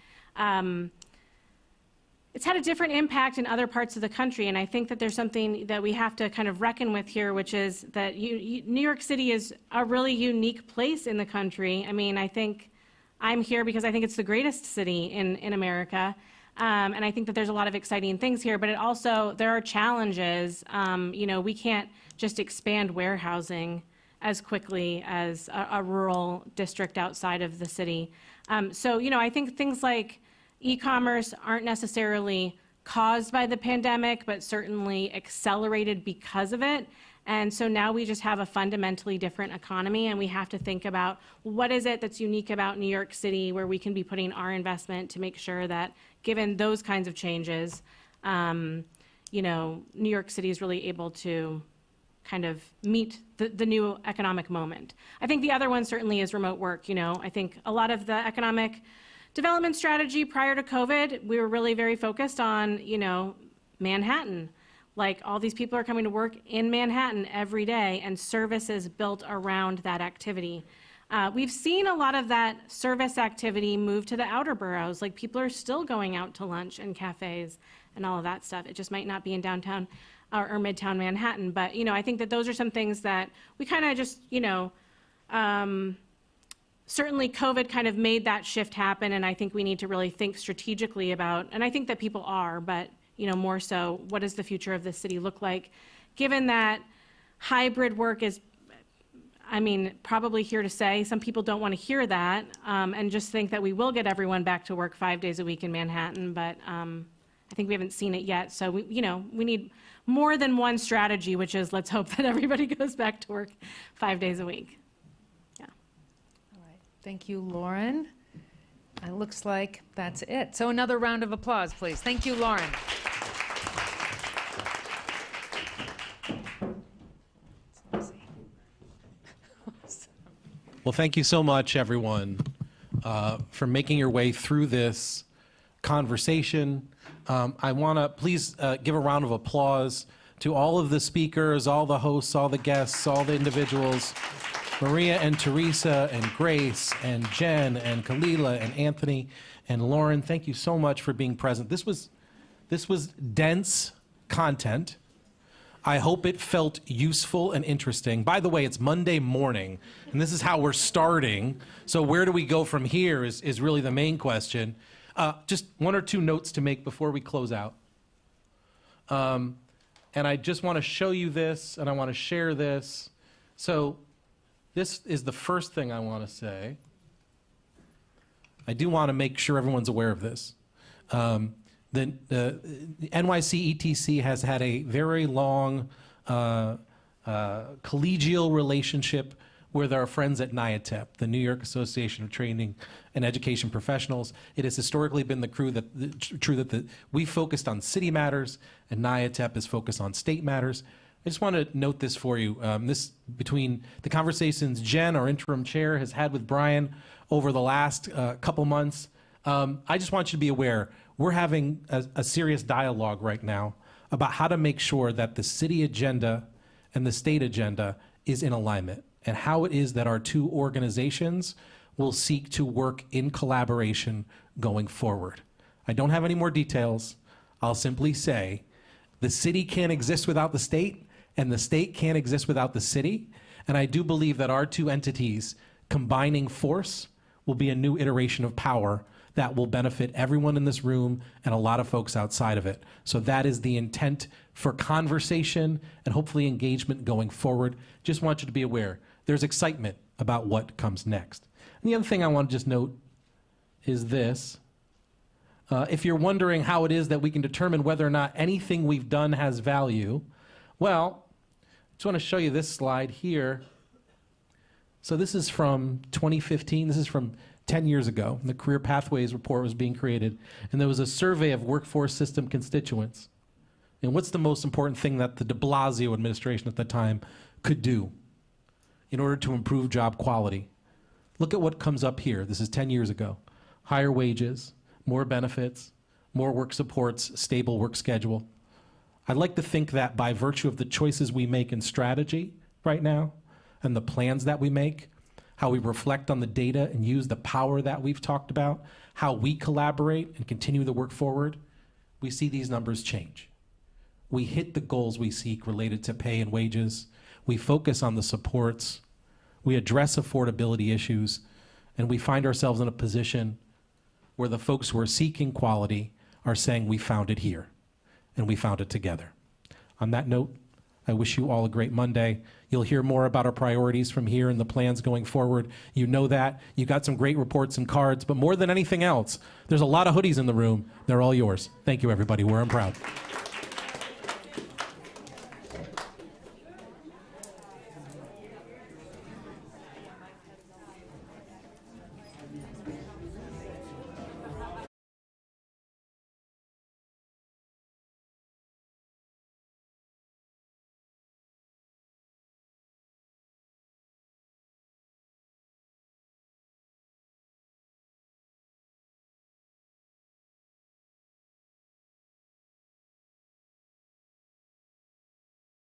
It's had a different impact in other parts of the country, and I think that there's something that we have to kind of reckon with here, which is that New York City is a really unique place in the country. I mean, I think I'm here because I think it's the greatest city in America, and I think that there's a lot of exciting things here, but there are challenges. We can't just expand warehousing as quickly as a rural district outside of the city. I think things like e-commerce aren't necessarily caused by the pandemic, but certainly accelerated because of it. And so now we just have a fundamentally different economy, and we have to think about what is it that's unique about New York City where we can be putting our investment to make sure that given those kinds of changes, New York City is really able to kind of meet the new economic moment. I think the other one certainly is remote work. I think a lot of the economic development strategy prior to COVID, we were really very focused on, Manhattan. Like all these people are coming to work in Manhattan every day, and services built around that activity. We've seen a lot of that service activity move to the outer boroughs. Like people are still going out to lunch and cafes and all of that stuff. It just might not be in downtown or midtown Manhattan. But, I think that those are some things that we kind of just, certainly COVID kind of made that shift happen, and I think we need to really think strategically about, and I think that people are, but more so, what does the future of this city look like? Given that hybrid work is, probably here to stay. Some people don't want to hear that, and just think that we will get everyone back to work 5 days a week in Manhattan, but I think we haven't seen it yet. So we need more than one strategy, which is let's hope that everybody goes back to work 5 days a week. Thank you, Lauren. It looks like that's it. So another round of applause, please. Thank you, Lauren. Well, thank you so much, everyone, for making your way through this conversation. I want to please give a round of applause to all of the speakers, all the hosts, all the guests, all the individuals. Maria and Teresa and Grace and Jen and Kalila and Anthony and Lauren, thank you so much for being present. This was dense content. I hope it felt useful and interesting. By the way, it's Monday morning, and this is how we're starting. So where do we go from here is really the main question. Just one or two notes to make before we close out. And I just want to show you this, and I want to share this. So this is the first thing I want to say. I do want to make sure everyone's aware of this. The NYCETC has had a very long collegial relationship with our friends at NYCETC, the New York Association of Training and Education Professionals. It has historically been true that we focused on city matters, and NYCETC is focused on state matters. I just want to note this for you. This between the conversations Jen, our interim chair, has had with Brian over the last couple months. I just want you to be aware, we're having a serious dialogue right now about how to make sure that the city agenda and the state agenda is in alignment, and how it is that our two organizations will seek to work in collaboration going forward. I don't have any more details. I'll simply say the city can't exist without the state, and the state can't exist without the city. And I do believe that our two entities combining force will be a new iteration of power that will benefit everyone in this room and a lot of folks outside of it. So that is the intent for conversation and hopefully engagement going forward. Just want you to be aware, there's excitement about what comes next. And the other thing I want to just note is this. If you're wondering how it is that we can determine whether or not anything we've done has value, Well, just want to show you this slide here. So this is from 2015. This is from 10 years ago. The Career Pathways report was being created, and there was a survey of workforce system constituents. And what's the most important thing that the de Blasio administration at the time could do in order to improve job quality? Look at what comes up here. This is 10 years ago. Higher wages, more benefits, more work supports, stable work schedule. I'd like to think that by virtue of the choices we make in strategy right now and the plans that we make, how we reflect on the data and use the power that we've talked about, how we collaborate and continue to work forward, we see these numbers change. We hit the goals we seek related to pay and wages. We focus on the supports. We address affordability issues. And we find ourselves in a position where the folks who are seeking quality are saying we found it here and we found it together. On that note, I wish you all a great Monday. You'll hear more about our priorities from here and the plans going forward. You know that. You got some great reports and cards, but more than anything else, there's a lot of hoodies in the room. They're all yours. Thank you, everybody. We're proud.